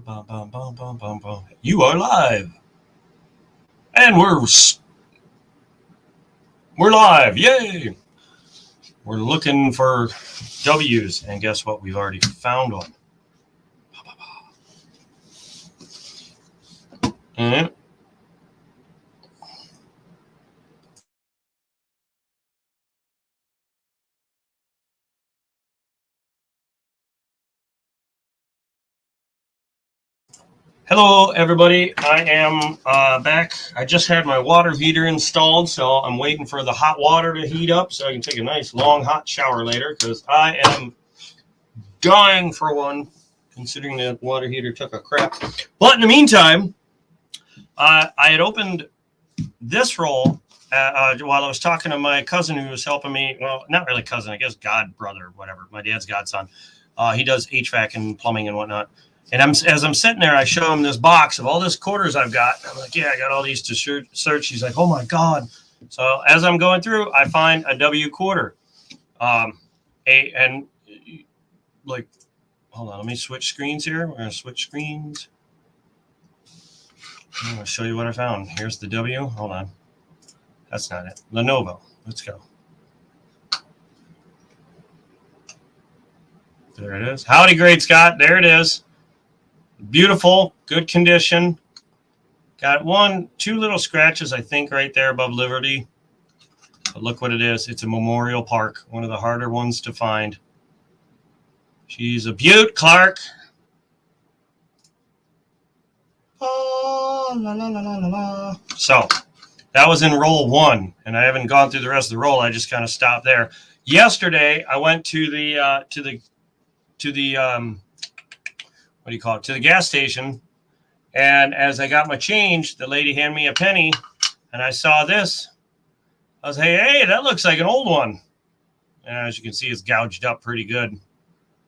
Bum, bum, bum, bum, bum, bum. You are live, and we're live! Yay! We're looking for W's, and guess what? We've already found one. And hello, everybody. I am back. I just had my water heater installed, so I'm waiting for the hot water to heat up so I can take a nice long hot shower later because I am dying for one, considering that water heater took a crap. But in the meantime, I had opened this roll while I was talking to my cousin who was helping me. Well, not really cousin, I guess god brother, whatever. My dad's godson. He does HVAC and plumbing and whatnot. And as I'm sitting there, I show him this box of all this quarters I've got. I'm like, yeah, I got all these to search. He's like, oh my God. So as I'm going through, I find a W quarter. And like, hold on, let me switch screens here. We're going to switch screens. I'm going to show you what I found. Here's the W. Hold on. That's not it. Lenovo. Let's go. There it is. Howdy, great Scott. There it is. Beautiful, good condition. Got two little scratches, I think, right there above Liberty. But look what it is. It's a Memorial Park, one of the harder ones to find. She's a beaut, Clark. Oh, la, la, la, la, la. So that was in roll one, and I haven't gone through the rest of the roll. I just kind of stopped there. Yesterday, I went to the what do you call it? To the gas station. And as I got my change, the lady handed me a penny and I saw this. I was, hey, that looks like an old one. And as you can see, it's gouged up pretty good.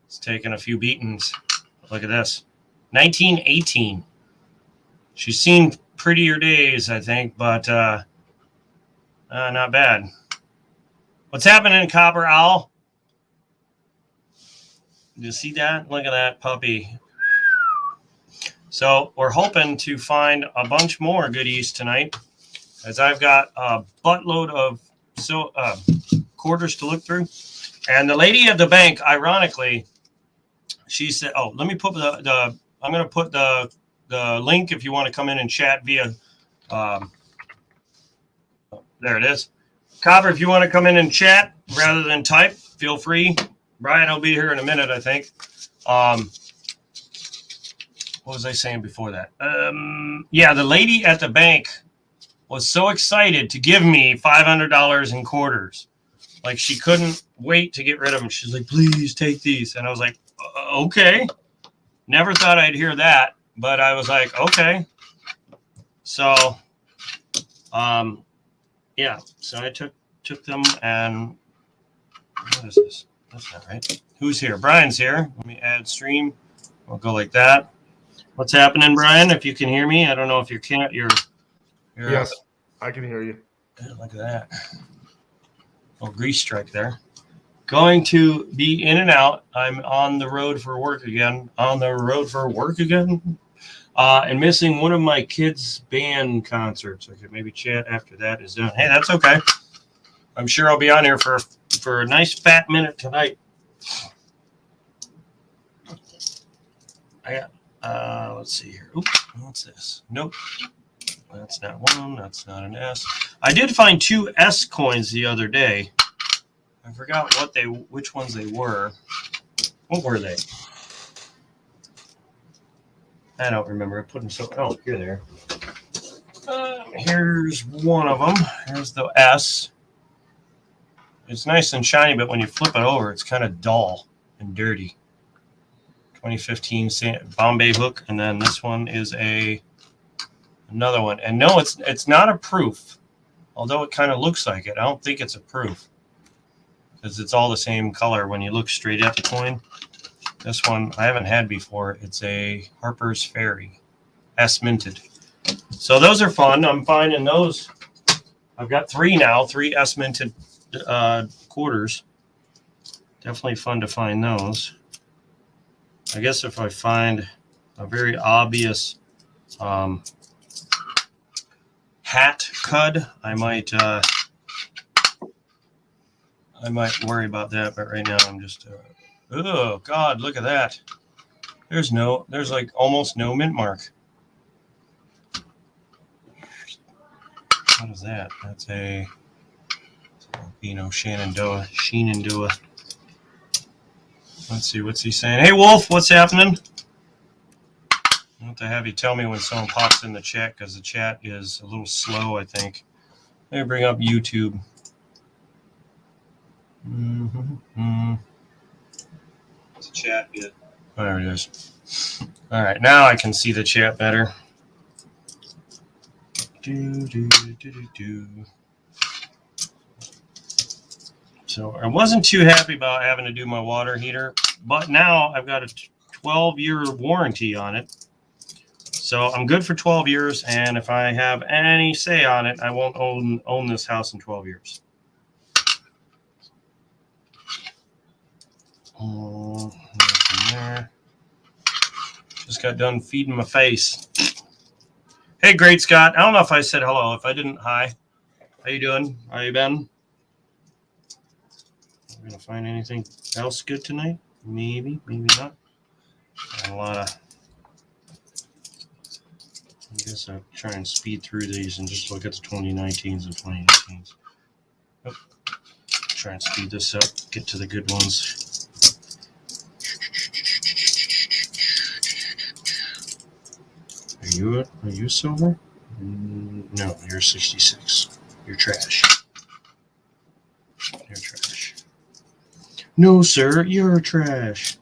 It's taken a few beatings. Look at this. 1918. She's seen prettier days, I think, but not bad. What's happening, Copper Owl? You see that? Look at that puppy. So we're hoping to find a bunch more goodies tonight, as I've got a buttload of quarters to look through. And the lady at the bank, ironically, she said, "Oh, let me put I'm going to put the link if you want to come in and chat via. There it is, Copper. If you want to come in and chat rather than type, feel free. Brian will be here in a minute, I think." What was I saying before that? Yeah, the lady at the bank was so excited to give me $500 in quarters. Like, she couldn't wait to get rid of them. She's like, please take these. And I was like, okay. Never thought I'd hear that, but I was like, okay. So, yeah. So I took them, and what is this? That's not right. Who's here? Brian's here. Let me add stream. We'll go like that. What's happening, Brian? If you can hear me, I don't know if you can't. You're yes, I can hear you. Look at that. Oh, grease strike there. Going to be in and out. I'm on the road for work again. And missing one of my kids' band concerts. I could maybe chat after that is done. Hey, that's okay. I'm sure I'll be on here for a nice fat minute tonight. Let's see here. Oops, what's this? Nope. That's not one. That's not an S. I did find 2 S coins the other day. I forgot which ones they were. What were they? I don't remember. I put them so. Oh, here they are. Here's one of them. Here's the S. It's nice and shiny, but when you flip it over, it's kind of dull and dirty. 2015 Bombay hook, and then this one is another one. And no, it's not a proof, although it kind of looks like it. I don't think it's a proof because it's all the same color when you look straight at the coin. This one I haven't had before. It's a Harper's Ferry S minted. So those are fun. I'm finding those. I've got 3 now, 3 S minted quarters. Definitely fun to find those. I guess if I find a very obvious hat cud, I might worry about that. But right now I'm just oh God, look at that. There's like almost no mint mark. What is that? That's a Shenandoah. Let's see, what's he saying? Hey, Wolf, what's happening? I'll have to have you tell me when someone pops in the chat, because the chat is a little slow, I think. Let me bring up YouTube. The chat is... Oh, there it is. All right, now I can see the chat better. So I wasn't too happy about having to do my water heater, but now I've got a 12-year warranty on it. So I'm good for 12 years, and if I have any say on it, I won't own this house in 12 years. There. Just got done feeding my face. Hey, Great Scott. I don't know if I said hello. If I didn't, hi. How you doing? How you been? We're gonna find anything else good tonight? Maybe, maybe not. Got a lot of. I guess I'll try and speed through these and just look at the 2019s and 2018s. Oh, try and speed this up. Get to the good ones. Are you silver? No, you're 66. You're trash. You're trash. No, sir, you're trash.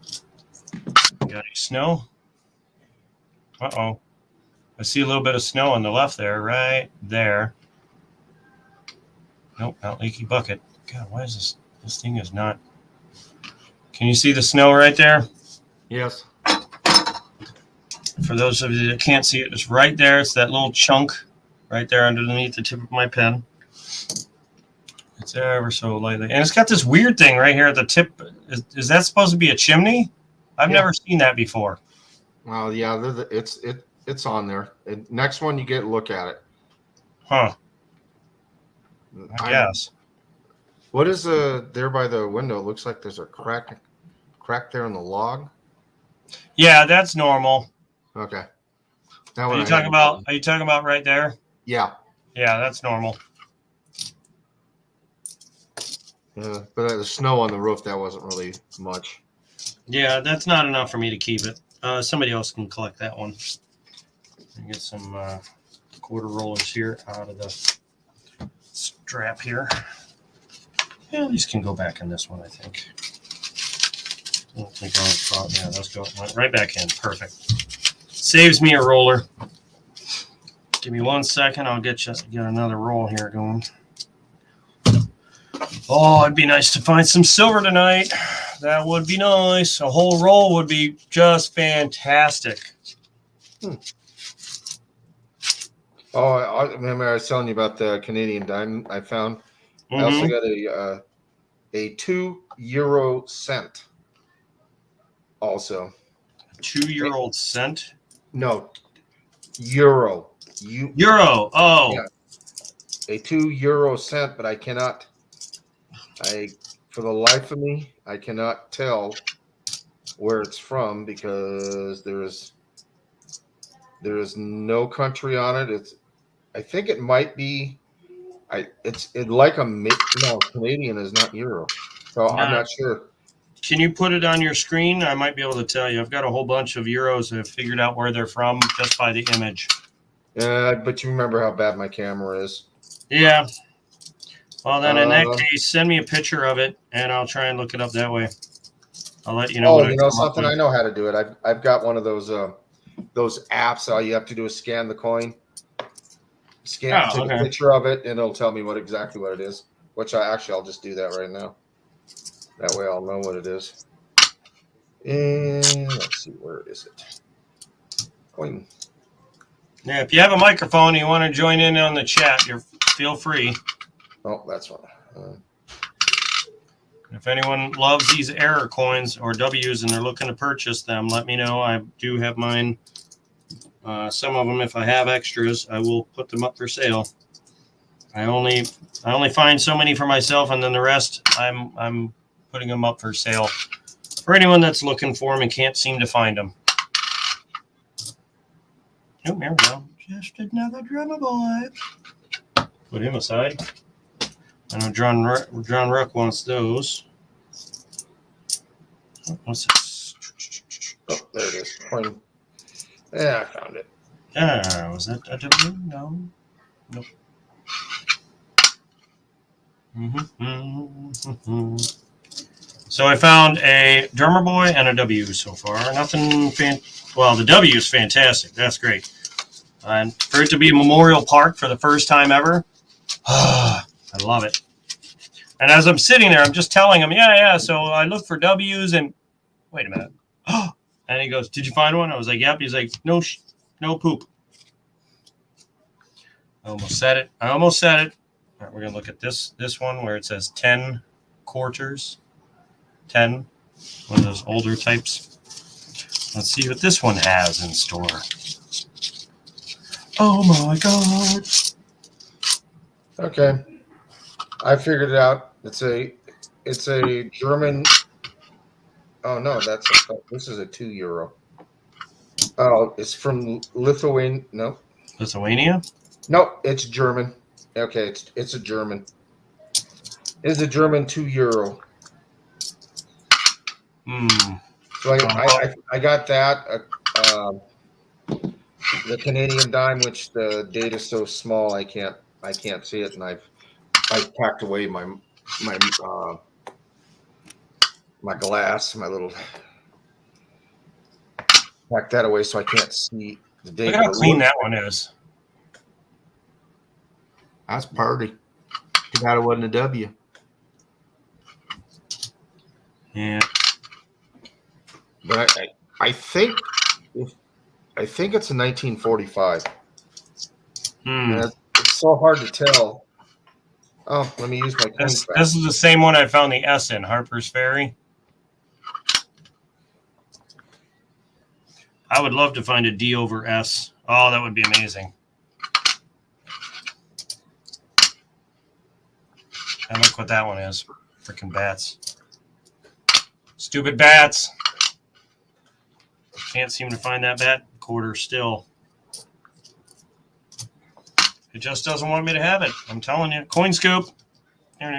Got any snow? Uh-oh. I see a little bit of snow on the left there, right there. Nope, not leaky bucket. God, why is this? This thing is not. Can you see the snow right there? Yes. For those of you that can't see it, it's right there. It's that little chunk right there underneath the tip of my pen. It's ever so lightly. And it's got this weird thing right here at the tip. Is that supposed to be a chimney? I've never seen that before. Well, yeah, it's on there. And next one you get, look at it. Huh. I guess. What is there by the window? It looks like there's a crack there in the log. Yeah, that's normal. Okay. Are you talking about right there? Yeah. Yeah, that's normal. Yeah, but the snow on the roof, that wasn't really much. Yeah, that's not enough for me to keep it. Somebody else can collect that one. And get some quarter rollers here out of the strap here. Yeah, these can go back in this one, I think. I don't think I'll have a problem. Yeah, those go right back in. Perfect. Saves me a roller. Give me 1 second. I'll get another roll here going. Oh, it'd be nice to find some silver tonight. That would be nice. A whole roll would be just fantastic. Oh, I remember I was telling you about the Canadian diamond I found. Mm-hmm. I also got a 2 euro cent. Also, 2-year-old cent? No, euro. Euro. Oh, yeah, a 2 euro cent, but I cannot. For the life of me, I cannot tell where it's from because there is no country on it. I think it might be. Canadian is not euro, so I'm not sure. Can you put it on your screen? I might be able to tell you. I've got a whole bunch of euros that have figured out where they're from just by the image. But you remember how bad my camera is. Yeah. Well, then in that case, send me a picture of it, and I'll try and look it up that way. I'll let you know. Oh, you know something? I know how to do it. I've got one of those apps. All you have to do is scan the coin, take a picture of it, and it'll tell me exactly what it is. Which I'll just do that right now. That way I'll know what it is. And let's see, where is it? Coin. Yeah, if you have a microphone and you want to join in on the chat, feel free. Oh, that's one. If anyone loves these error coins or W's and they're looking to purchase them, let me know. I do have mine. Some of them, if I have extras, I will put them up for sale. I only find so many for myself, and then the rest I'm putting them up for sale for anyone that's looking for them and can't seem to find them. Oh, there we go. Just another drummer boy. Put him aside. I know John Ruck wants those. What's this? Oh, there it is. Coin. Yeah, I found it. Was that a W? No. Nope. So I found a drummer boy and a W so far. Nothing well, the W is fantastic. That's great. And for it to be a Memorial Park for the first time ever, I love it. And as I'm sitting there, I'm just telling him, yeah. So I look for W's and wait a minute. And he goes, "Did you find one?" I was like, "Yep." He's like, "No poop." I almost said it. All right, we're gonna look at this one where it says 10 quarters. 10, one of those older types. Let's see what this one has in store. Oh my God. Okay. I figured it out. It's a German. Oh no, this is a €2. Oh, it's from Lithuania. No. Lithuania? No, it's German. Okay, it's a German. It's a German €2. So I got that. The Canadian dime, which the data's so small, I can't see it, and I packed away my glass, my little pack that away so I can't see the data. Look how clean that one is. That's party. Too bad it wasn't a W. Yeah. But I think it's a 1945. It's so hard to tell. Oh, let me use my coin. This is the same one I found the S in, Harper's Ferry. I would love to find a D over S. Oh, that would be amazing. And look what that one is. Freaking bats. Stupid bats. Can't seem to find that bat quarter still. It just doesn't want me to have it. I'm telling you. Coin scoop. Gotta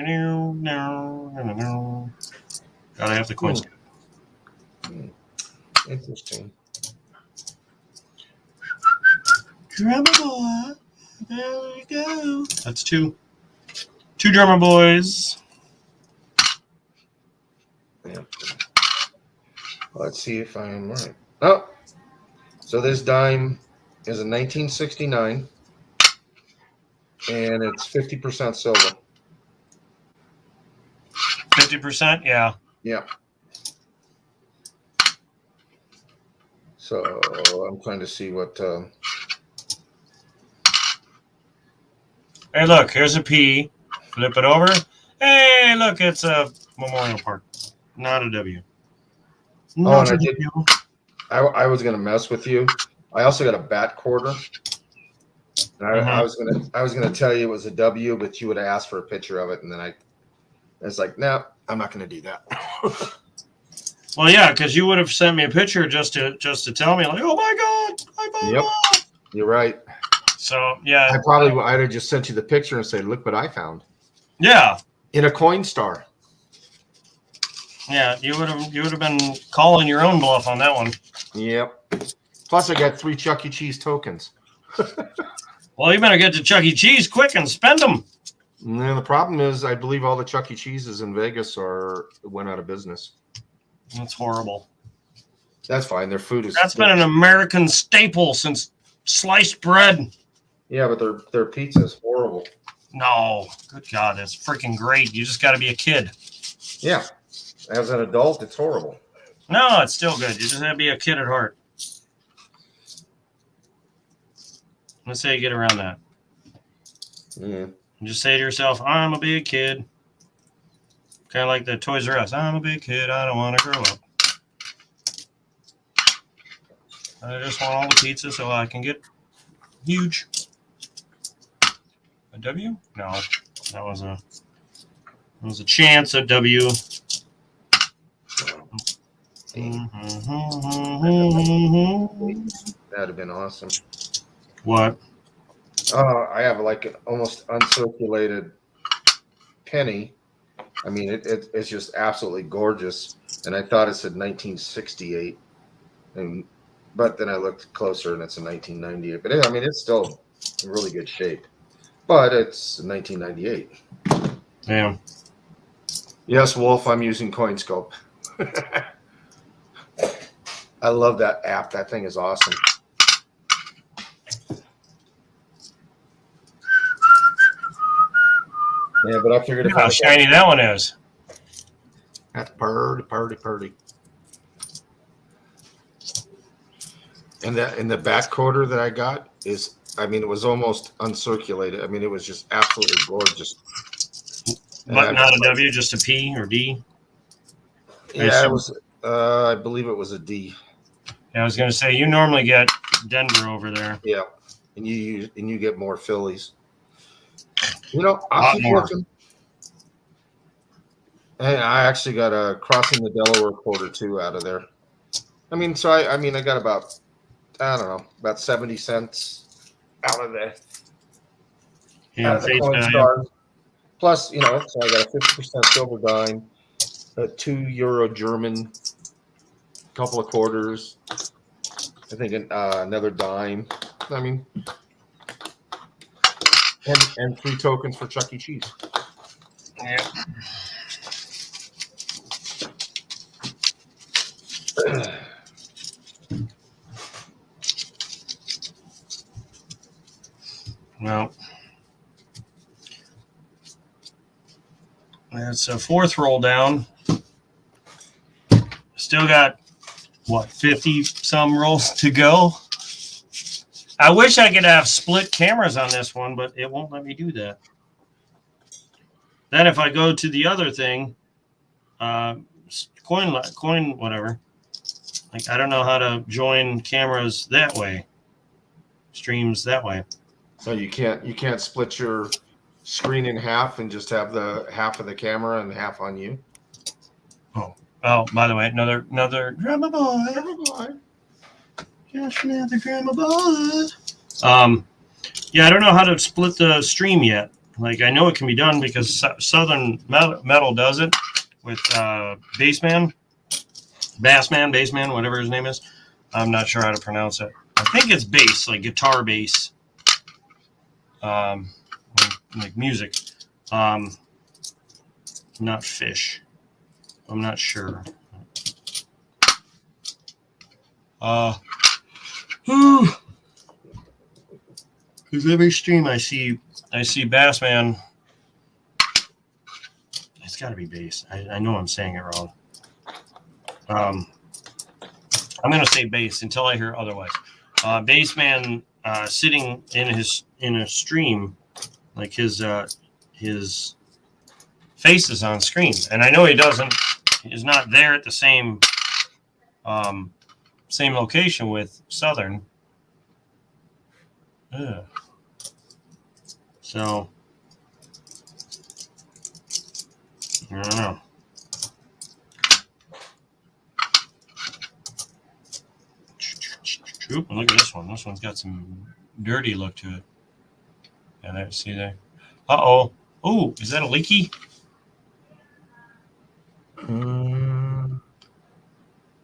have the coin scoop. Interesting. Drummer boy. There we go. That's two. Two drummer boys. Yeah. Let's see if I am right. Oh, so this dime is a 1969, and it's 50% silver. 50%? Yeah. Yeah. So I'm trying to see what. Hey, look, here's a P. Flip it over. Hey, look, it's a Memorial Park. Not a W. Not a W. I was gonna mess with you. I also got a bat quarter. And I was gonna tell you it was a W, but you would have asked for a picture of it, and then I was like, no, I'm not gonna do that. Well, yeah, because you would have sent me a picture just to tell me, like, oh my God, I found one. You're right. So yeah, I'd have just sent you the picture and say, look what I found. Yeah. In a Coinstar. Yeah, you would have been calling your own bluff on that one. Yep. Plus, I got 3 Chuck E. Cheese tokens. Well, you better get to Chuck E. Cheese quick and spend them. And then the problem is, I believe all the Chuck E. Cheeses in Vegas went out of business. That's horrible. That's fine. Their food is. That's been an American staple since sliced bread. Yeah, but their pizza is horrible. No, good God, that's freaking great. You just got to be a kid. Yeah, as an adult, it's horrible. No, it's still good. You just have to be a kid at heart. Let's say you get around that. Yeah. And just say to yourself, I'm a big kid. Kind of like the Toys R Us. I'm a big kid. I don't want to grow up. I just want all the pizza so I can get huge. A W? No, that was a chance at W. That'd have been awesome. What? I have like an almost uncirculated penny. I mean, it's just absolutely gorgeous. And I thought it said 1968, but then I looked closer and it's a 1998. But I mean, it's still in really good shape. But it's 1998. Yeah. Yes, Wolf, I'm using CoinScope. I love that app. That thing is awesome. Yeah, but I figured Look how shiny that one is. That's purdy. And that in the back quarter that I got is, I mean, it was almost uncirculated. I mean, it was just absolutely gorgeous. But not a W, just a P or D. Yeah, it was. I believe it was a D. Yeah, I was going to say you normally get Denver over there. Yeah, and you get more Phillies. You know, I'll keep looking. And I actually got a Crossing the Delaware quarter too out of there. I mean, so I got about, I don't know, about 70 cents out of the Coinstar. Plus, you know, so I got a 50% silver dime, a €2 German, couple of quarters, I think another dime. I mean, and 3 tokens for Chuck E. Cheese. Yeah. Well, that's a fourth roll down. Still got, what, 50 some rolls to go? I wish I could have split cameras on this one, but it won't let me do that. Then if I go to the other thing, coin whatever, like I don't know how to join cameras that way, streams that way. So you can't split your screen in half and just have the half of the camera and half on you. Oh, by the way, another drama boy. Just another drama boy. Yeah, I don't know how to split the stream yet. Like I know it can be done because Southern Metal does it with Bassman, whatever his name is. I'm not sure how to pronounce it. I think it's bass, like guitar bass. Like music. Not fish. I'm not sure. Because every stream I see Bassman. It's got to be bass. I know I'm saying it wrong. I'm going to say bass until I hear otherwise. Bassman sitting in a stream, like his face is on screen, and I know he's not there at the same location with Southern. Ugh. So I don't know. Look at this one. This one's got some dirty look to it. Yeah, there. See there. Uh-oh. Oh, is that a leaky?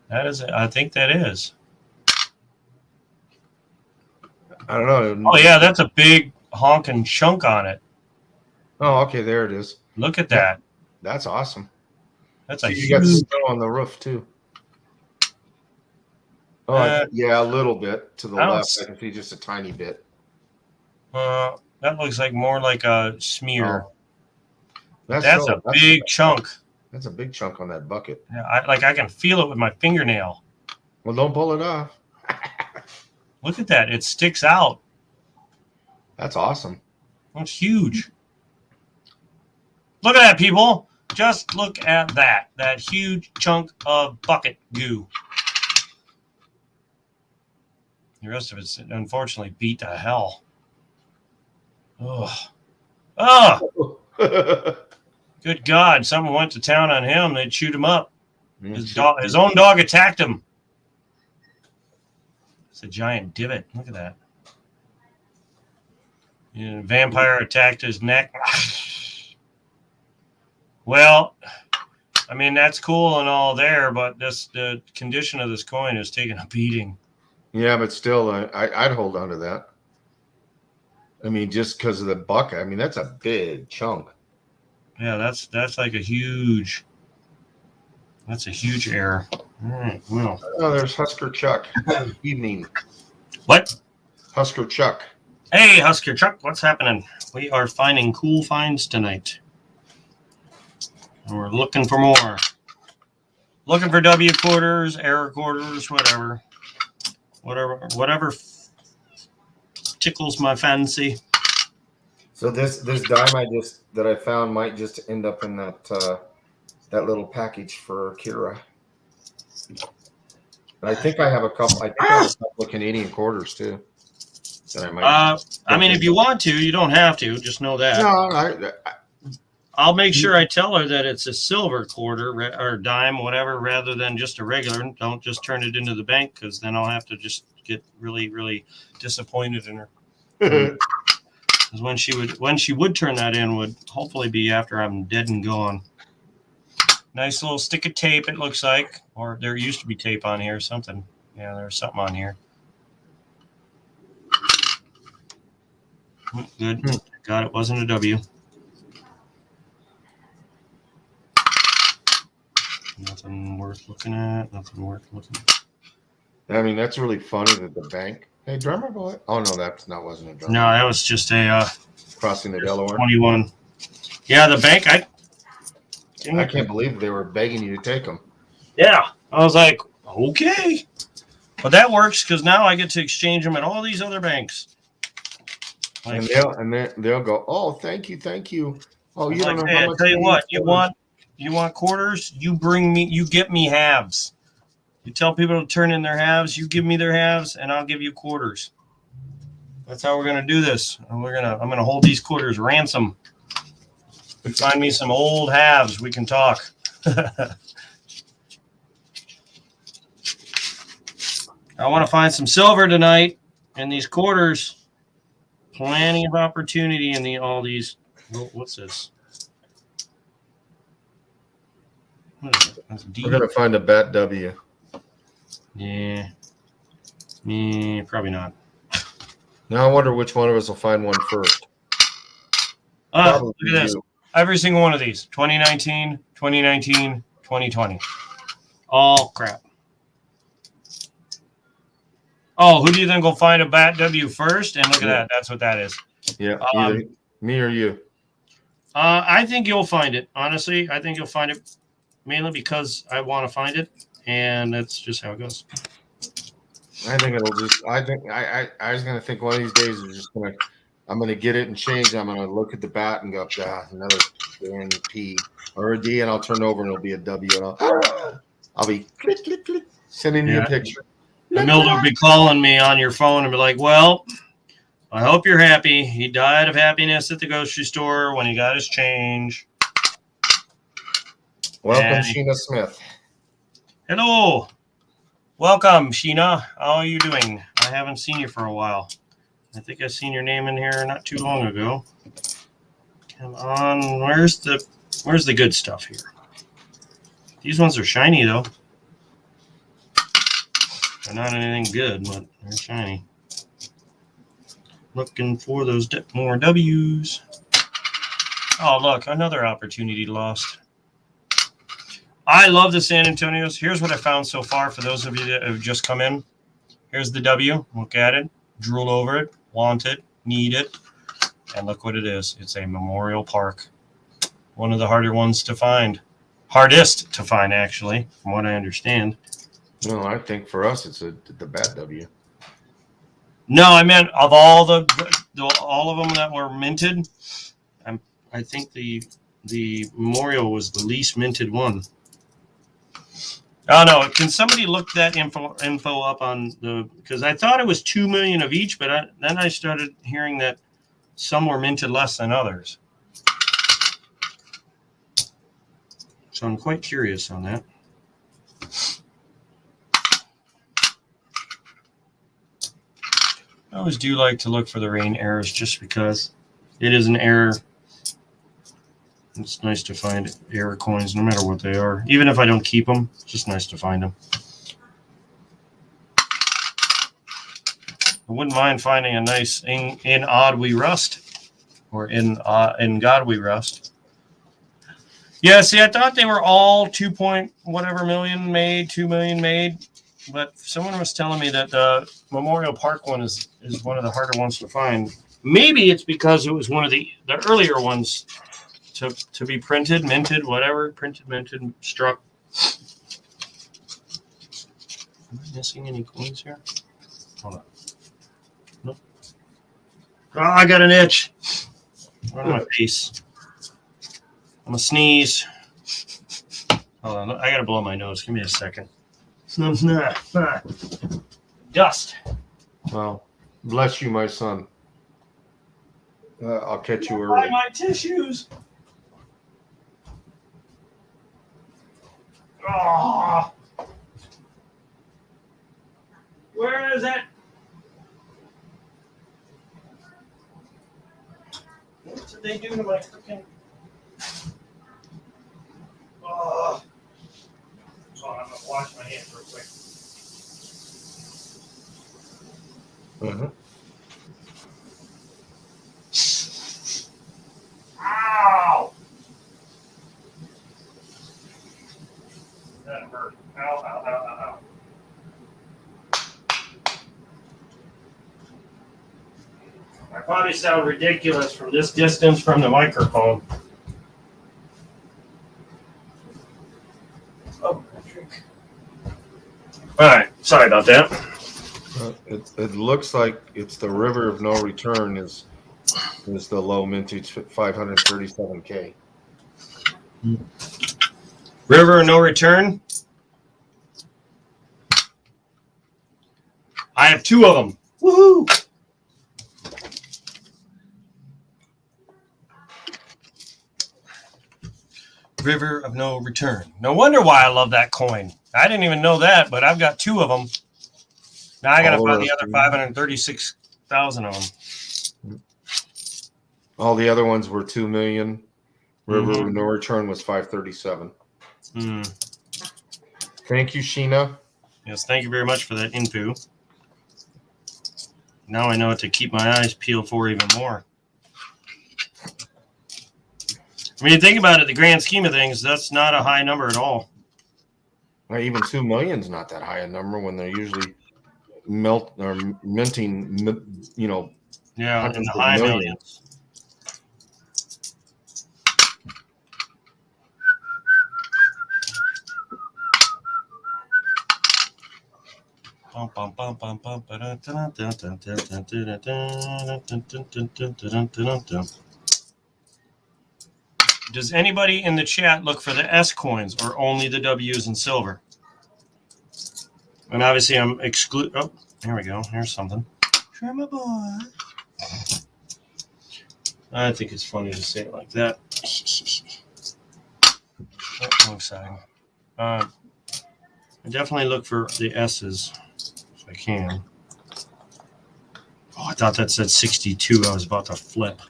That is. I think that is. I don't know. Oh yeah, that's a big honking chunk on it. Oh, okay, there it is. Look at that. That's awesome. That's so you got snow on the roof too. Oh, yeah, a little bit to the left. I can see just a tiny bit. That looks like more like a smear. Oh. That's a big chunk. That's a big chunk on that bucket. Yeah, I can feel it with my fingernail. Well, don't pull it off. Look at that. It sticks out. That's awesome. That's huge. Look at that, people. Just look at that. That huge chunk of bucket goo. The rest of it's unfortunately beat to hell. Oh. Oh! Good God. Someone went to town on him. They'd shoot him up. His own dog attacked him. It's a giant divot. Look at that. Vampire attacked his neck. Well, I mean, that's cool and all there, but the condition of this coin is taking a beating. Yeah, but still, I'd hold on to that. I mean, just because of the bucket. I mean, that's a big chunk. Yeah, that's like a huge. That's a huge error. All right, well. Oh, there's Husker Chuck. Evening. What? Husker Chuck. Hey, Husker Chuck, what's happening? We are finding cool finds tonight. And we're looking for more. Looking for W quarters, error quarters, whatever. Whatever tickles my fancy. So this dime that I found might just end up in that little package for Kira. And I think I have a couple. I think I have a couple of Canadian quarters too. That I might. I mean, if you want to, you don't have to. Just know that. No, I'll make sure I tell her that it's a silver quarter or dime, whatever, rather than just a regular. Don't just turn it into the bank, because then I'll have to just get really, really disappointed in her. Because when she would turn that in would hopefully be after I'm dead and gone. Nice little stick of tape, it looks like, or there used to be tape on here, something. Yeah, there's something on here. Good. God, it wasn't a W. Nothing worth looking at. Nothing worth looking at. I mean, that's really funny that the bank. Hey, drummer boy. Oh no, that wasn't a drummer. No, that was just a crossing the Delaware. 21. Yeah, the bank. I can't believe they were begging you to take them. Yeah, I was like, okay, but that works because now I get to exchange them at all these other banks. Like, and they'll go, oh, thank you. Oh, you don't know how much. I tell you what, you want quarters? You get me halves. You tell people to turn in their halves, you give me their halves, and I'll give you quarters. That's how we're gonna do this. I'm gonna hold these quarters ransom. Find me some old halves, we can talk. I want to find some silver tonight in these quarters. Plenty of opportunity in all these. What's this? What is it? That's D. We're gonna find a bat W. Yeah, probably not. Now I wonder which one of us will find one first. Look at this. Every single one of these. 2019, 2020. All crap. Oh, who do you think will find a bat W first? And look at that. That's what that is. Yeah, either me or you. I think you'll find it. Honestly, I think you'll find it mainly because I want to find it. And that's just how it goes. I think it'll just. I was gonna think one of these days I'm gonna get it and change. I'm gonna look at the bat and go, another P or a D, and I'll turn over and it'll be a W, and I'll be click sending you a picture. The Milder will be calling me on your phone and be like, "Well, I hope you're happy. He died of happiness at the grocery store when he got his change." Welcome, Sheena Smith. Hello. Welcome, Sheena. How are you doing? I haven't seen you for a while. I think I seen your name in here not too long ago. Come on. Where's the good stuff here? These ones are shiny, though. They're not anything good, but they're shiny. Looking for those more W's. Oh, look, another opportunity lost. I love the San Antonios. Here's what I found so far for those of you that have just come in. Here's the W. Look at it. Drool over it. Want it. Need it. And look what it is. It's a Memorial Park. One of the harder ones to find. Hardest to find, actually, from what I understand. No, I think for us it's the bad W. No, I meant of all of them that were minted. I think the the Memorial was the least minted one. Oh no! Can somebody look that info up on the? Because I thought it was 2 million of each, but then I started hearing that some were minted less than others. So I'm quite curious on that. I always do like to look for the rain errors, just because it is an error. It's nice to find error coins, no matter what they are. Even if I don't keep them, it's just nice to find them. I wouldn't mind finding a nice in Odd We Rust, or in God We Rust. Yeah, see, I thought they were all 2 point whatever million made, 2 million made, but someone was telling me that the Memorial Park one is one of the harder ones to find. Maybe it's because it was one of the earlier ones to be printed, minted, whatever, printed, minted, struck. Am I missing any coins here? Hold on. Nope. Oh, I got an itch on my face. I'm gonna sneeze. Hold on, I gotta blow my nose. Give me a second. Dust. Well, bless you, my son. I'll catch you early. My tissues. Oh. Where is it? What did they do to my freaking? Oh. Oh, I'm gonna wash my hands real quick. Ow! That hurt. Ow, ow, ow, ow, ow. I probably sound ridiculous from this distance from the microphone. Oh, drink. All right, sorry about that. It looks like it's the River of No Return is the low mintage 537K. River of No Return. I have 2 of them. Woohoo! River of No Return. No wonder why I love that coin. I didn't even know that, but I've got 2 of them. Now I got to find the other 536,000 of them. All the other ones were 2 million. River of No Return was 537. Thank you, Sheena. Yes, thank you very much for that info. Now I know what to keep my eyes peeled for even more. I mean, think about it, the grand scheme of things, that's not a high number at all. Even 2 million is not that high a number when they're usually minting, Yeah, in the high millions. Does anybody in the chat look for the S coins or only the W's in silver? And obviously I'm Oh, here we go. Here's something. Trimmer boy. I think it's funny to say it like that. Oh, wrong side. I definitely look for the S's if I can. Oh, I thought that said 62. I was about to flip.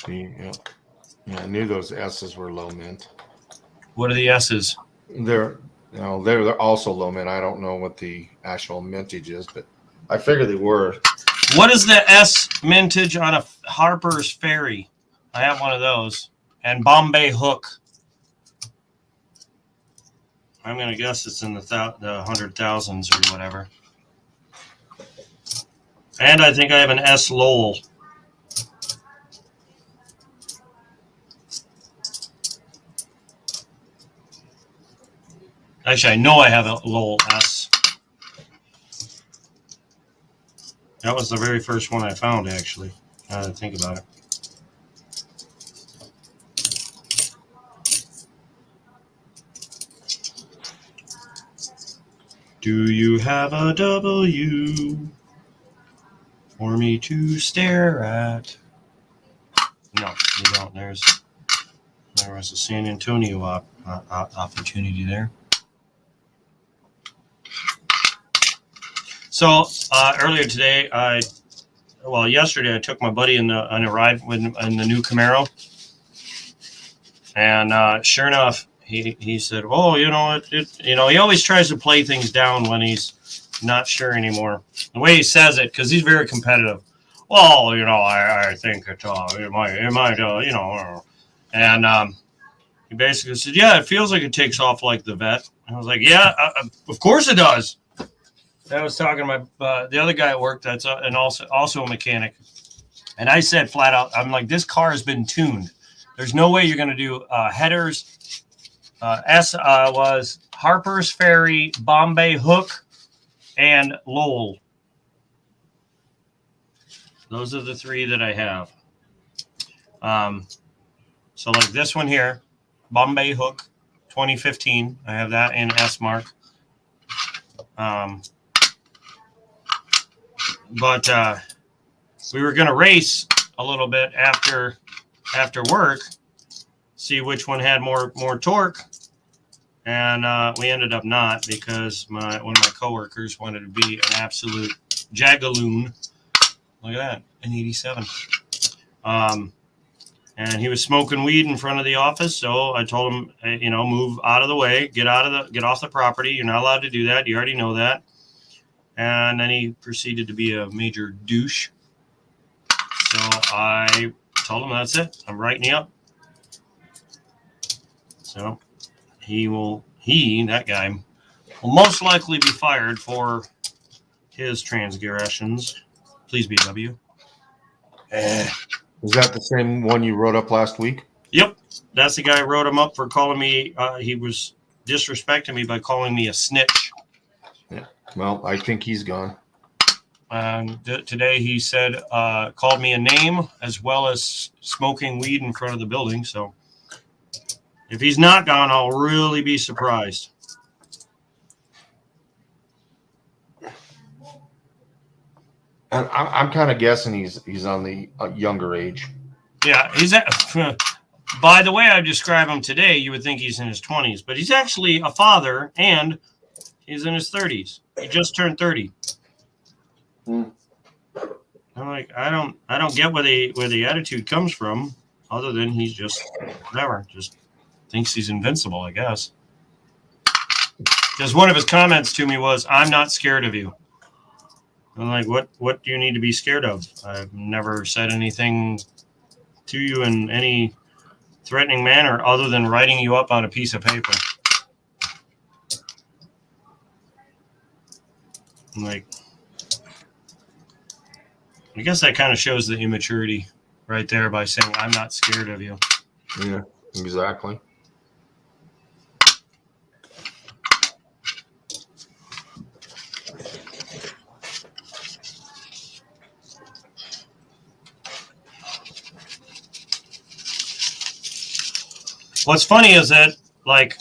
Yeah, I knew those S's were low mint. What are the S's? They're also low mint. I don't know what the actual mintage is, but I figured they were. What is the S mintage on a Harper's Ferry? I have one of those. And Bombay Hook. I'm going to guess it's in the 100,000s or whatever. And I think I have an S Lowell. Actually, I know I have a Lowell S. That was the very first one I found, actually, now that I think about it. Do you have a W for me to stare at? No, you don't. There was a San Antonio opportunity there. So earlier today, yesterday I took my buddy on a ride in the new Camaro, and sure enough, he said, "Oh, he always tries to play things down when he's not sure anymore." The way he says it, because he's very competitive. Well, I think it might, and he basically said, "Yeah, it feels like it takes off like the vet." And I was like, "Yeah, of course it does." I was talking to the other guy at work that's and also a mechanic, and I said flat out, I'm like, this car has been tuned. There's no way you're going to do headers. Was Harper's Ferry, Bombay Hook, and Lowell. Those are the three that I have. So like this one here, Bombay Hook, 2015. I have that in S Mark. But we were going to race a little bit after work, see which one had more torque, and we ended up not, because one of my coworkers wanted to be an absolute jagaloon. Look at that, an 87. And he was smoking weed in front of the office, so I told him, hey, move out of the way, get off the property. You're not allowed to do that. You already know that. And then he proceeded to be a major douche. So I told him, that's it. I'm writing you up. So that guy will most likely be fired for his transgressions. Please be W. Is that the same one you wrote up last week? Yep. That's the guy who wrote him up for calling me. He was disrespecting me by calling me a snitch. Yeah. Well, I think he's gone. Today he said, called me a name as well as smoking weed in front of the building. So if he's not gone, I'll really be surprised. And I'm kind of guessing he's on the younger age. Yeah, he's by the way I describe him today, you would think he's in his 20s, but he's actually a father and he's in his 30s. He just turned 30. I'm like, I don't get where the attitude comes from, other than he's just whatever, just thinks he's invincible, I guess. Because one of his comments to me was, "I'm not scared of you." I'm like, what do you need to be scared of? I've never said anything to you in any threatening manner other than writing you up on a piece of paper. I'm like, I guess that kind of shows the immaturity right there by saying, "I'm not scared of you." Yeah, exactly. What's funny is that, like,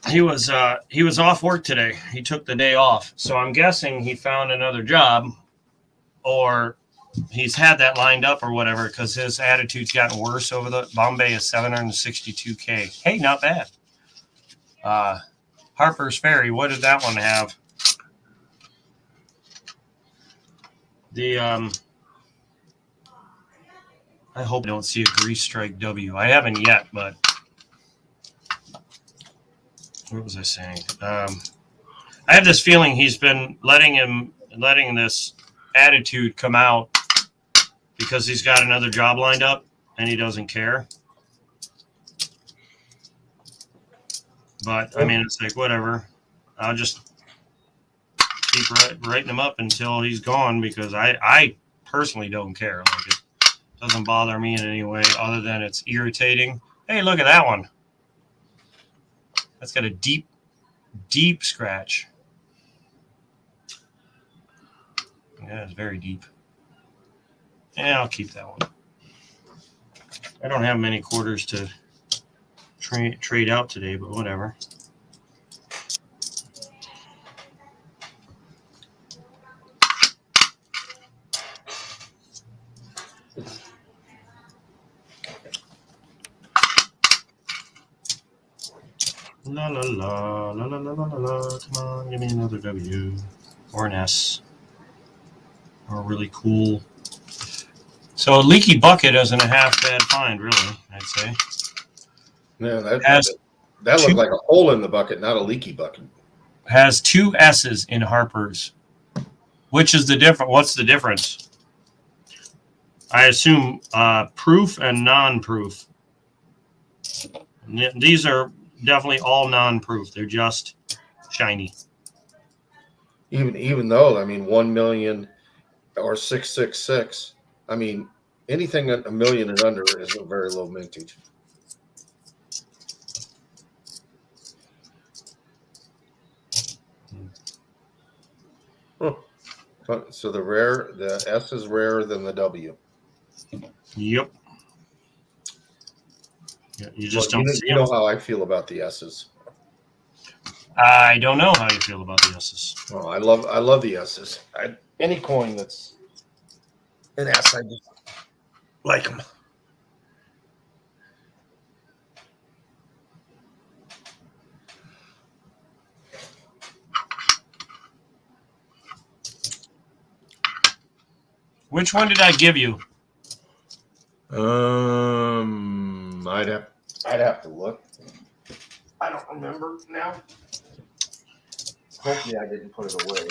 he was off work today. He took the day off. So I'm guessing he found another job, or he's had that lined up or whatever, because his attitude's gotten worse over the Bombay is $762K. Hey, not bad. Harper's Ferry, what did that one have? I hope I don't see a grease strike W. I haven't yet, but what was I saying? I have this feeling he's been letting this attitude come out because he's got another job lined up and he doesn't care. But I mean, it's like, whatever. I'll just keep writing him up until he's gone, because I personally don't care. Like, it doesn't bother me in any way other than it's irritating. Hey, look at that one. That's got a deep, deep scratch. Yeah, it's very deep. Yeah, I'll keep that one. I don't have many quarters to trade out today, but whatever. La la la la la la la la. Come on, give me another W or an S or a really cool. So a leaky bucket isn't a half bad find, really. I'd say. Yeah, that looked like a hole in the bucket, not a leaky bucket. Has 2 S's in Harper's. Which is the difference? What's the difference? I assume proof and non-proof. These are definitely all non-proof. They're just shiny. Even though, I mean, 1 million or 666. I mean, anything at 1 million and under is a very low mintage. Huh. So the S is rarer than the W. Yep. Yeah, you just don't see You know how I feel about the S's. I don't know how you feel about the S's. Oh, I love the S's. Any coin that's an S, I just like them. Which one did I give you? I'd have to look. I don't remember now. Hopefully, I didn't put it away.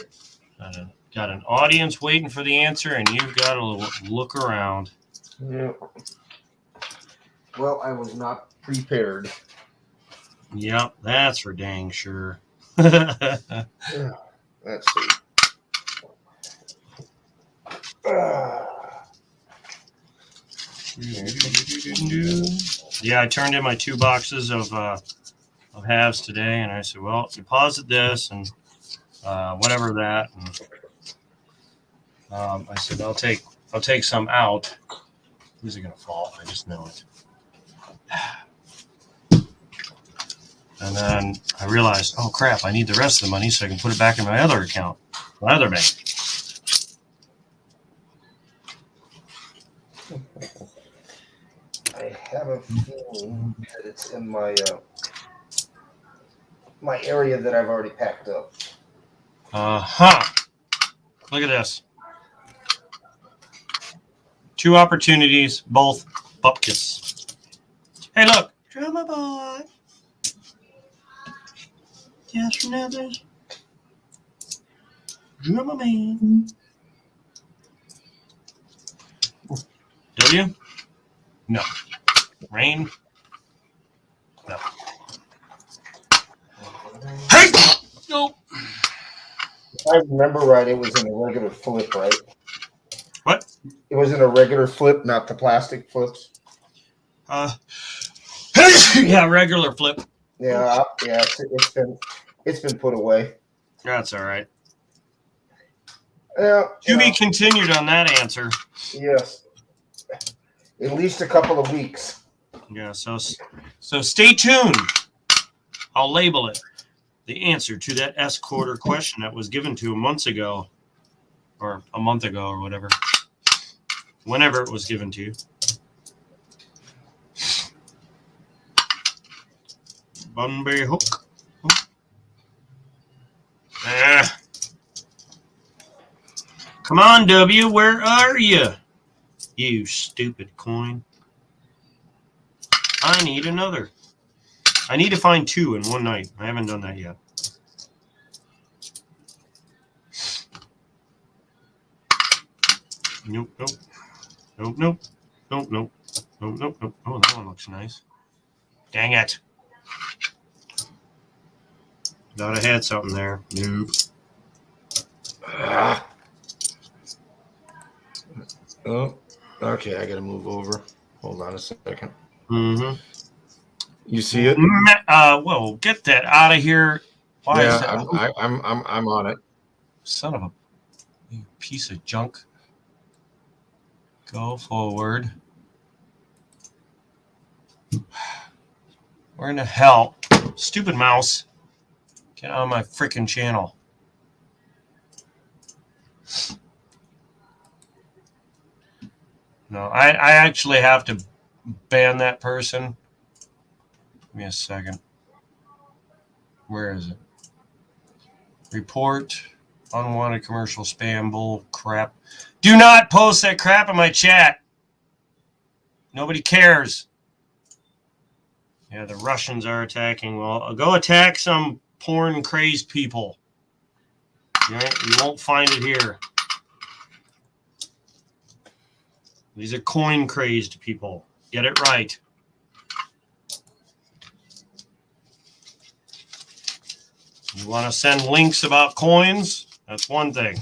Got an audience waiting for the answer, and you've got to look around. Yeah. Well, I was not prepared. Yep, that's for dang sure. Yeah. Let's see. Yeah, I turned in my 2 boxes of halves today, and I said, "Well, deposit this and whatever that." And I said, "I'll take some out." Who's it gonna fall? I just know it. And then I realized, oh crap, I need the rest of the money so I can put it back in my other account, my other bank. I have a feeling that it's in my my area that I've already packed up. Look at this. 2 opportunities, both bupkis. Hey, look, drama boy. Yes, from others. Drama man. W? No. Rain? No. Hey! Nope. If I remember right, it was in a regular flip, right? What? It was in a regular flip, not the plastic flips. Yeah, regular flip. Yeah, it's been put away. That's all right. Yeah. To be continued on that answer. Yes. At least a couple of weeks. Yeah, so stay tuned. I'll label it. The answer to that S quarter question that was given to months ago, or a month ago, or whatever. Whenever it was given to you. Bunbury hook. Come on, W, where are you? You stupid coin. I need another. I need to find 2 in one night. I haven't done that yet. Nope. Oh, that one looks nice. Dang it. Thought I had something there. Nope. Oh, okay. I got to move over. Hold on a second. Mm-hmm. You see it? Whoa, get that out of here. Why is that? I'm on it. Son of a piece of junk. Go forward. Where in the hell? Stupid mouse. Get on my freaking channel. No, I actually have to ban that person. Give me a second. Where is it? Report. Unwanted commercial spam bull crap. Do not post that crap in my chat. Nobody cares. Yeah, the Russians are attacking. Well, go attack some porn-crazed people. You won't find it here. These are coin-crazed people. Get it right. You want to send links about coins? That's one thing.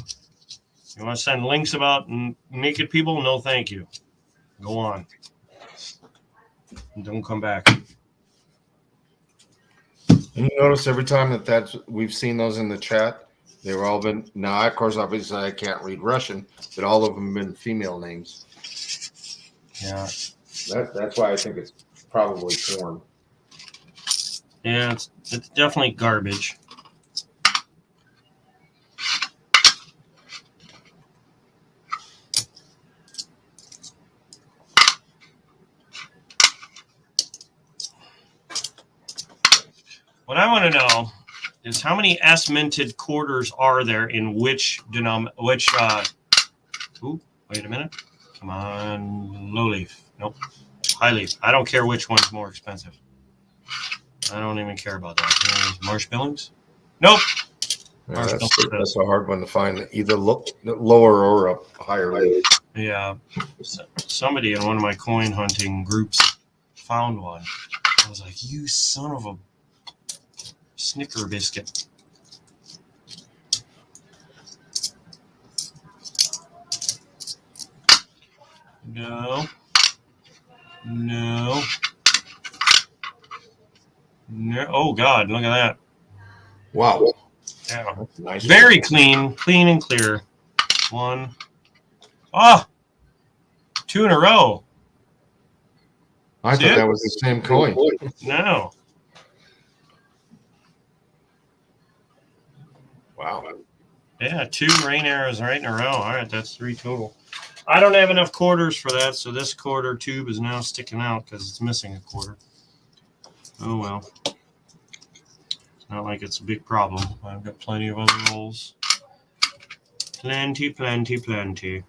You want to send links about naked people? No, thank you. Go on. And don't come back. And you notice every time we've seen those in the chat, they've all been, now of course obviously I can't read Russian, but all of them have been female names. Yeah. That's why I think it's probably porn. Yeah, it's definitely garbage. What I want to know is how many S-minted quarters are there in which ooh, wait a minute. Come on, low leaf. Nope. High leaf. I don't care which one's more expensive. I don't even care about that. Marsh Billings? Nope. Yeah, that's a hard one to find. Either lower or a higher leaf. Yeah. Somebody in one of my coin hunting groups found one. I was like, you son of a Snicker biscuit. No. No. No. Oh, God. Look at that. Wow. Yeah. Nice. Very clean. Clean and clear. One. Oh! 2 in a row. I thought that was the same coin. No. Wow. Yeah, 2 rain arrows right in a row. All right, that's 3 total. I don't have enough quarters for that, so this quarter tube is now sticking out because it's missing a quarter. Oh, well. It's not like it's a big problem. I've got plenty of other rolls. Plenty, plenty, plenty.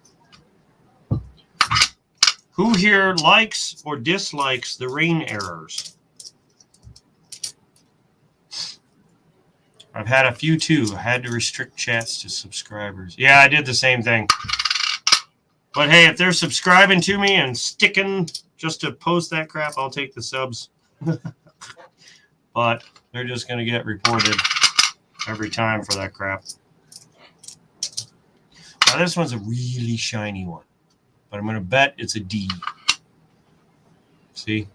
Who here likes or dislikes the rain errors? I've had a few too. I had to restrict chats to subscribers. Yeah, I did the same thing. But hey, if they're subscribing to me and sticking just to post that crap, I'll take the subs. But they're just going to get reported every time for that crap. Now, this one's a really shiny one. But I'm going to bet it's a D. See?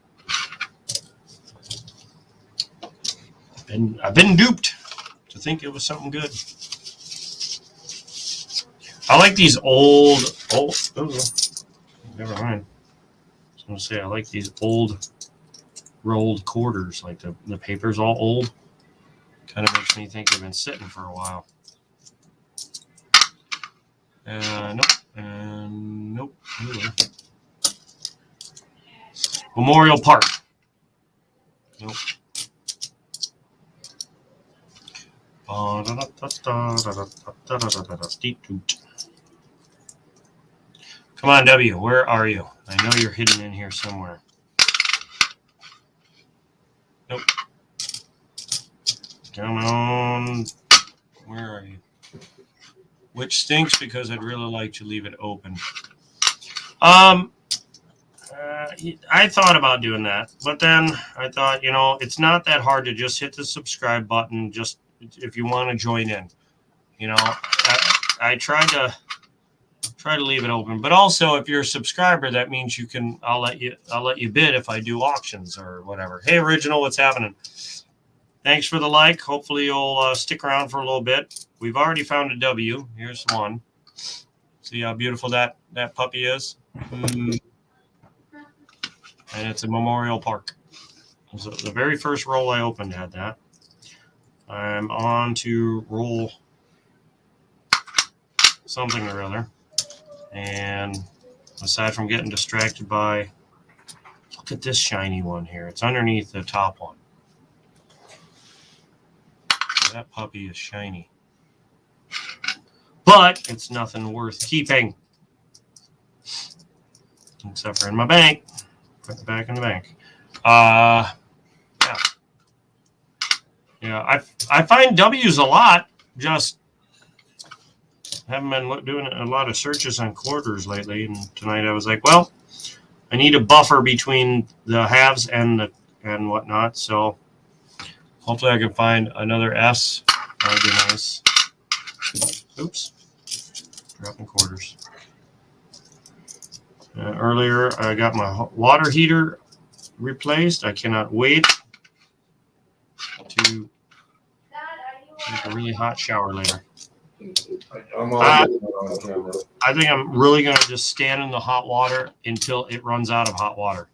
I've been duped to think it was something good. I like these old never mind. I was going to say I like these old rolled quarters. Like the paper's all old. Kind of makes me think they've been sitting for a while. Nope. Nope. Anyway. Memorial Park. Nope. Come on, W. Where are you? I know you're hidden in here somewhere. Nope. Come on. Where are you? Which stinks because I'd really like to leave it open. I thought about doing that, but then I thought, it's not that hard to just hit the subscribe button just if you want to join in. I try to leave it open, but also if you're a subscriber, that means I'll let you bid if I do auctions or whatever. Hey, Original, what's happening? Thanks for the like. Hopefully you'll stick around for a little bit. We've already found a W. Here's one. See how beautiful that puppy is? And it's a Memorial Park. So the very first roll I opened had that. I'm on to roll something or other. And aside from getting distracted by, look at this shiny one here. It's underneath the top one. That puppy is shiny. But it's nothing worth keeping. Except for in my bank. Put it back in the bank. Yeah, I find W's a lot. Just haven't been doing a lot of searches on quarters lately. And tonight I was like, well, I need a buffer between the halves and whatnot. So hopefully I can find another S. That would be nice. Oops. Dropping quarters. Earlier I got my water heater replaced. I cannot wait to take a really hot shower later. I think I'm really going to just stand in the hot water until it runs out of hot water.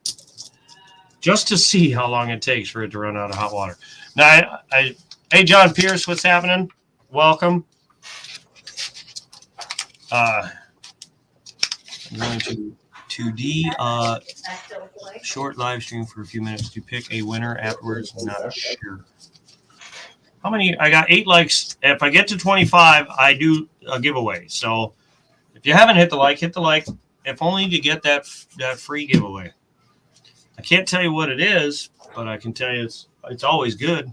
Just to see how long it takes for it to run out of hot water. Now, hey, John Pierce, what's happening? Welcome. I'm going to 2D short live stream for a few minutes to pick a winner afterwards. I'm not sure. How many? I got 8 likes. If I get to 25, I do a giveaway. So if you haven't hit the like, if only to get that free giveaway. I can't tell you what it is, but I can tell you it's always good.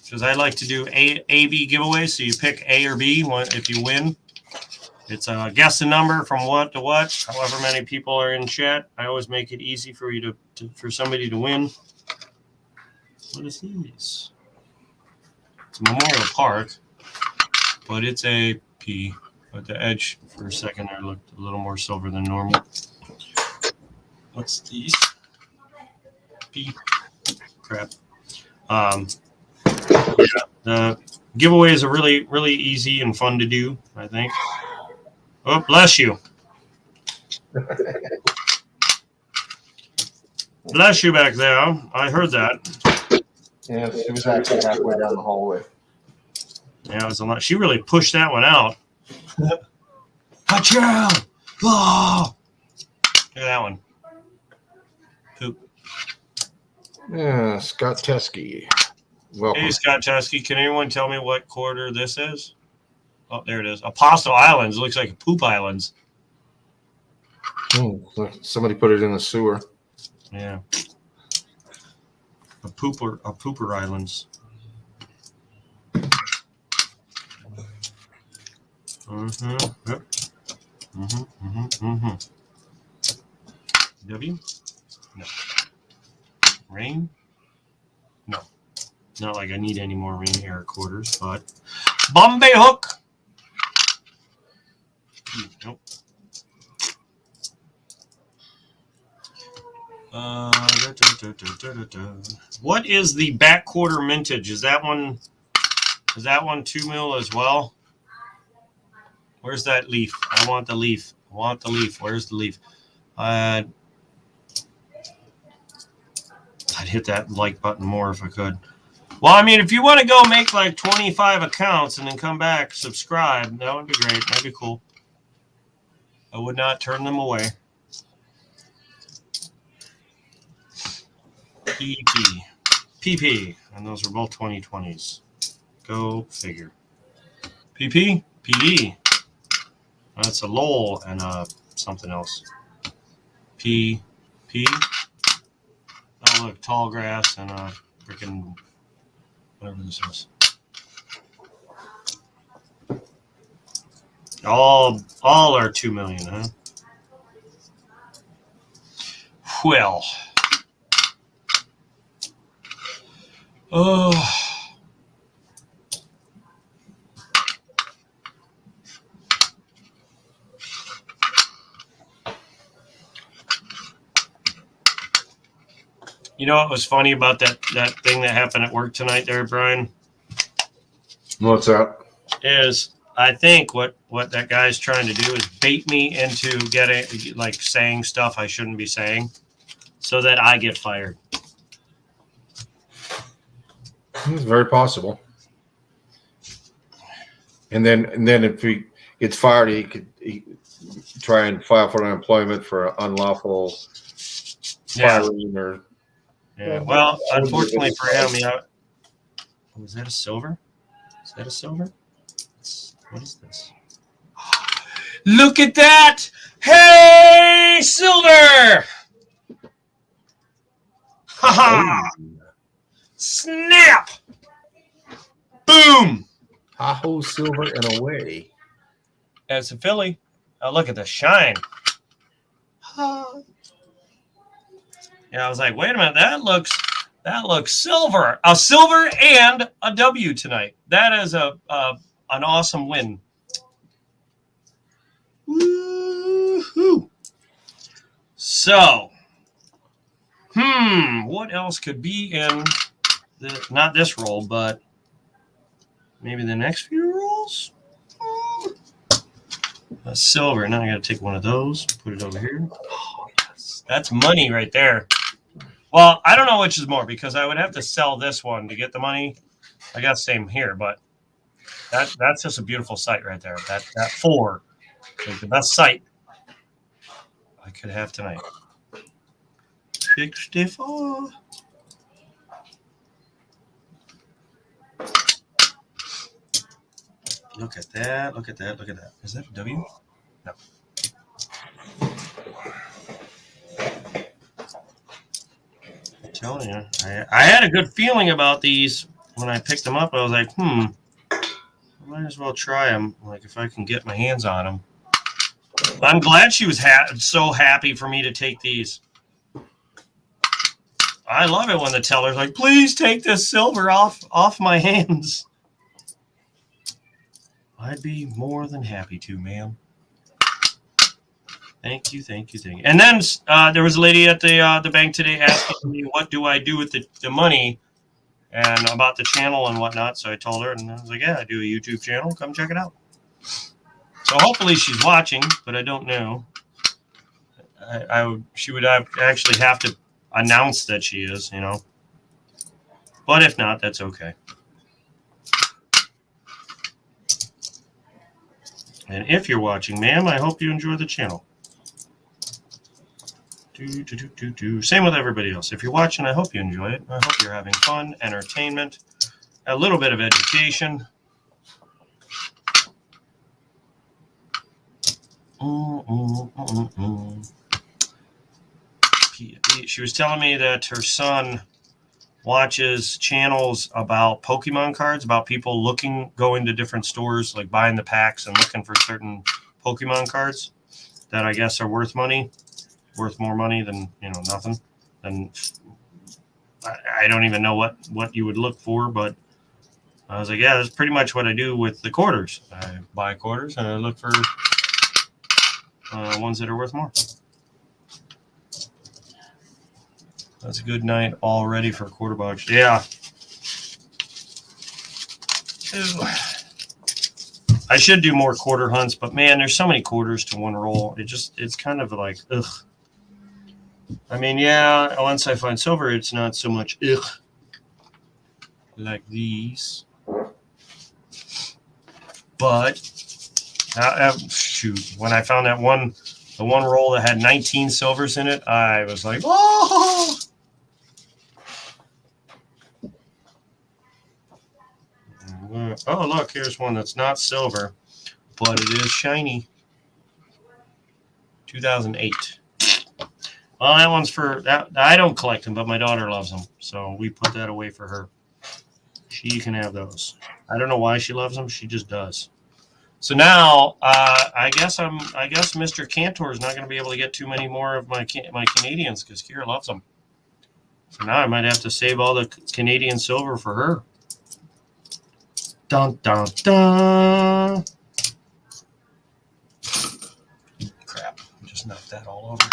Because I like to do A-B giveaways. So you pick A or B if you win. It's a guess the number from what to what. However many people are in chat, I always make it easy for you for somebody to win. What is this? It's a Memorial Park, but it's a P. But the edge for a second there looked a little more silver than normal. What's these? P. Crap. Yeah, the giveaways are really, really easy and fun to do, I think. Oh, bless you. Bless you back there. I heard that. Yeah, she was actually halfway down the hallway. Yeah, it was a lot. She really pushed that one out. Achoo! Oh! Look at that one. Poop. Yeah, Scott Teskey. Welcome. Hey, Scott Teskey. Can anyone tell me what quarter this is? Oh, there it is. Apostle Islands. It looks like Poop Islands. Somebody put it in the sewer. Yeah. A pooper islands. Yep. W? No. Rain? No. Not like I need any more rain air quarters, but Bombay Hook. Nope. What is the back quarter mintage? Is that one 2 mil as well? Where's that leaf? I want the leaf. Where's the leaf? I'd hit that like button more if I could. Well, I mean, if you want to go make like 25 accounts and then come back, subscribe, that would be great. That'd be cool. I would not turn them away. PP, and those are both 2020s. Go figure. PP, PD. That's a Lowell and something else. P. Oh, look, tall grass and freaking whatever this is. All are 2 million, huh? Well. Oh. You know what was funny about that thing that happened at work tonight there, Brian? What's that? Is I think what that guy's trying to do is bait me into getting like saying stuff I shouldn't be saying. so that I get fired. It's very possible. And then if he gets fired, he could try and file for unemployment for unlawful firing or. Yeah. Well, unfortunately for him, was that a silver? Is that a silver? What is this? Look at that! Hey, silver! Ha ha! Snap! Boom! Tahoe silver and away. As a Philly. Oh, look at the shine. Yeah, I was like, wait a minute, that looks silver. A silver and a W tonight. That is an awesome win. Woo-hoo. So, what else could be in not this roll, but maybe the next few rolls? A silver. Now I got to take one of those, put it over here. Oh, yes. That's money right there. Well, I don't know which is more because I would have to sell this one to get the money. I guess same here, but that's just a beautiful sight right there. That 4, like the best sight I could have tonight. 64. Look at that! Look at that! Look at that! Is that a W? No. I'm telling you, I had a good feeling about these when I picked them up. I was like, I might as well try them. Like if I can get my hands on them. I'm glad she was so happy for me to take these. I love it when the teller's like, please take this silver off my hands. I'd be more than happy to, ma'am. Thank you. And then there was a lady at the bank today asking me, what do I do with the money and about the channel and whatnot. So I told her, and I was like, yeah, I do a YouTube channel. Come check it out. So hopefully she's watching, but I don't know. She would actually have to announce that she is, you know. But if not, that's okay. And if you're watching, ma'am, I hope you enjoy the channel. Same with everybody else. If you're watching, I hope you enjoy it. I hope you're having fun, entertainment, a little bit of education. She was telling me that her son watches channels about Pokemon cards, about people going to different stores, like buying the packs and looking for certain Pokemon cards that I guess are worth more money than, nothing. And I don't even know what you would look for, but I was like, yeah, that's pretty much what I do with the quarters. I buy quarters and I look for ones that are worth more. That's a good night already for quarter box. Yeah. I should do more quarter hunts, but man, there's so many quarters to one roll. It's kind of like, ugh. I mean, yeah, once I find silver, it's not so much ugh like these. But shoot, when I found the one roll that had 19 silvers in it, I was like, oh. Oh, look, here's one that's not silver, but it is shiny. 2008. Well, that one's for that. I don't collect them, but my daughter loves them, so we put that away for her. She can have those. I don't know why she loves them. She just does. So now, I guess Mr. Cantor is not going to be able to get too many more of my Canadians because Kira loves them. So now I might have to save all the Canadian silver for her. Dun dun dun! Crap! I just knocked that all over.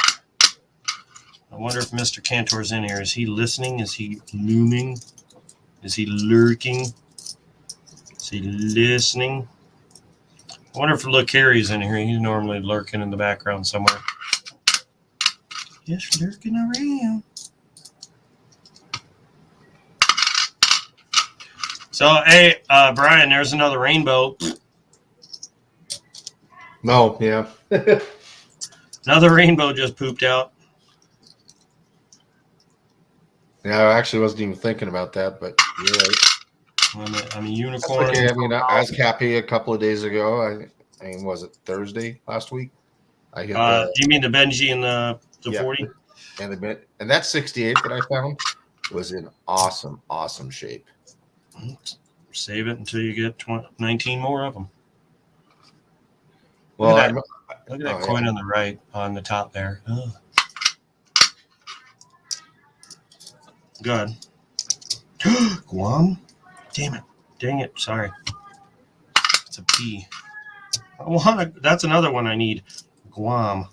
I wonder if Mr. Cantor's in here. Is he listening? Is he looming? Is he lurking? Is he listening? I wonder if Look Harry's in here. He's normally lurking in the background somewhere. Just lurking around. So, hey, Brian, there's another rainbow. No, yeah. Another rainbow just pooped out. Yeah, I actually wasn't even thinking about that, but you're right. I'm a unicorn. Okay, I mean, I was Cappy a couple of days ago. I mean, was it Thursday last week? I hit You mean the Benji and the yeah, 40? and that 68 that I found was in awesome shape. Save it until you get 19 more of them. Well, look at that coin on the right, on the top there. Oh. Good. Guam? Damn it. Dang it. Sorry. It's a P. That's another one I need. Guam.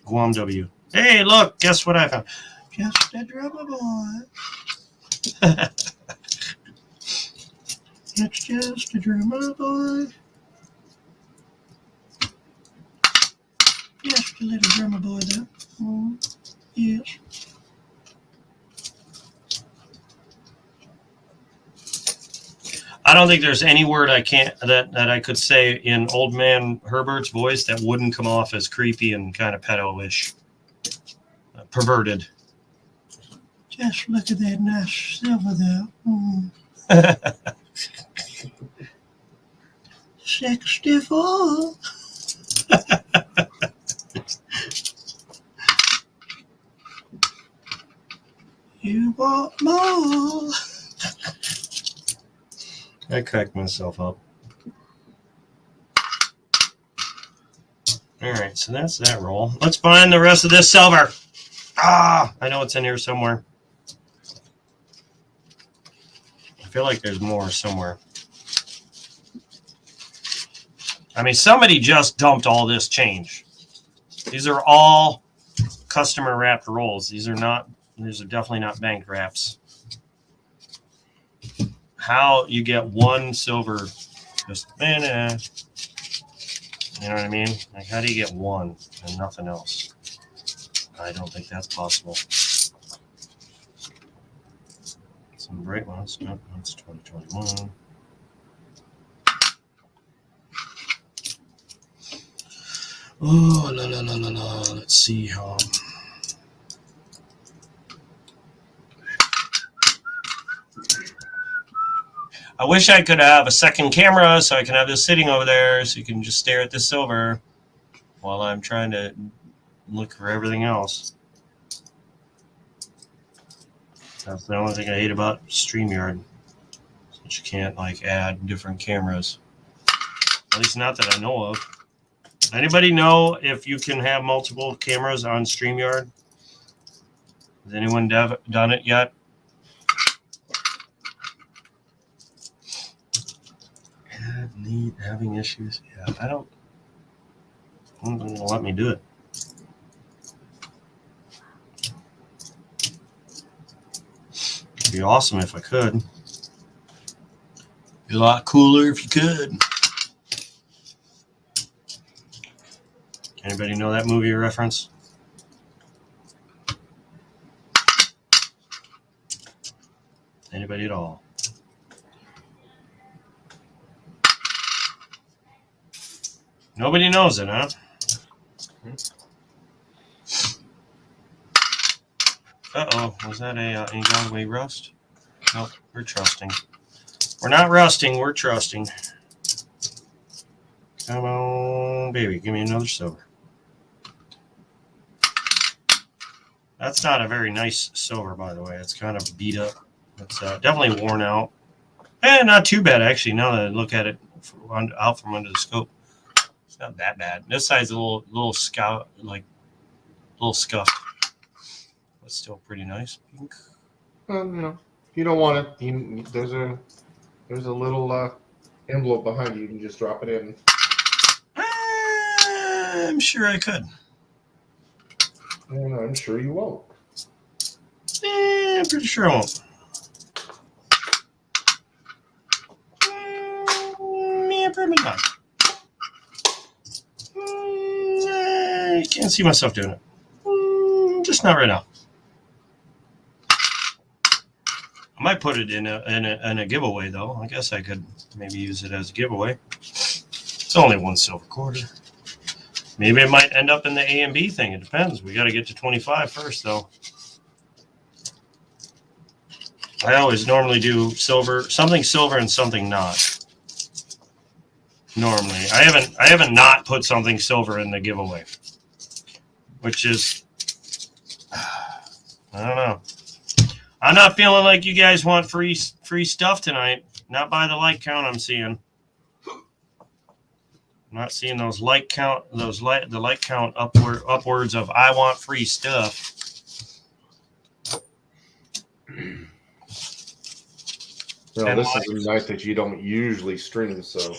Guam W. Hey, look. Guess what I found? Just a drummer boy. It's just a drummer boy. Just a little drummer boy there. Yes. I don't think there's any word that I could say in Old Man Herbert's voice that wouldn't come off as creepy and kind of pedo-ish. Perverted. Just look at that nice silver there. 64. You want more? I cracked myself up. All right, so that's that roll. Let's find the rest of this silver. I know it's in here somewhere. I feel like there's more somewhere. I mean, somebody just dumped all this change. These are all customer wrapped rolls. These are definitely not bank wraps. How you get one silver, just you know what I mean? Like, how do you get one and nothing else? I don't think that's possible. Some bright ones. No, that's 2021. Oh, la la la la la. Let's see how. I wish I could have a second camera so I can have this sitting over there so you can just stare at the silver while I'm trying to look for everything else. That's the only thing I hate about StreamYard. That you can't like add different cameras. At least not that I know of. Anybody know if you can have multiple cameras on StreamYard? Has anyone done it yet? Having issues? Yeah, I don't think they'll let me do it. It'd be awesome if I could. Be a lot cooler if you could. Anybody know that movie reference? Anybody at all? Nobody knows it, huh? Uh-oh, was that a Ngangwe rust? Nope, we're trusting. We're not rusting, we're trusting. Come on, baby, give me another silver. That's not a very nice silver, by the way. It's kind of beat up. It's definitely worn out. Not too bad, actually, now that I look at it out from under the scope. It's not that bad. This side's a little scout, like a little scuffed. But still pretty nice. Pink. If you don't want it, there's a little envelope behind you. You can just drop it in. I'm sure I could. And I'm sure you won't. I'm pretty sure I won't. Yeah, probably not. I can't see myself doing it. Just not right now. I might put it in a giveaway though. I guess I could maybe use it as a giveaway. It's only 1 silver quarter. Maybe it might end up in the A and B thing. It depends. We got to get to 25 first though. I always normally do something silver and something not. Normally, I haven't not put something silver in the giveaway, which is, I don't know. I'm not feeling like you guys want free stuff tonight. Not by the like count I'm seeing. I'm not seeing those like count, the like count upwards of I want free stuff. No, this is a night that you don't usually stream, so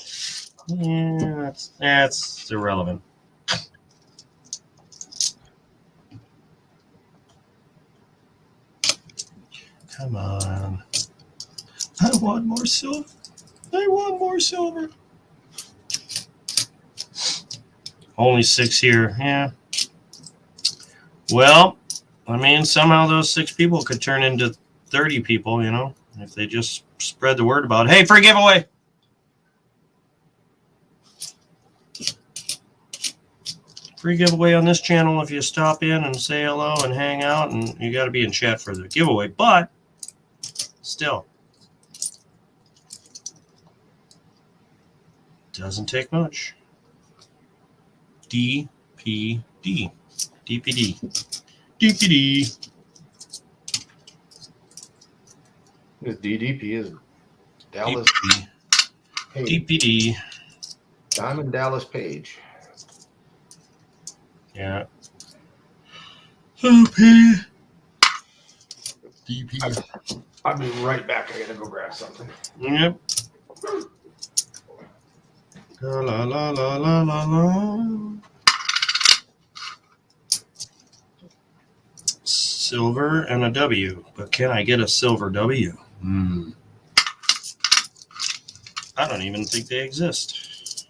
yeah, that's irrelevant. Come on. I want more silver. I want more silver. Only 6 here. Yeah. Well, I mean, somehow those 6 people could turn into 30 people, you know, if they just spread the word about, hey, free giveaway. Free giveaway on this channel if you stop in and say hello and hang out, and you got to be in chat for the giveaway, but still, doesn't take much. DPD. DPD. DPD. the DDP is Dallas DPD. Page. DPD. Diamond Dallas Page. Yeah. OP. DP. I'll be right back. I gotta go grab something. Yep. La la la la la la la. Silver and a W, but can I get a silver W? I don't even think they exist.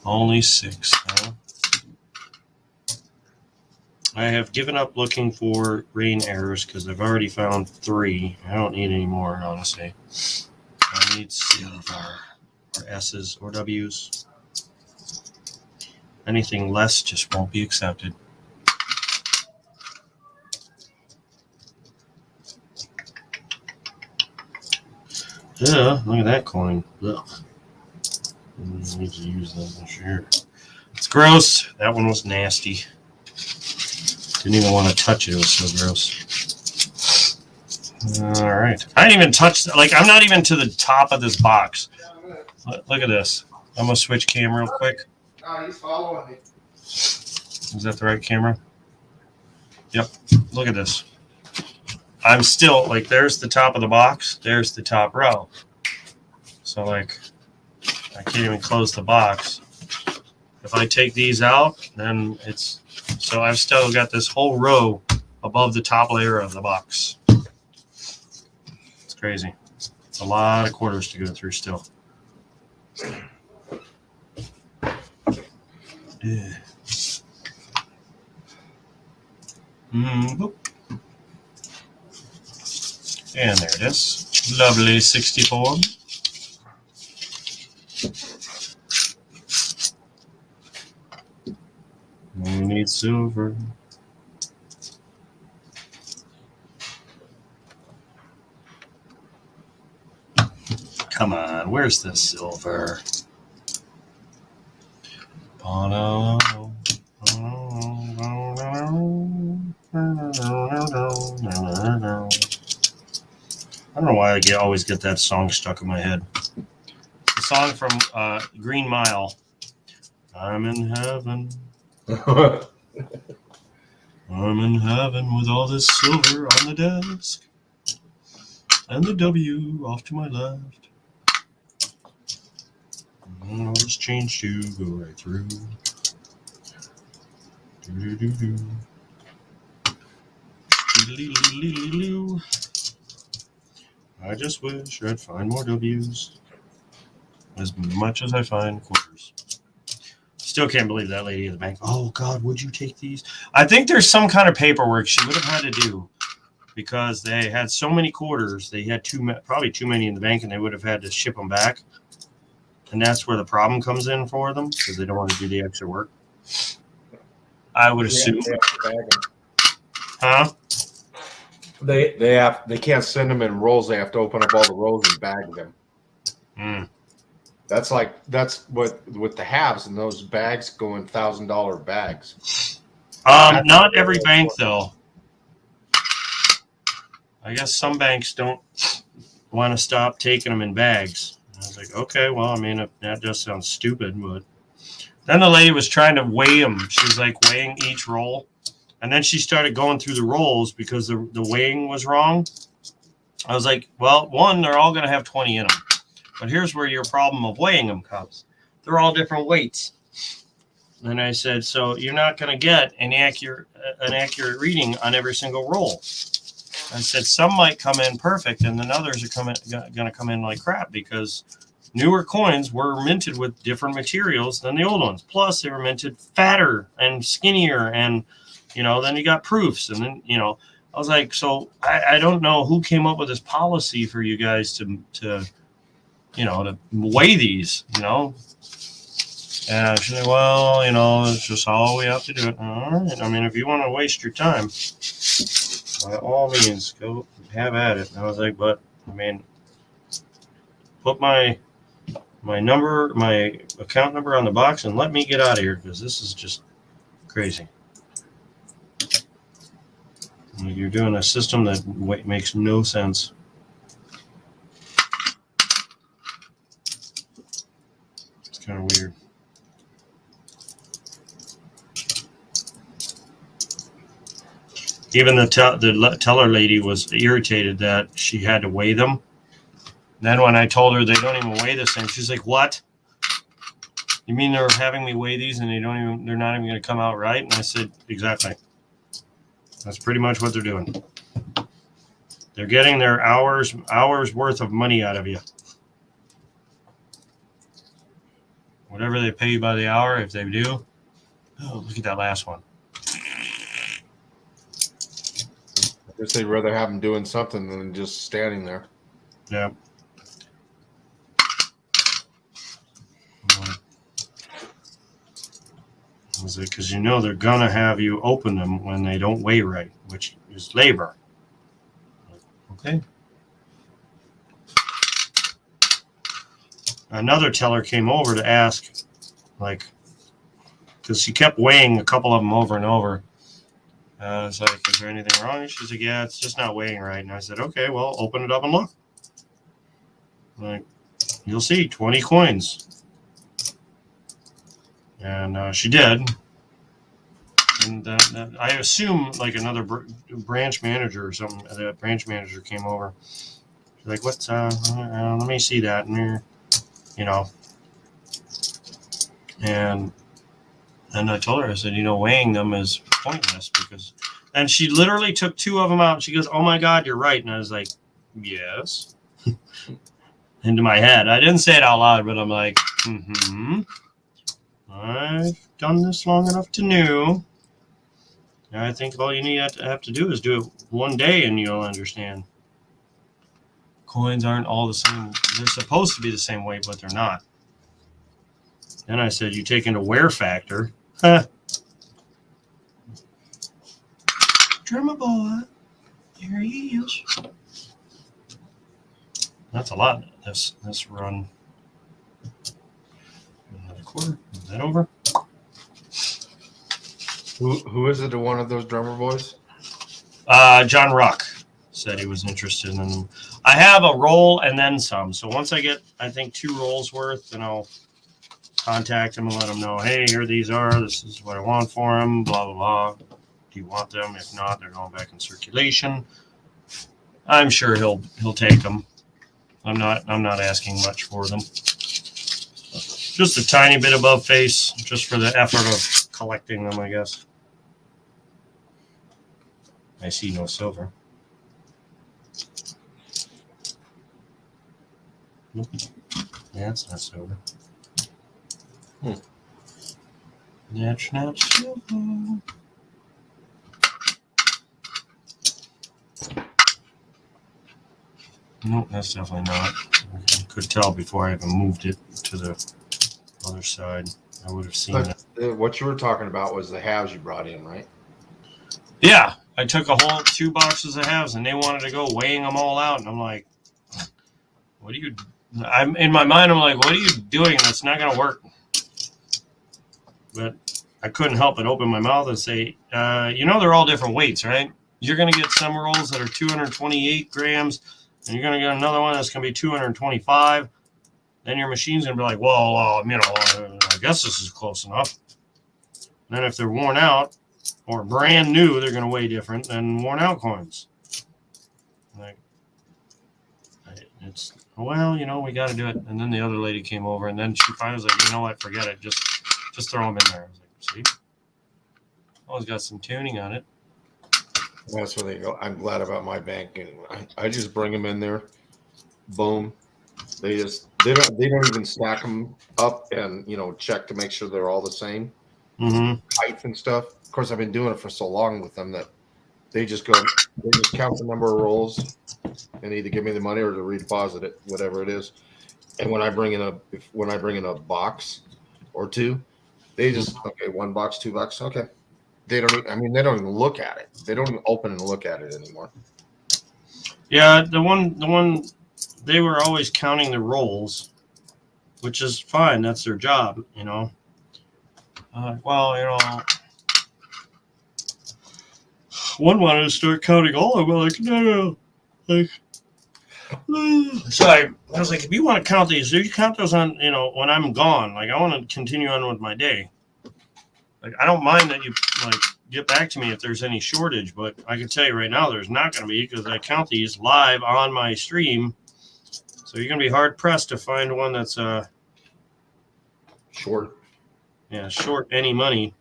Only 6, huh? I have given up looking for rain errors because I've already found 3. I don't need any more, honestly. I need silver or S's or W's. Anything less just won't be accepted. Yeah, look at that coin. Ugh. I need to use that for sure. It's gross. That one was nasty. Didn't even want to touch it. It was so gross. All right. I didn't even touch, like, I'm not even to the top of this box. Look at this. I'm going to switch camera real quick. No, he's following me. Is that the right camera? Yep. Look at this. I'm still, like, there's the top of the box. There's the top row. So, like, I can't even close the box. If I take these out, then it's, so I've still got this whole row above the top layer of the box. It's crazy. It's a lot of quarters to go through still. Yeah. Boop. And there it is. Lovely 64. We need silver. Come on, where's the silver? I don't know why I always get that song stuck in my head. The song from Green Mile. I'm in heaven. I'm in heaven with all this silver on the desk. And the W off to my left. And I'll just change to go right through. I just wish I'd find more W's as much as I find quarters. Still can't believe that lady at the bank. Oh, God, would you take these? I think there's some kind of paperwork she would have had to do because they had so many quarters. They had probably too many in the bank, and they would have had to ship them back. And that's where the problem comes in for them because they don't want to do the extra work. I would assume. Huh? They can't send them in rolls. They have to open up all the rolls and bag them. Mm. That's what with the halves, and those bags go in $1,000 bags. Not every bank though. I guess some banks don't want to stop taking them in bags. And I was like, okay, well, I mean, that just sounds stupid, but then the lady was trying to weigh them. She was like weighing each roll. And then she started going through the rolls because the weighing was wrong. I was like, well, one, they're all going to have 20 in them. But here's where your problem of weighing them comes. They're all different weights. And I said, so you're not going to get an accurate reading on every single roll. I said, some might come in perfect, and then others are going to come in like crap because newer coins were minted with different materials than the old ones. Plus, they were minted fatter and skinnier, and then you got proofs, and then I was like, so I don't know who came up with this policy for you guys to weigh these, And she's like, well, it's just how we have to do it. All right. I mean, if you want to waste your time, by all means, go have at it. And I was like, but I mean, put my account number on the box and let me get out of here because this is just crazy. You're doing a system that makes no sense. It's kind of weird. Even the teller lady was irritated that she had to weigh them. Then when I told her they don't even weigh the same, she's like, "What? You mean they're having me weigh these and they're not even going to come out right?" And I said, "Exactly. That's pretty much what they're doing. They're getting their hours worth of money out of you. Whatever they pay you by the hour, if they do." Oh, look at that last one. I guess they'd rather have them doing something than just standing there. Yeah. Because they're gonna have you open them when they don't weigh right, which is labor. Okay. Another teller came over to ask, because she kept weighing a couple of them over and over. I was like, "Is there anything wrong?" And she's like, "Yeah, it's just not weighing right." And I said, "Okay, well, open it up and look. You'll see 20 coins." And she did. And I assume another branch manager or something. The branch manager came over. She's like, "What's let me see that." And I told her, I said, weighing them is pointless because. And she literally took 2 of them out. And she goes, "Oh my God, you're right." And I was like, "Yes." Into my head. I didn't say it out loud, but I'm like, I've done this long enough to know. And I think all you have to do is do it one day and you'll understand. Coins aren't all the same. They're supposed to be the same weight, but they're not. Then I said, you take into wear factor. Drummer boy. Here he is. That's a lot. This run. Another quarter. Move that over. Who is it? One of those drummer boys? John Ruck said he was interested in them. I have a roll and then some. So once I get, I think, 2 rolls worth, then I'll contact him and let him know, hey, here these are. This is what I want for them. Blah blah blah. Do you want them? If not, they're going back in circulation. I'm sure he'll take them. I'm not asking much for them. Just a tiny bit above face, just for the effort of collecting them, I guess. I see no silver. Nope. Yeah, it's not silver. That's not silver. Nope, that's definitely not. I could tell before I even moved it to the other side. I would have seen it. What you were talking about was the halves you brought in, right? Yeah, I took a whole 2 boxes of halves, and they wanted to go weighing them all out, and I'm like, "What are you?" I'm in my mind. I'm like, "What are you doing? That's not gonna work." But I couldn't help but open my mouth and say, they're all different weights, right? You're gonna get some rolls that are 228 grams, and you're gonna get another one that's gonna be 225. Then your machine's gonna be like, "Well, I guess this is close enough." And then if they're worn out or brand new, they're going to weigh different than worn out coins. Like, it's, we got to do it. And then the other lady came over, and then she finally was like, "You know what? Forget it. Just throw them in there." I was like, "See, always got some tuning on it." That's where they go. I'm glad about my bank. I just bring them in there. Boom. They don't even stack them up and check to make sure they're all the same height and stuff. Of course, I've been doing it for so long with them that they just count the number of rolls and either give me the money or to redeposit it, whatever it is. And when I bring in a box or two, they just okay, 1 box, 2 box, okay. They don't even look at it. They don't even open and look at it anymore. Yeah, the one they were always counting the rolls, which is fine. That's their job, one wanted to start counting all of them. Like, no. So I was like, if you want to count these, do you count those on, when I'm gone? Like, I want to continue on with my day. Like, I don't mind that you, get back to me if there's any shortage, but I can tell you right now, there's not going to be because I count these live on my stream. So you're going to be hard pressed to find one that's short. Yeah, short any money.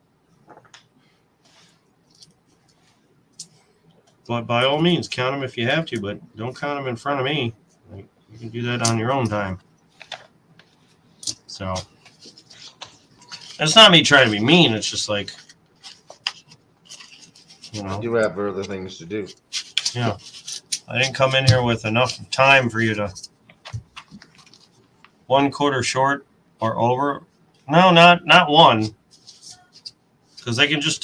But by all means, count them if you have to, but don't count them in front of me. Like, you can do that on your own time. So it's not me trying to be mean. It's just like, I do have other things to do. Yeah, I didn't come in here with enough time for you to 1 quarter short or over. No, not one, because they can just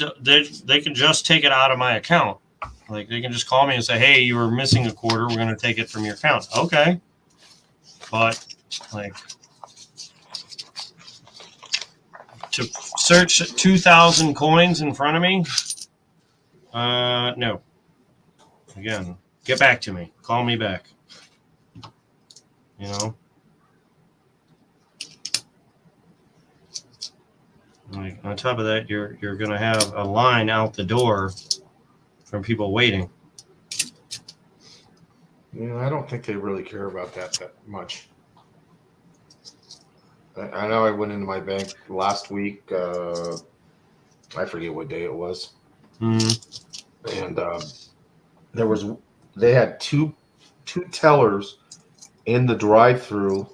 take it out of my account. Like, they can just call me and say, "Hey, you were missing a quarter. We're going to take it from your account." Okay. But, to search 2,000 coins in front of me, no. Again, get back to me. Call me back. Like, on top of that, you're going to have a line out the door from people waiting. I don't think they really care about that much. I know I went into my bank last week. I forget what day it was. Mm-hmm. And they had two tellers in the drive-through,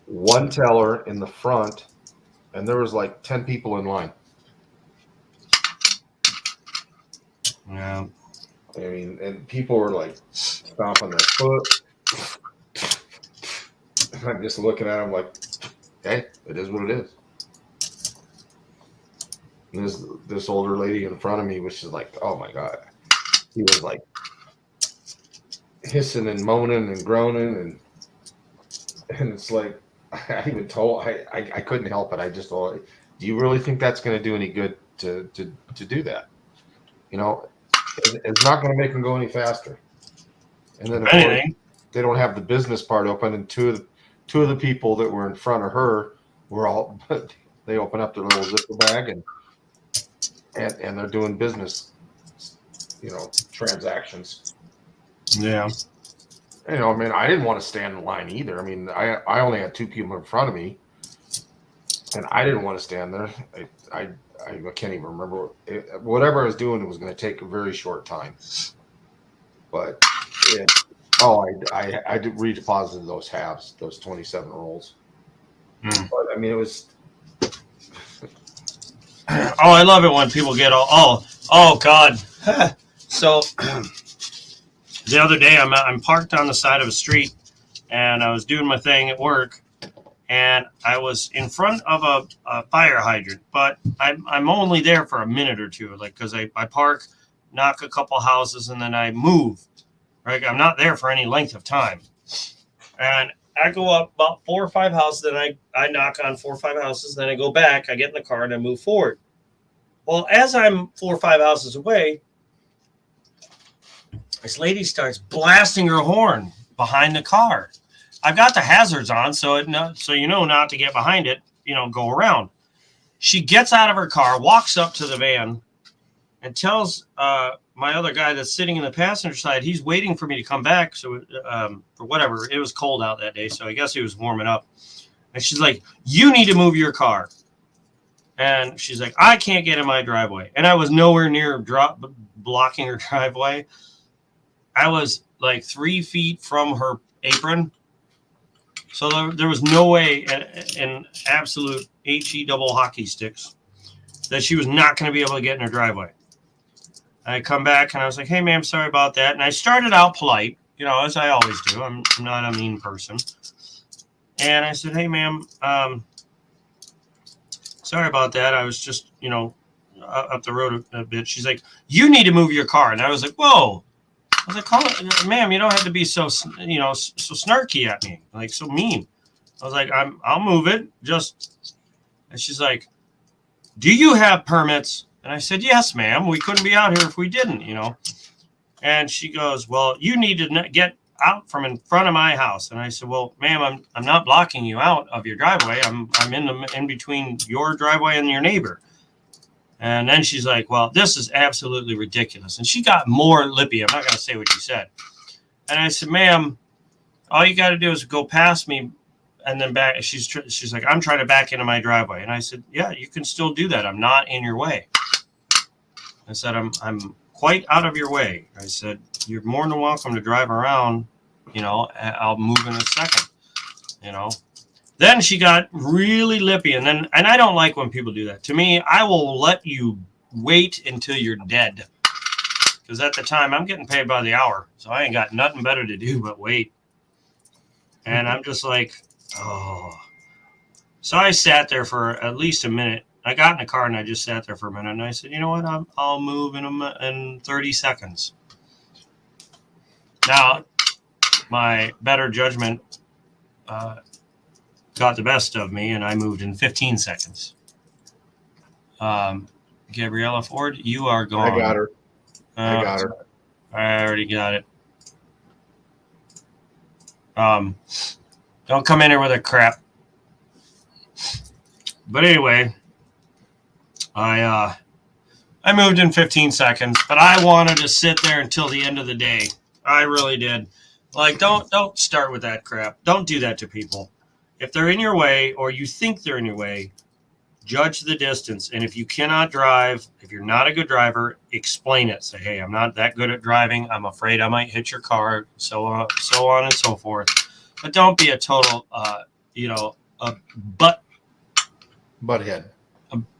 1 teller in the front, and there was like 10 people in line. Yeah. I mean, and people were like stomping their foot. I'm just looking at them like, hey, it is what it is. And this older lady in front of me was just like, oh my God. He was like hissing and moaning and groaning, and it's like, I even told, I couldn't help it. I just thought, do you really think that's going to do any good to do that? It's not going to make them go any faster. And then they don't have the business part open, and two of the people that were in front of her were all they open up their little zipper bag and they're doing business, transactions. Yeah. I didn't want to stand in line either. I mean, I only had 2 people in front of me, and I didn't want to stand there. I can't even remember. Whatever I was doing, it was going to take a very short time. But I did redeposited those halves, those 27 rolls. But I mean, it was. Oh, I love it when people get oh God. So the other day I'm parked on the side of a street, and I was doing my thing at work, and I was in front of a fire hydrant, but I'm only there for a minute or two, like, because I park, knock a couple houses, and then I move. Right, I'm not there for any length of time, and I go up about 4 or 5 houses, then I knock on 4 or 5 houses, then I go back, I get in the car, and I move forward. Well, as I'm 4 or 5 houses away, this lady starts blasting her horn behind the car. I've got the hazards on, so you know not to get behind it, go around. She gets out of her car, walks up to the van, and tells my other guy that's sitting in the passenger side, he's waiting for me to come back. So for whatever, it was cold out that day, so I guess he was warming up. And she's like, "You need to move your car." And she's like, "I can't get in my driveway." And I was nowhere near blocking her driveway. I was like 3 feet from her apron. So there was no way, in absolute HE double hockey sticks, that she was not going to be able to get in her driveway. I come back and I was like, "Hey, ma'am, sorry about that." And I started out polite, as I always do. I'm not a mean person. And I said, "Hey, ma'am, sorry about that. I was just, up the road a bit." She's like, "You need to move your car." And I was like, "Whoa." I was like, "Ma'am, you don't have to be so snarky at me, like so mean." I was like, "I'll move it. Just," and she's like, "Do you have permits?" And I said, "Yes, ma'am. We couldn't be out here if we didn't, And she goes, "Well, you need to get out from in front of my house." And I said, "Well, ma'am, I'm not blocking you out of your driveway. I'm in between your driveway and your neighbor." And then she's like, "Well, this is absolutely ridiculous." And she got more lippy. I'm not going to say what she said. And I said, "Ma'am, all you got to do is go past me and then back." She's like, "I'm trying to back into my driveway." And I said, "Yeah, you can still do that. I'm not in your way." I said, I'm quite out of your way. I said, "You're more than welcome to drive around, I'll move in a second, Then she got really lippy, and I don't like when people do that. To me, I will let you wait until you're dead, because at the time I'm getting paid by the hour, so I ain't got nothing better to do but wait. And I'm just like, oh. So I sat there for at least a minute. I got in the car and I just sat there for a minute, and I said, "You know what? I'll move in 30 seconds. Now, my better judgment got the best of me, and I moved in 15 seconds. Gabriella Ford, you are gone. I got her. I got her. I already got it. Don't come in here with a crap. But anyway, I moved in 15 seconds, but I wanted to sit there until the end of the day. I really did. Like, don't start with that crap. Don't do that to people. If they're in your way, or you think they're in your way, judge the distance. And if you cannot drive, if you're not a good driver, explain it. Say, "Hey, I'm not that good at driving. I'm afraid I might hit your car," so on and so forth. But don't be a total, a butthead.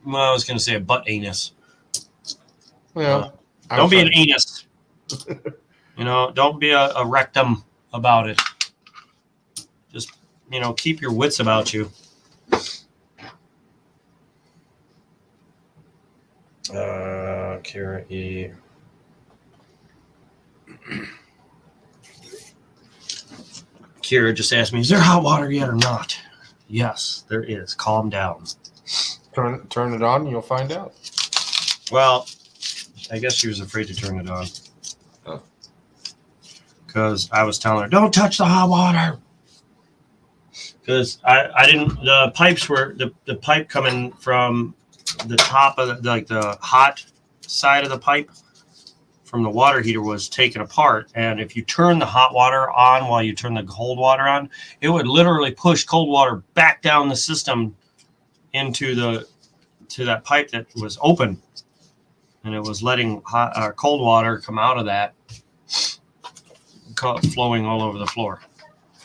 Well, I was going to say a butt anus. Well, don't be an anus. Don't be a rectum about it. Just, keep your wits about you. Kira E. Kira just asked me, "Is there hot water yet or not?" Yes, there is. Calm down. Turn it on, and you'll find out. Well, I guess she was afraid to turn it on. Because I was telling her, "Don't touch the hot water." Because I didn't, the pipes were, the pipe coming from the top of the hot side of the pipe from the water heater was taken apart. And if you turn the hot water on while you turn the cold water on, it would literally push cold water back down the system into the to that pipe that was open, and it was letting cold water come out of that, flowing all over the floor.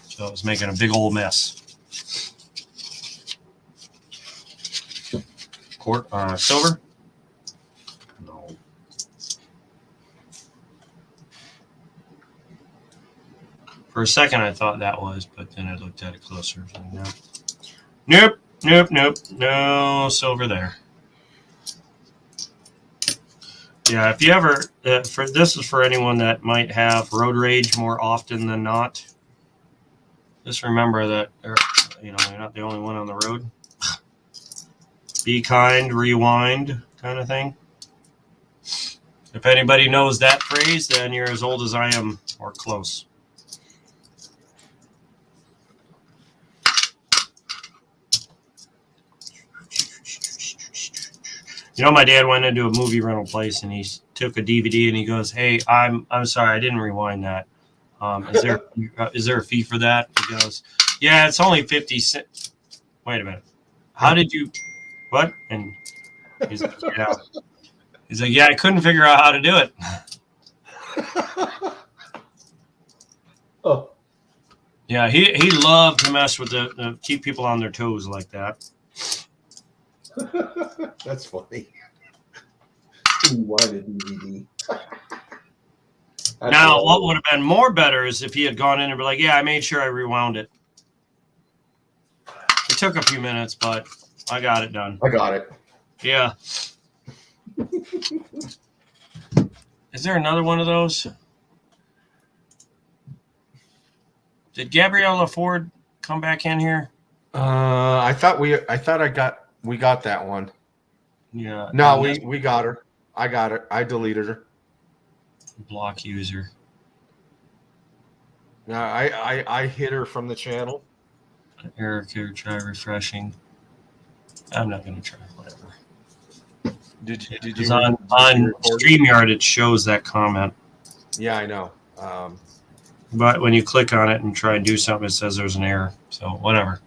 So it was making a big old mess. Silver? No. For a second, I thought that was, but then I looked at it closer. Nope. No silver there. Yeah, if you ever, this is for anyone that might have road rage more often than not. Just remember that, you're not the only one on the road. Be kind, rewind, kind of thing. If anybody knows that phrase, then you're as old as I am, or close. My dad went into a movie rental place and he took a DVD and he goes, "Hey, I'm sorry, I didn't rewind that. Is there a fee for that?" He goes, "Yeah, it's only 50 cents." Wait a minute. How did you? What? And he's like, "Yeah." He's like, "Yeah, I couldn't figure out how to do it." Oh. Yeah, he loved to mess with the keep people on their toes like that. That's funny. Why the DVD? Now, what would have been more better is if he had gone in and be like, "Yeah, I made sure I rewound it." It took a few minutes, but I got it done. I got it. Yeah. Is there another one of those? Did Gabriella Ford come back in here? I thought we got that one. Yeah. No, we got her. I got it. I deleted her. Block user. No, I hit her from the channel. Error code, try refreshing. I'm not going to try, whatever. Did you on StreamYard, it shows that comment. Yeah, I know. But when you click on it and try and do something, it says there's an error. So whatever.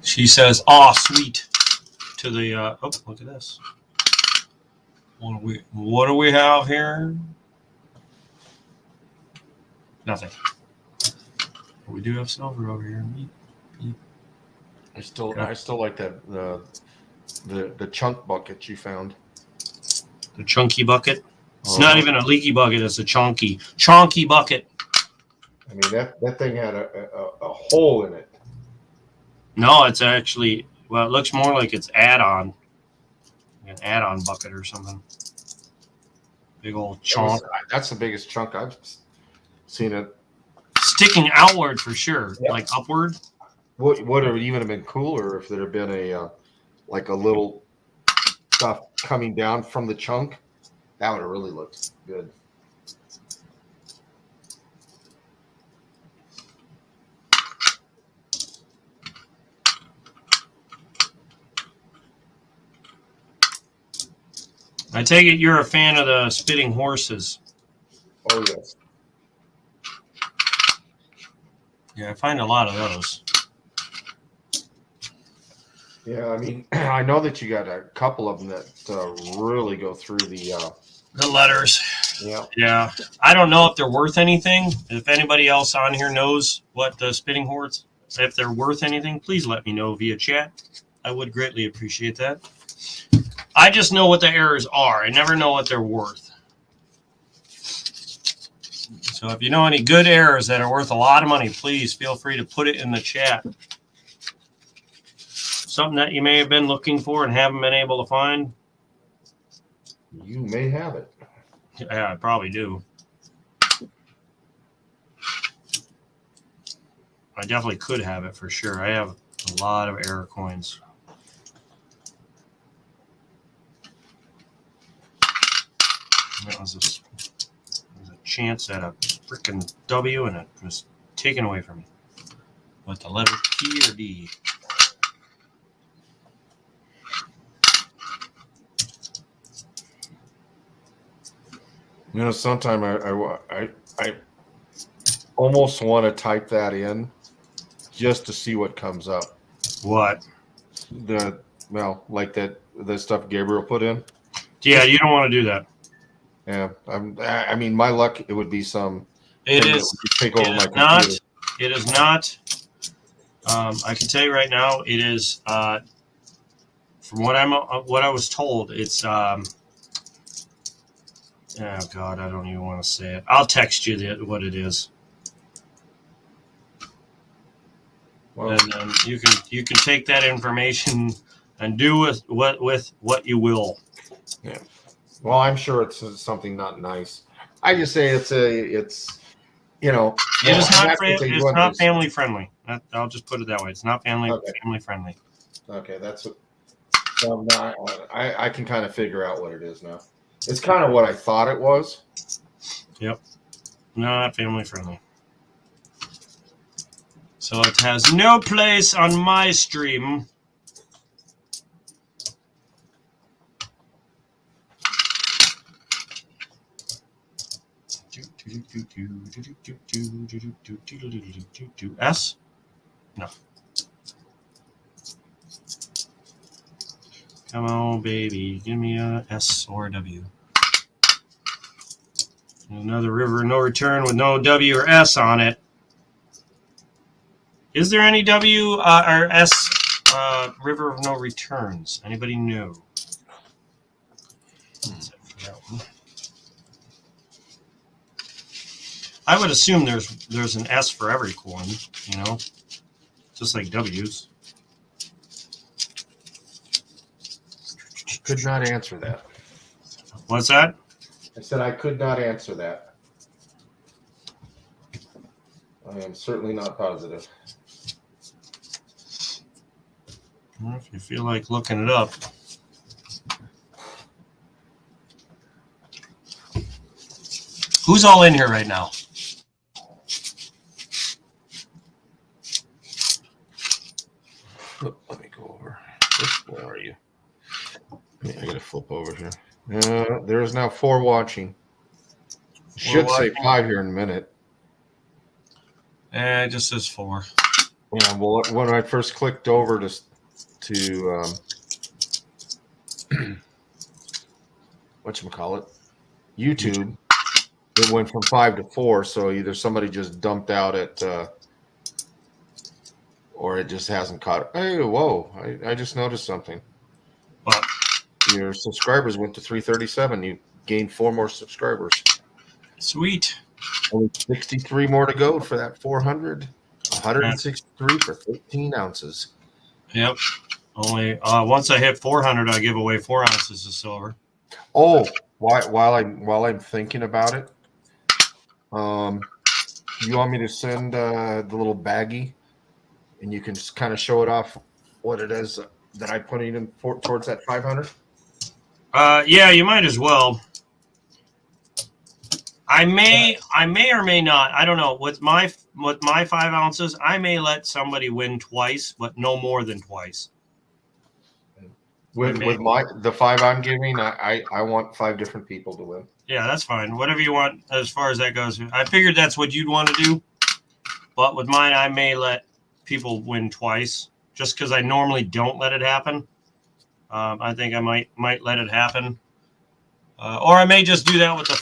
She says, "Oh, sweet," to the. Oh, look at this. What do we have here? Nothing. We do have silver over here. I still like that the chunk bucket you found. The chunky bucket. It's not even a leaky bucket. It's a chonky bucket. I mean that thing had a hole in it. No, it's actually, well, it looks more like it's an add-on bucket or something. Big old chunk. That's the biggest chunk I've seen it. Sticking outward for sure, Yeah. like upward. Would it even have been cooler if there had been a little stuff coming down from the chunk? That would have really looked good. I take it you're a fan of the spitting horses. Oh yes. Yeah, I find a lot of those. Yeah, I mean, I know that you got a couple of them that really go through the. The letters. Yeah. Yeah. I don't know if they're worth anything. If anybody else on here knows what the spitting horse, if they're worth anything, please let me know via chat. I would greatly appreciate that. I just know what the errors are. I never know what they're worth. So if you know any good errors that are worth a lot of money, please feel free to put it in the chat. Something that you may have been looking for and haven't been able to find. You may have it. Yeah, I probably do. I definitely could have it for sure. I have a lot of error coins. That was a chance at a freaking W, and it was taken away from me. What, the letter T or D? You know, sometime I almost want to type that in just to see what comes up. What? Like the stuff Gabriel put in. Yeah, you don't want to do that. Yeah, I mean, my luck, it would be some. It is. Take over my computer. Not. It is not. I can tell you right now, it is. From what I was told, it's. Oh God, I don't even want to say it. I'll text you what it is, Well, and then you can take that information and do with what you will. Yeah. Well, I'm sure it's something not nice. I just say it's you know. It is not. It's not family friendly. I'll just put it that way. It's not family friendly. Okay, that's what. So now I can kind of figure out what it is now. It's kind of what I thought it was. Yep. Not family friendly. So it has no place on my stream. S? No. Come on, baby. Give me a S or a W. Another river no return with no W or S on it. Is there any W or S river of no returns? Anybody know? I would assume there's an S for every coin, just like W's. Could not answer that. What's that? I said I could not answer that. I am certainly not positive. Well, if you feel like looking it up. Who's all in here right now? Let me go over. Where are you? I gotta flip over here. There is now 4 watching. Should say 5 here in a minute. It just says 4. Yeah, well, when I first clicked over to whatchamacallit, YouTube, it went from 5 to 4. So either somebody just dumped out at, or it just hasn't caught. Hey, whoa! I just noticed something. What? Your subscribers went to 337. You gained 4 more subscribers. Sweet. Only 63 more to go for that 400. 163 for 13 ounces. Yep. Only once I hit 400, I give away 4 ounces of silver. Oh, while I'm thinking about it, you want me to send the little baggie, and you can just kind of show it off what it is that I put in towards that 500? Yeah, you might as well. I may or may not. I don't know. With my 5 ounces, I may let somebody win twice, but no more than twice. With the 5 I'm giving, I want 5 different people to win. Yeah, that's fine. Whatever you want as far as that goes. I figured that's what you'd want to do. But with mine, I may let people win twice, just because I normally don't let it happen. I think I might let it happen. Or I may just do that with the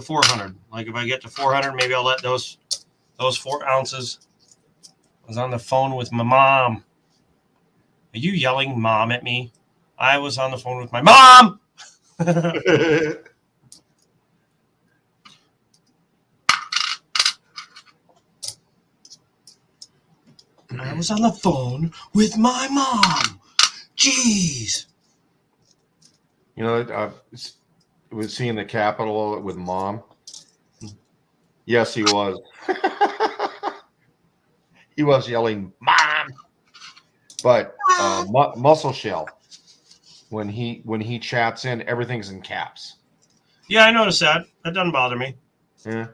400. Like if I get to 400, maybe I'll let those 4 ounces. I was on the phone with my mom. Are you yelling "mom" at me? I was on the phone with my mom. I was on the phone with my mom. Jeez. Was he in the Capitol with Mom? Yes, he was. He was yelling "Mom," but Muscle Shell, when he chats in, everything's in caps. Yeah, I noticed that. That doesn't bother me. Yeah,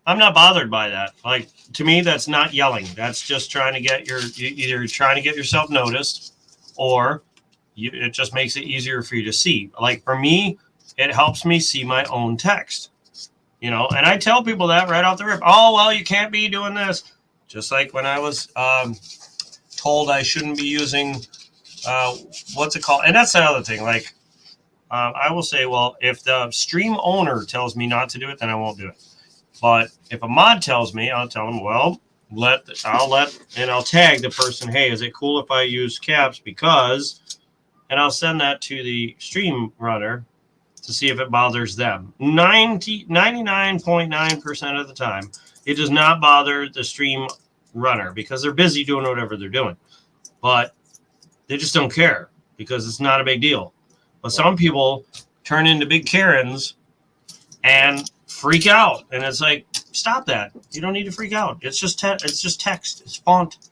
I'm not bothered by that. Like, to me, that's not yelling. That's just trying to get either trying to get yourself noticed, or it just makes it easier for you to see. Like for me, it helps me see my own text. You know, and I tell people that right off the rip. Oh, well, you can't be doing this. Just like when I was told I shouldn't be using, what's it called? And that's the other thing. Like, I will say, well, if the stream owner tells me not to do it, then I won't do it. But if a mod tells me, I'll tell them, well, I'll tag the person, hey, is it cool if I use caps? Because, and I'll send that to the stream runner to see if it bothers them. 99.9% of the time, it does not bother the stream runner because they're busy doing whatever they're doing. But they just don't care because it's not a big deal. But some people turn into big Karens and freak out. And it's like, stop that. You don't need to freak out. It's just text. It's font.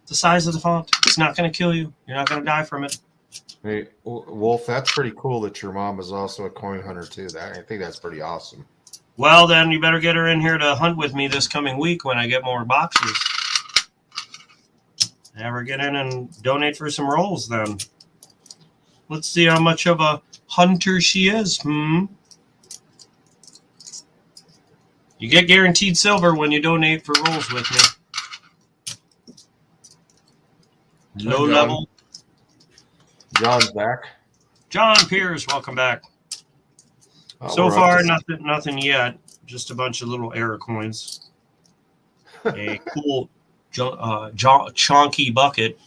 The size of the font. It's not going to kill you. You're not going to die from it. Hey, Wolf, that's pretty cool that your mom is also a coin hunter too. I think that's pretty awesome. Well, then you better get her in here to hunt with me this coming week when I get more boxes. Have her get in and donate for some rolls then. Let's see how much of a hunter she is. You get guaranteed silver when you donate for rolls with me. Low level. John's back. John Pierce, welcome back. So far, nothing yet. Just a bunch of little error coins. A cool chonky bucket.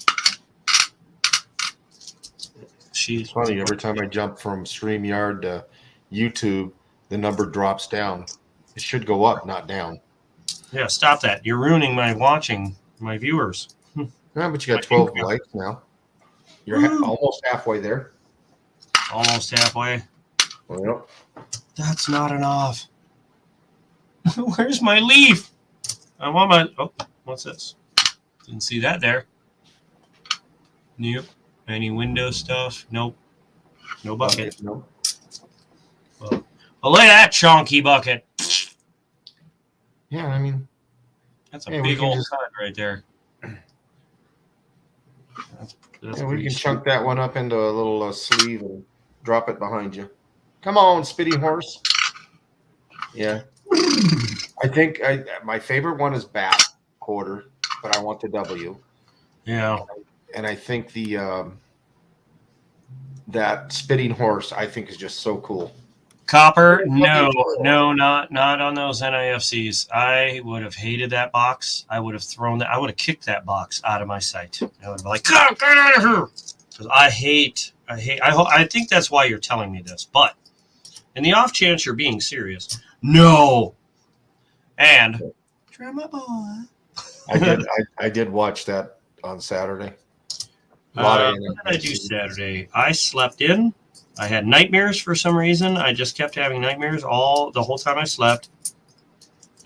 It's funny. Every time I jump from StreamYard to YouTube, the number drops down. It should go up, not down. Yeah, stop that. You're ruining my viewers. Yeah, but you got 12 likes now. You're almost halfway there. Almost halfway. Yep. That's not enough. Where's my leaf? I want my... Oh, what's this? Didn't see that there. Nope. Any window stuff? Nope. No bucket. Nope. Well, look at that chonky bucket. Yeah, I mean... That's a big old cut right there. That's we can chunk that one up into a little sleeve and drop it behind you. Come on, Spitty Horse. Yeah. I think my favorite one is Bat Quarter, but I want the W. Yeah. And I think the that Spitting Horse I think is just so cool. Copper? No, not on those NIFCs. I would have hated that box. I would have kicked that box out of my sight. I would be like, get out of here. Because I think that's why you're telling me this. But in the off chance you're being serious, no. And drama boy. I did watch that on Saturday. What did I do Saturday? I slept in. I had nightmares for some reason. I just kept having nightmares the whole time I slept.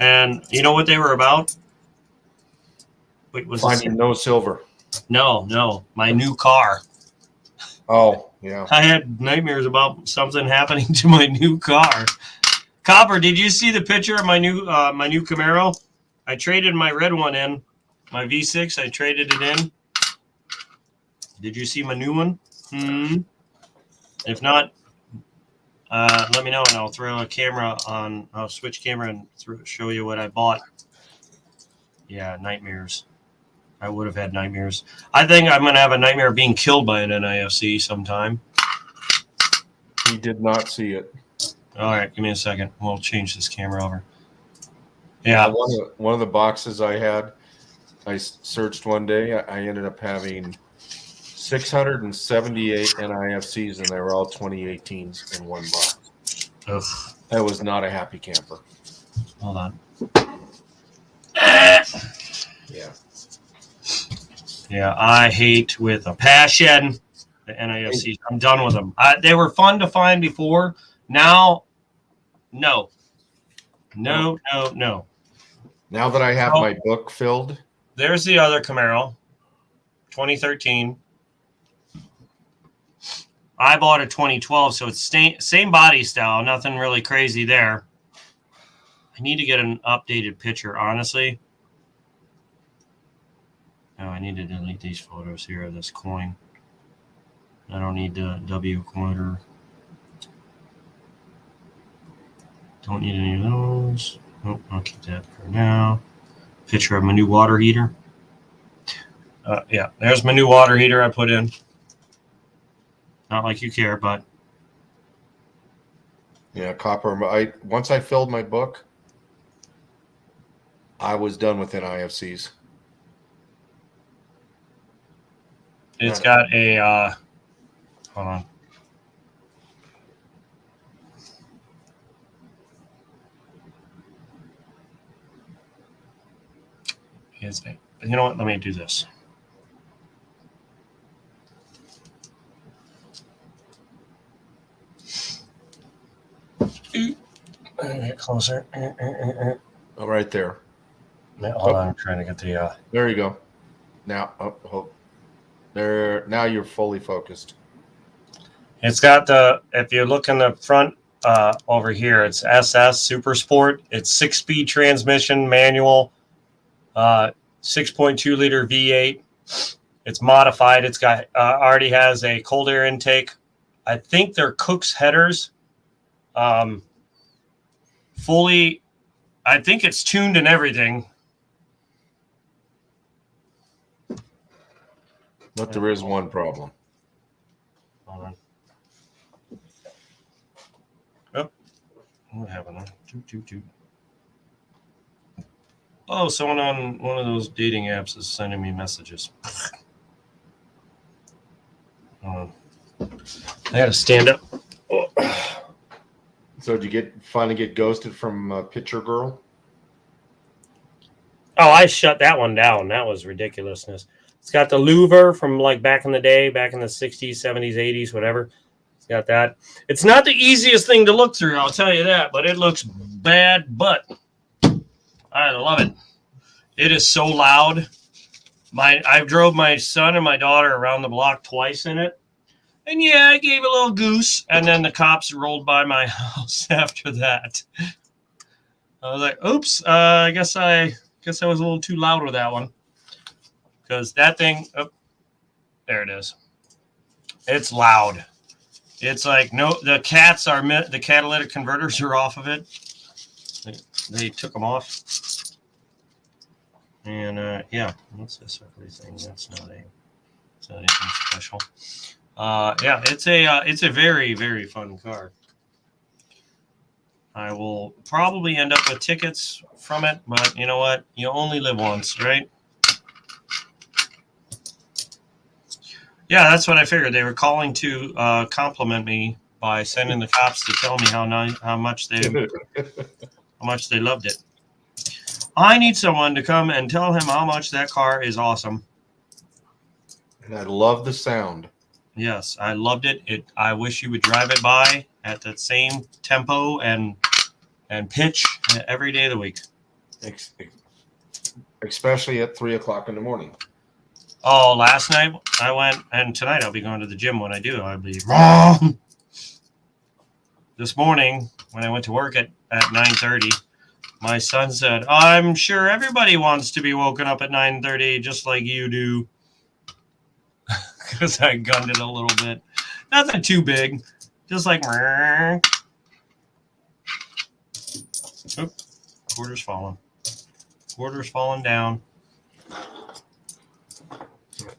And you know what they were about? Wait, was Finding no silver. No, my new car. Oh, yeah. I had nightmares about something happening to my new car. Copper, did you see the picture of my new Camaro? I traded my red one in, my V6. I traded it in. Did you see my new one? If not, let me know and I'll throw a camera on. I'll switch camera and show you what I bought. Yeah, nightmares. I would have had nightmares. I think I'm going to have a nightmare of being killed by an NIFC sometime. He did not see it. All right, give me a second. We'll change this camera over. Yeah. One of the boxes I had, I searched one day. I ended up having 678 NIFCs, and they were all 2018s in one box. Ugh. That was not a happy camper. Hold on. Yeah. Yeah, I hate with a passion the NIFCs. I'm done with them. They were fun to find before. Now, no. Now that I have my book filled. There's the other Camaro, 2013. I bought a 2012, so it's same body style. Nothing really crazy there. I need to get an updated picture, honestly. No, I need to delete these photos here of this coin. I don't need the W quarter. Don't need any of those. Nope, I'll keep that for now. Picture of my new water heater. Yeah, there's my new water heater I put in. Not like you care, but Yeah, copper. Once I filled my book, I was done with NIFCs. it's got a hold on. You know what? Let me do this. Get closer. Oh, right there. Hold on, I'm trying to get the. There you go. Now, there. Now you're fully focused. It's got the. If you look in the front over here, it's SS Super Sport. It's 6-speed transmission, manual, 6.2 liter V8. It's modified. It's got already has a cold air intake. I think they're Cook's headers. Fully, I think it's tuned and everything. But there is one problem. Hold on. Oh, what happened? Oh, someone on one of those dating apps is sending me messages. I got to stand up. Oh. So did you finally get ghosted from Picture Girl? Oh, I shut that one down. That was ridiculousness. It's got the louver from like back in the day, back in the 60s, 70s, 80s, whatever. It's got that. It's not the easiest thing to look through, I'll tell you that, but it looks bad, but I love it. It is so loud. I drove my son and my daughter around the block twice in it. And yeah, I gave a little goose, and then the cops rolled by my house after that. I was like, "Oops, I guess I was a little too loud with that one." Because that thing, oh, there it is. It's loud. It's like the catalytic converters are off of it. They took them off. And yeah, what's this ugly thing? That's not anything special. Yeah, it's a very, very fun car. I will probably end up with tickets from it, but you know what? You only live once, right? Yeah, that's what I figured. They were calling to compliment me by sending the cops to tell me how much they loved it. I need someone to come and tell him how much that car is awesome. And I love the sound. Yes, I loved it. I wish you would drive it by at the same tempo and pitch every day of the week. Especially at 3:00 in the morning. Oh, last night I went, and tonight I'll be going to the gym. When I do, I'll be wrong. This morning, when I went to work at 9:30, my son said, "I'm sure everybody wants to be woken up at 9:30, just like you do." Because I gunned it a little bit. Nothing too big. Just like, oop, quarter's falling. Quarter's falling down.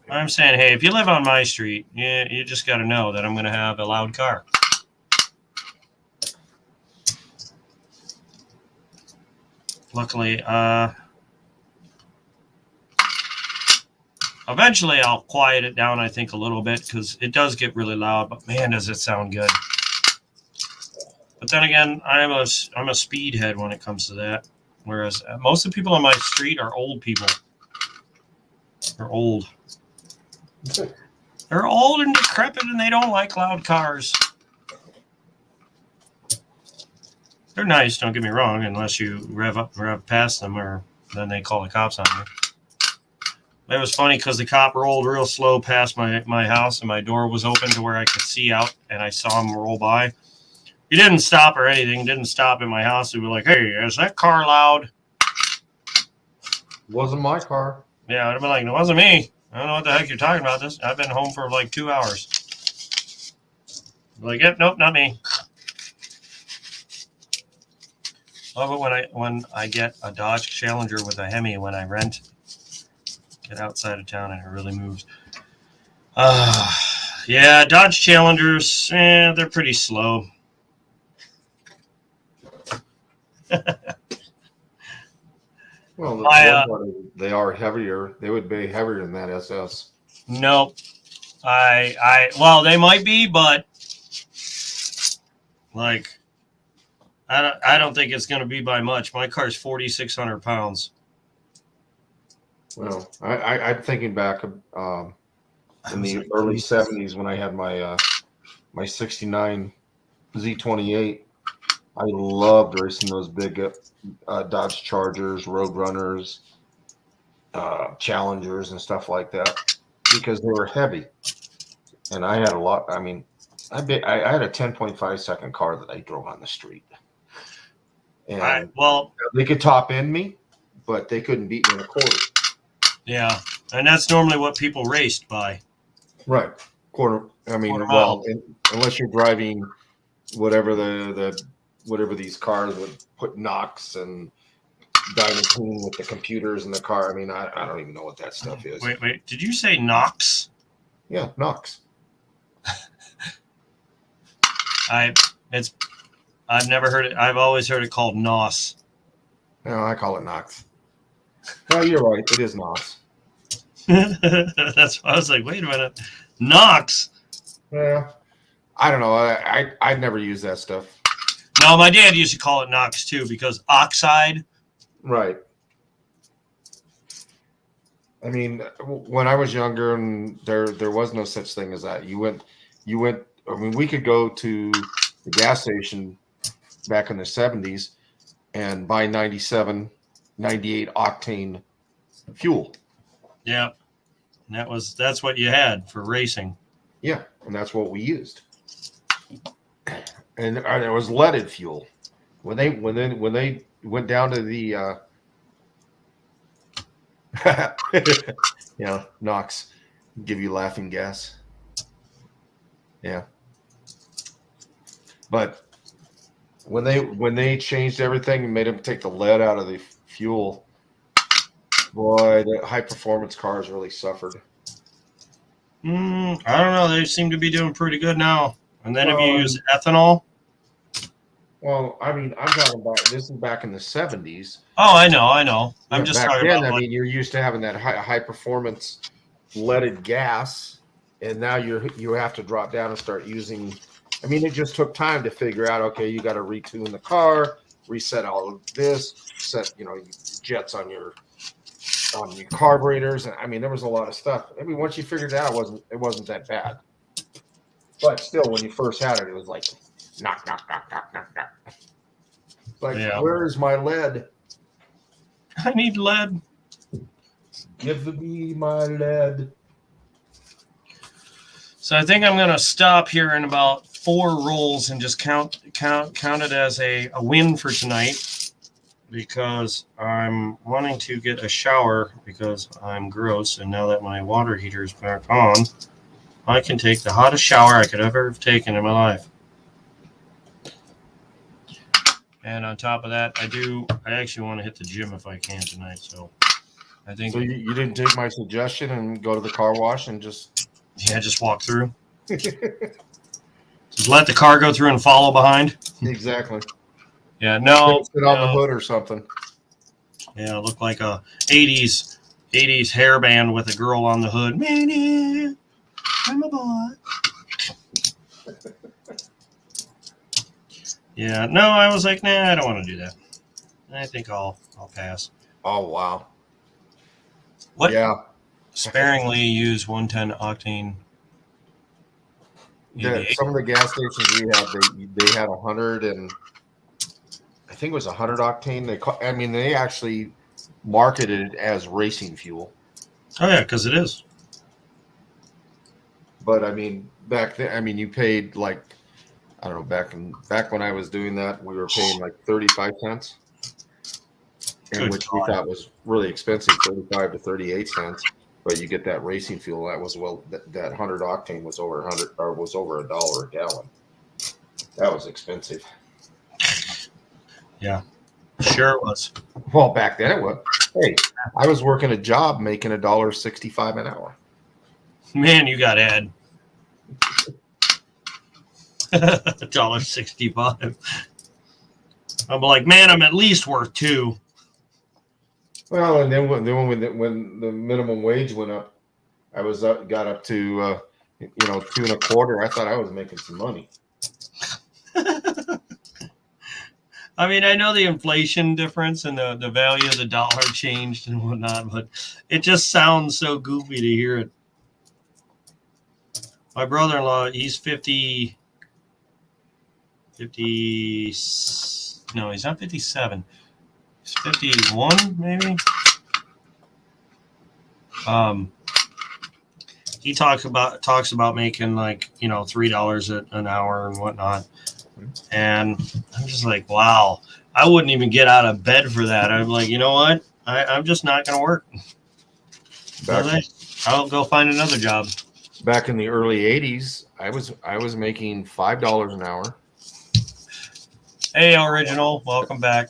I'm saying, hey, if you live on my street, you just got to know that I'm going to have a loud car. Luckily, eventually I'll quiet it down, I think, a little bit because it does get really loud, but man, does it sound good. But then again, I'm a speedhead when it comes to that, whereas most of the people on my street are old people. They're old. They're old and decrepit, and they don't like loud cars. They're nice, don't get me wrong, unless you rev past them, or then they call the cops on you. It was funny because the cop rolled real slow past my house, and my door was open to where I could see out, and I saw him roll by. He didn't stop or anything. Didn't stop in my house. He was like, "Hey, is that car loud?" Wasn't my car. Yeah, I'd have been like, "It wasn't me. I don't know what the heck you're talking about. This. I've been home for like 2 hours." Like, yep, nope, not me. Love it when I get a Dodge Challenger with a Hemi when I rent. Get outside of town and it really moves. Yeah, Dodge Challengers, they're pretty slow. Well, they are heavier. They would be heavier than that SS. Nope. Well, they might be, but like, I don't think it's going to be by much. My car's 4,600 pounds. Well, I'm thinking back in the early 70s when I had my my 69 Z28. I loved racing those big Dodge Chargers, Roadrunners, Challengers, and stuff like that because they were heavy. And I had a lot. I mean, I had a 10.5 second car that I drove on the street. And they could top end me, but they couldn't beat me in a quarter. Yeah, and that's normally what people raced by. Right, quarter. I mean, unless you're driving whatever whatever these cars would put Knox and Dynacoon with the computers in the car. I mean, I don't even know what that stuff is. Wait. Did you say Knox? Yeah, Knox. I've never heard it. I've always heard it called NOS. No, I call it Knox. No, you're right. It is Knox. That's why I was like, wait a minute, Knox. Yeah, I don't know. I've never used that stuff. No, my dad used to call it Knox too because oxide. Right. I mean, when I was younger, and there was no such thing as that. You went. I mean, we could go to the gas station back in the 70s and buy 97, 98 octane fuel. Yeah, and that's what you had for racing. Yeah, and that's what we used. And there was leaded fuel. When they went down to the Knox, give you laughing gas. Yeah. But when they changed everything and made them take the lead out of the fuel, boy, the high performance cars really suffered. I don't know. They seem to be doing pretty good now. And then if you use ethanol. Well, I mean, I'm talking about this is back in the 70s. Oh, I know. I'm just talking about. I mean, you're used to having that high performance leaded gas, and now you have to drop down and start using. I mean, it just took time to figure out. Okay, you got to retune the car, reset all of this, set jets on your carburetors, and I mean, there was a lot of stuff. I mean, once you figured it out, it wasn't that bad. But still, when you first had it, it was like knock. Like, Where is my lead? I need lead. Give me my lead. So I think I'm going to stop here in about 4 rolls and just count it as a win for tonight because I'm wanting to get a shower because I'm gross. And now that my water heater is back on, I can take the hottest shower I could ever have taken in my life. And on top of that, I actually want to hit the gym if I can tonight. So I think. So you didn't take my suggestion and go to the car wash and just. Yeah, just walk through. Just let the car go through and follow behind. Exactly. Yeah, no. Sit on the hood or something. Yeah, look like a 80s hairband with a girl on the hood. Man, I'm a boy. Yeah, no, I was like, nah, I don't want to do that. I think I'll pass. Oh, wow. What? Yeah. Sparingly use 110 octane. Some of the gas stations we had, they had 100 and I think it was 100 octane. They actually marketed it as racing fuel. Oh yeah, because it is. But I mean, back then, you paid like, I don't know, back when I was doing that, we were paying like 35 cents, which we thought was really expensive, 35 to 38 cents. But you get that racing fuel. That was that 100 octane was over $100 or was over $1 a gallon. That was expensive. Yeah. Sure it was. Well, back then it was. Hey, I was working a job making $1.65 an hour. Man, you got Ed. $1.65. I'm like, man, I'm at least worth $2. Well, and then when the minimum wage went up, I was got up to $2.25. I thought I was making some money. I mean, I know the inflation difference and the value of the dollar changed and whatnot, but it just sounds so goofy to hear it. My brother-in-law, he's 50, no, he's not 57. He's 51, maybe. He talks about making like, $3 an hour and whatnot. And I'm just like, wow, I wouldn't even get out of bed for that. I'm like, you know what? I'm just not going to work. I'll go find another job. Back in the early 80s, I was making $5 an hour. Hey, Original, welcome back.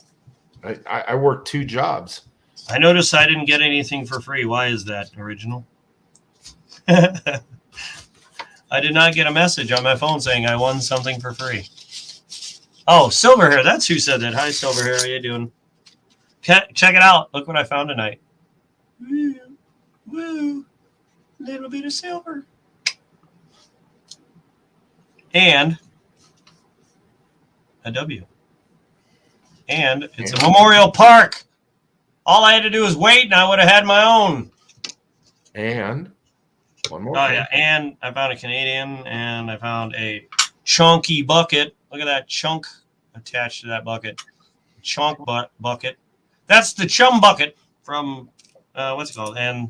I worked 2 jobs. I noticed I didn't get anything for free. Why is that, Original? I did not get a message on my phone saying I won something for free. Oh, Silverhair. That's who said that. Hi, Silverhair. How you doing? Check it out. Look what I found tonight. Woo, woo. Little bit of silver. And a W. And it's a memorial park. All I had to do was wait, and I would have had my own. And one more. Oh, yeah. And I found a Canadian, and I found a chunky bucket. Look at that chunk attached to that bucket. Chunk bucket. That's the chum bucket from, what's it called? And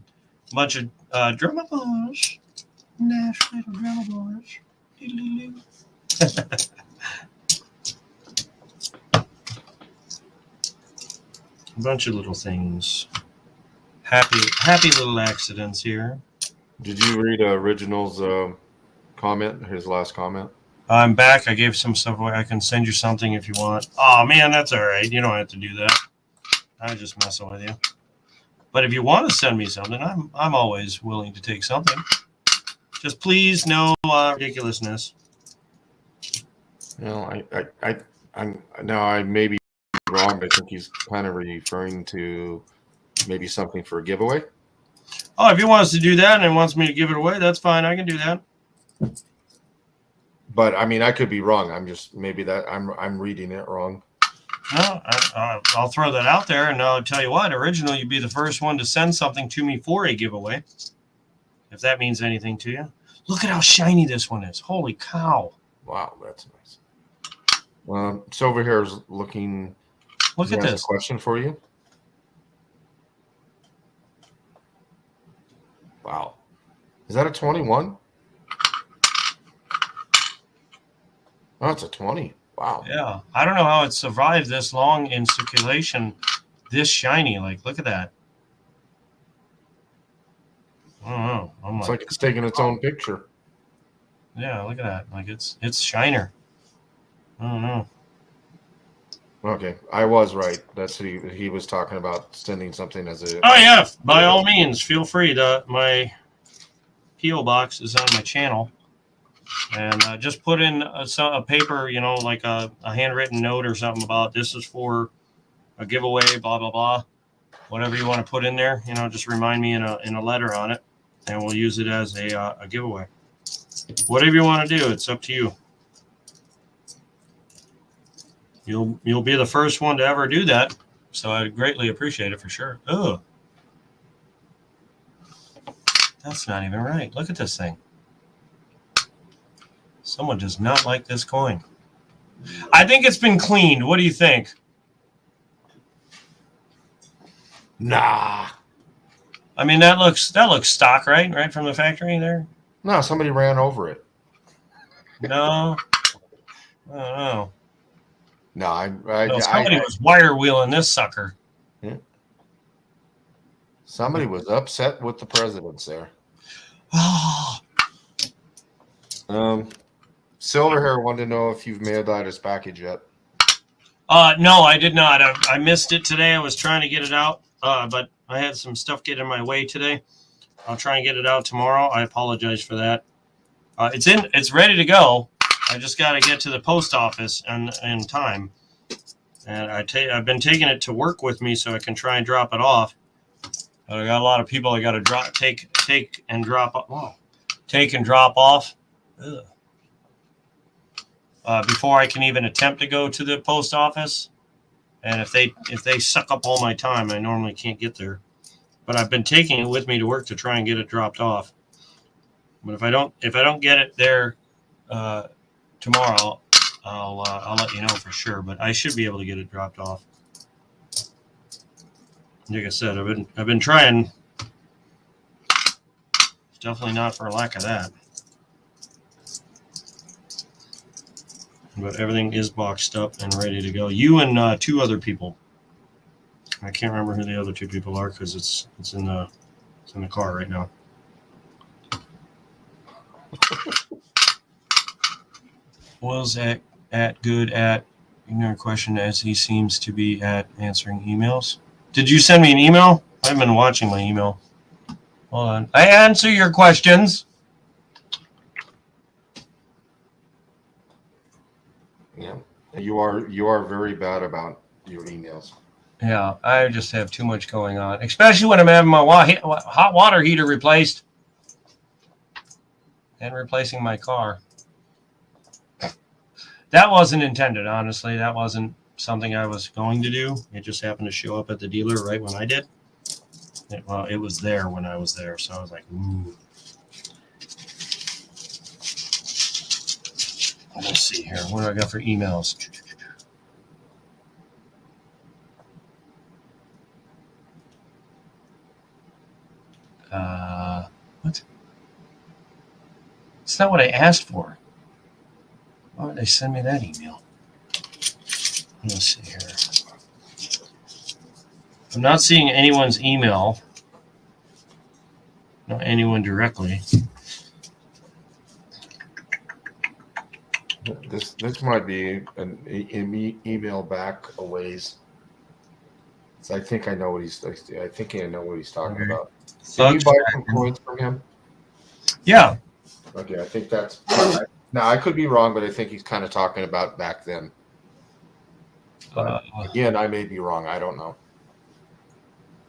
a bunch of drummer boys. Nash little drummer boys. A bunch of little things. Happy little accidents here. Did you read Original's comment, his last comment? I'm back. I gave some stuff away. I can send you something if you want. Oh, man, that's all right. You don't have to do that. I'm just messing with you. But if you want to send me something, I'm always willing to take something. Just please, no ridiculousness. I may be wrong, but I think he's kind of referring to maybe something for a giveaway. Oh, if he wants to do that and wants me to give it away, that's fine. I can do that. But I mean, I could be wrong. I'm just maybe that I'm reading it wrong. No, I'll throw that out there, and I'll tell you what. Original, you'd be the first one to send something to me for a giveaway, if that means anything to you. Look at how shiny this one is. Holy cow! Wow, that's nice. Silverhair's looking. Look at this. A question for you. Wow, is that a 21? Oh, it's a 20. Wow. Yeah, I don't know how it survived this long in circulation, this shiny. Like, look at that. I don't know. It's like it's taking its own picture. Yeah, look at that. Like it's shiner. I don't know. Okay, I was right. That's what he was talking about, sending something as a. Oh yeah, by all means, feel free. My PO box is on my channel, and just put in a paper, like a handwritten note or something about this is for a giveaway, blah blah blah, whatever you want to put in there. Just remind me in a letter on it, and we'll use it as a giveaway. Whatever you want to do, it's up to you. You'll be the first one to ever do that, so I'd greatly appreciate it for sure. Oh, that's not even right. Look at this thing. Someone does not like this coin. I think it's been cleaned. What do you think? Nah. I mean, that looks stock, right? Right from the factory there. No, somebody ran over it. No, I don't know. No, somebody was wire wheeling this sucker. Yeah. Somebody was upset with the presidents there. Oh. Silverhair wanted to know if you've mailed out his package yet. No, I did not. I missed it today. I was trying to get it out, but I had some stuff get in my way today. I'll try and get it out tomorrow. I apologize for that. It's ready to go. I just got to get to the post office in time. And I've been taking it to work with me so I can try and drop it off. But I got a lot of people I got to take and drop off. Before I can even attempt to go to the post office. And if they suck up all my time, I normally can't get there. But I've been taking it with me to work to try and get it dropped off. But if I don't get it there tomorrow, I'll let you know for sure. But I should be able to get it dropped off. Like I said, I've been trying. It's definitely not for lack of that. But everything is boxed up and ready to go. You and 2 other people. I can't remember who the other 2 people are because it's in the car right now. Was at good at ignorant question as he seems to be at answering emails. Did you send me an email? I haven't been watching my email. Hold on. I answer your questions. Yeah, you are very bad about your emails. Yeah, I just have too much going on, especially when I'm having my hot water heater replaced and replacing my car. That wasn't intended, honestly. That wasn't something I was going to do. It just happened to show up at the dealer right when I did. It was there when I was there, so I was like, ooh. Let's see here. What do I got for emails? What? It's not what I asked for. Why would they send me that email? Let's see here. I'm not seeing anyone's email. Not anyone directly. This might be an email back a ways. So I think I know what he's talking about. Did you buy some coins from him? Yeah. Okay, I think that's. Now I could be wrong, but I think he's kind of talking about back then. But again, I may be wrong. I don't know.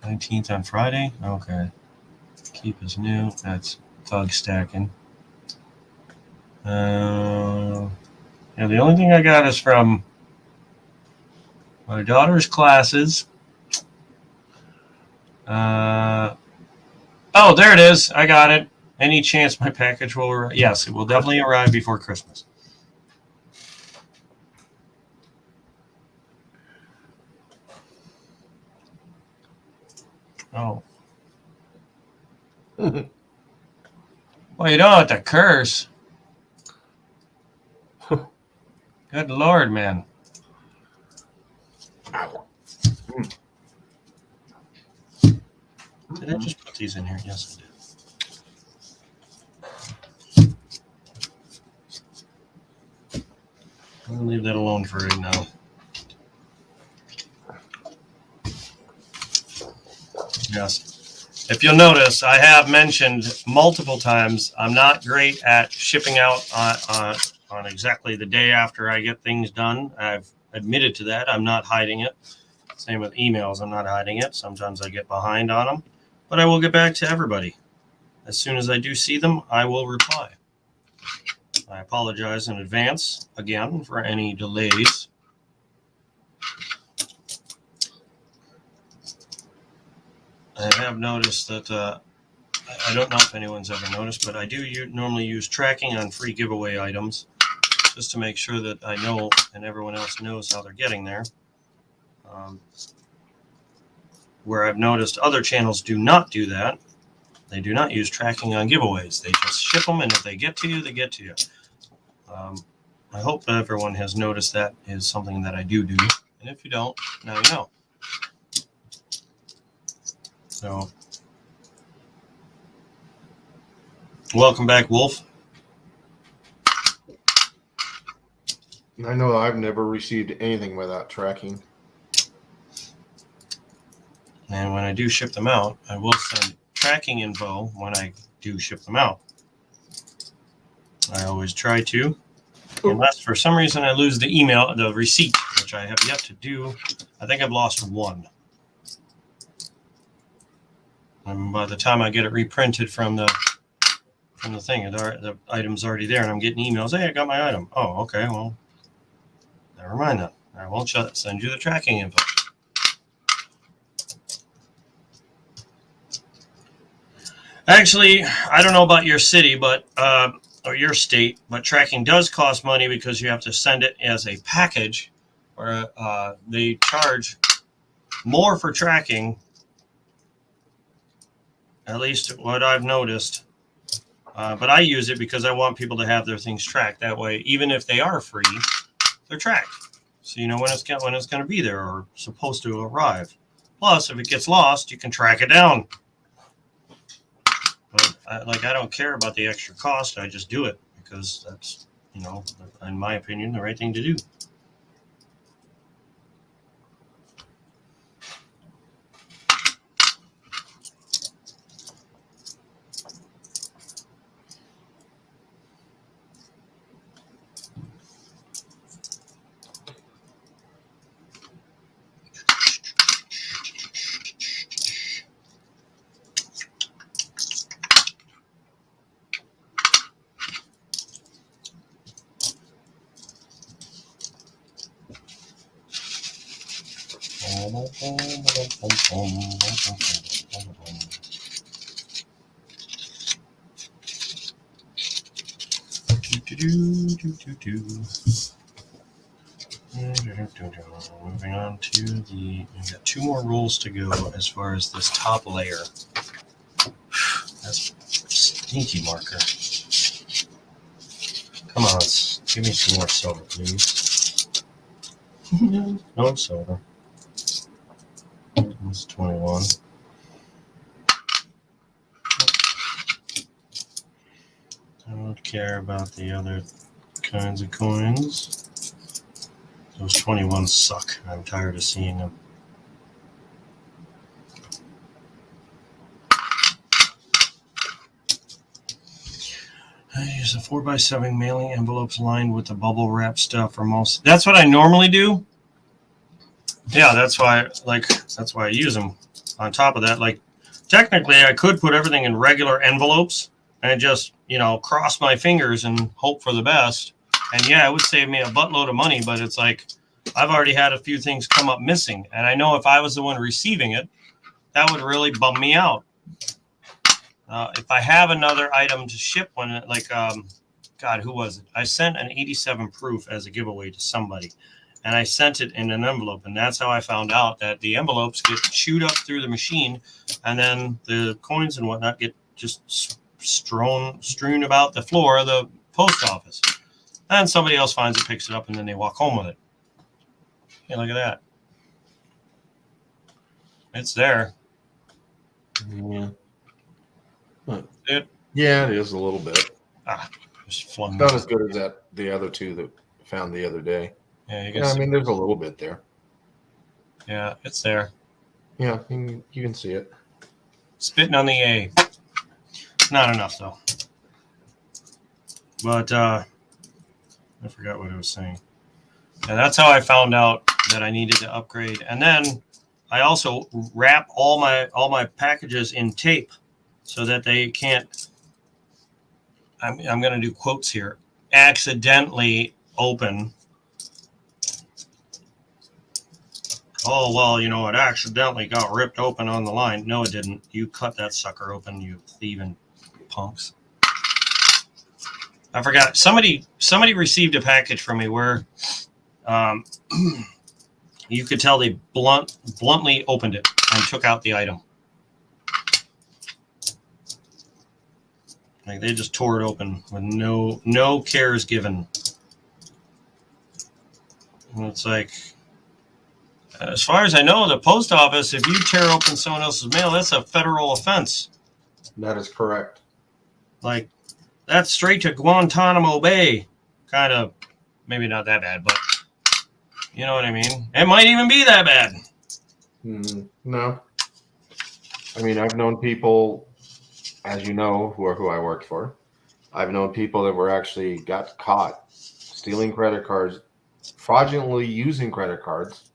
19th on Friday. Okay. Keep is new. That's thug stacking. Yeah, the only thing I got is from my daughter's classes. Oh, there it is. I got it. Any chance my package will arrive? Yes, it will definitely arrive before Christmas. Oh. Well, you don't have to curse. Good Lord, man. Did I just put these in here? Yes, I did. I'm going to leave that alone for right now. Yes. If you'll notice, I have mentioned multiple times I'm not great at shipping out on exactly the day after I get things done. I've admitted to that. I'm not hiding it. Same with emails. I'm not hiding it. Sometimes I get behind on them, but I will get back to everybody. As soon as I do see them, I will reply. I apologize in advance again for any delays. I have noticed that I don't know if anyone's ever noticed, but I do normally use tracking on free giveaway items just to make sure that I know and everyone else knows how they're getting there. Where I've noticed other channels do not do that. They do not use tracking on giveaways. They just ship them, and if they get to you, they get to you. I hope that everyone has noticed that is something that I do. And if you don't, now you know. So, welcome back, Wolf. I know I've never received anything without tracking. And when I do ship them out, I will send tracking info when I do ship them out. I always try to, unless for some reason I lose the email, the receipt, which I have yet to do. I think I've lost one. And by the time I get it reprinted from the thing, the item's already there, and I'm getting emails. Hey, I got my item. Oh, okay. Well, never mind then. I won't send you the tracking info. Actually, I don't know about your city, but or your state, but tracking does cost money because you have to send it as a package, or they charge more for tracking. At least what I've noticed. But I use it because I want people to have their things tracked. That way, even if they are free, they're tracked. So you know when it's going to be there or supposed to arrive. Plus, if it gets lost, you can track it down. But I don't care about the extra cost. I just do it because that's, in my opinion, the right thing to do. Moving on to we got 2 more rolls to go as far as this top layer. That's stinky marker. Come on, give me some more silver, please. No silver. It's 21. I don't care about the other kinds of coins. Those 21s suck. I'm tired of seeing them. I use a 4x7 mailing envelopes lined with the bubble wrap stuff for most. That's what I normally do. Yeah, that's why I use them. On top of that, technically I could put everything in regular envelopes and just, cross my fingers and hope for the best. And yeah, it would save me a buttload of money, but it's like I've already had a few things come up missing. And I know if I was the one receiving it, that would really bum me out. If I have another item to ship God, who was it? I sent an 87 proof as a giveaway to somebody. And I sent it in an envelope. And that's how I found out that the envelopes get chewed up through the machine. And then the coins and whatnot get just strewn about the floor of the post office. And somebody else finds it, picks it up, and then they walk home with it. Hey, look at that. It's there. Yeah. It is a little bit. Just flung. Not as good as the other 2 that I found the other day. Yeah, you can see. There's a little bit there. Yeah, it's there. Yeah, you can see it. Spitting on the A. Not enough, though. But I forgot what I was saying. And that's how I found out that I needed to upgrade. And then I also wrap all my packages in tape so that they can't, I'm going to do quotes here, accidentally open. Oh, well, it accidentally got ripped open on the line. No, it didn't. You cut that sucker open, you thieving punks. I forgot. Somebody received a package from me where you could tell they bluntly opened it and took out the item. Like they just tore it open with no cares given. And it's like, as far as I know, the post office, if you tear open someone else's mail, that's a federal offense. That is correct. Like, that's straight to Guantanamo Bay kind of maybe not that bad, but you know what I mean? It might even be that bad. No. I mean, I've known people, as you know, who I worked for. I've known people that were actually got caught stealing credit cards, fraudulently using credit cards,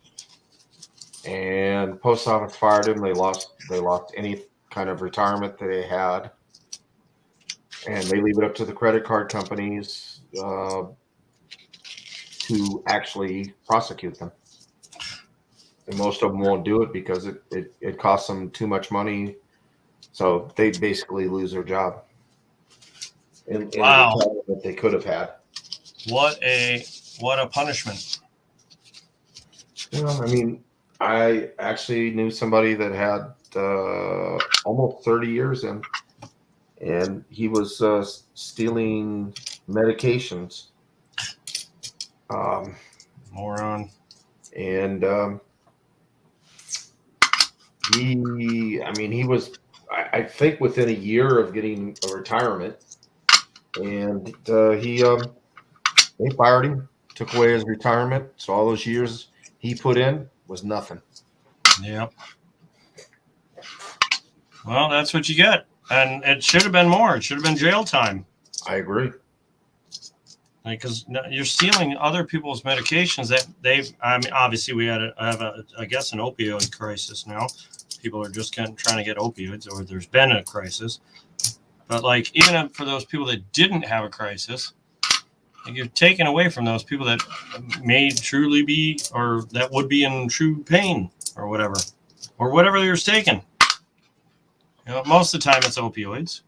and post office fired them. They lost any kind of retirement that they had, and they leave it up to the credit card companies to actually prosecute them. And most of them won't do it because it costs them too much money, so they basically lose their job. In Wow. the retirement that they could have had. What a punishment. I mean, I actually knew somebody that had almost 30 years in, and he was stealing medications. Moron. And he was, I think, within a year of getting a retirement, and they fired him, took away his retirement. So all those years he put in was nothing. Yep. Well, that's what you get. And it should have been more. It should have been jail time. I agree. Because you're stealing other people's medications that I mean, obviously we have I guess an opioid crisis now. People are just trying to get opioids, or there's been a crisis. But like, even for those people that didn't have a crisis, like, you're taking away from those people that may truly be, or that would be in true pain, or whatever you're taking. You know, most of the time it's opioids.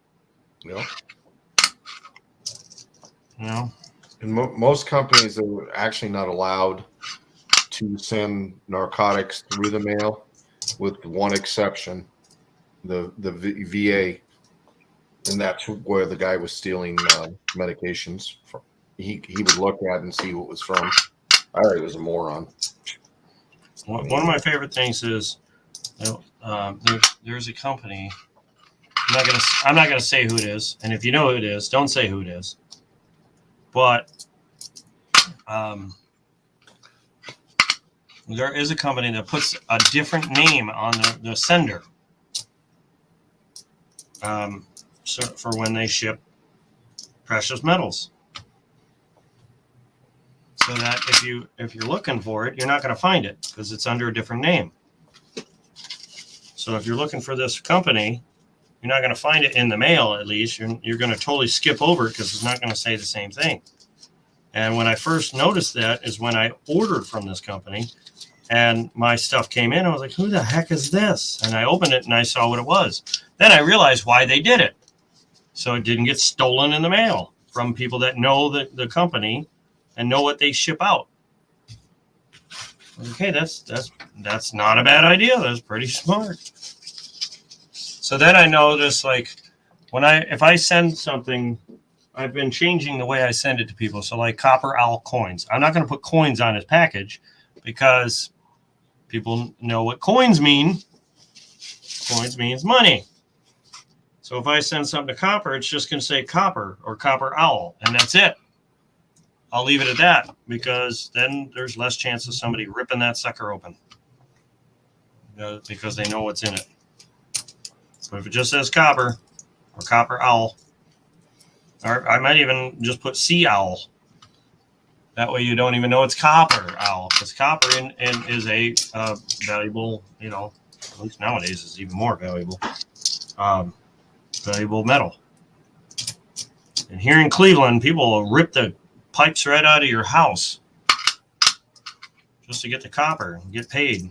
Yeah. You know. And most companies are actually not allowed to send narcotics through the mail, with one exception, the VA, and that's where the guy was stealing medications from. He would look at it and see what it was from. I thought he was a moron. One of my favorite things is, there's a company. I'm not gonna say who it is, and if you know who it is, don't say who it is. But there is a company that puts a different name on the sender, so for when they ship precious metals. So that if you're looking for it, you're not going to find it because it's under a different name. So if you're looking for this company, you're not going to find it in the mail. At least you're going to totally skip over it because it's not going to say the same thing. And when I first noticed that is when I ordered from this company, and my stuff came in. I was like, "Who the heck is this?" And I opened it and I saw what it was. Then I realized why they did it, so it didn't get stolen in the mail from people that know the company and know what they ship out. Okay, that's not a bad idea. That's pretty smart. So then I noticed, like, if I send something, I've been changing the way I send it to people. So like Copper Owl coins, I'm not going to put coins on his package because people know what coins mean. Coins means money. So if I send something to Copper, it's just going to say Copper or Copper Owl, and that's it. I'll leave it at that because then there's less chance of somebody ripping that sucker open because they know what's in it. So if it just says Copper or Copper Owl, or I might even just put Sea Owl. That way you don't even know it's Copper Owl, because copper is a valuable, at least nowadays is even more valuable, valuable metal. And here in Cleveland, people will rip the pipes right out of your house just to get the copper and get paid.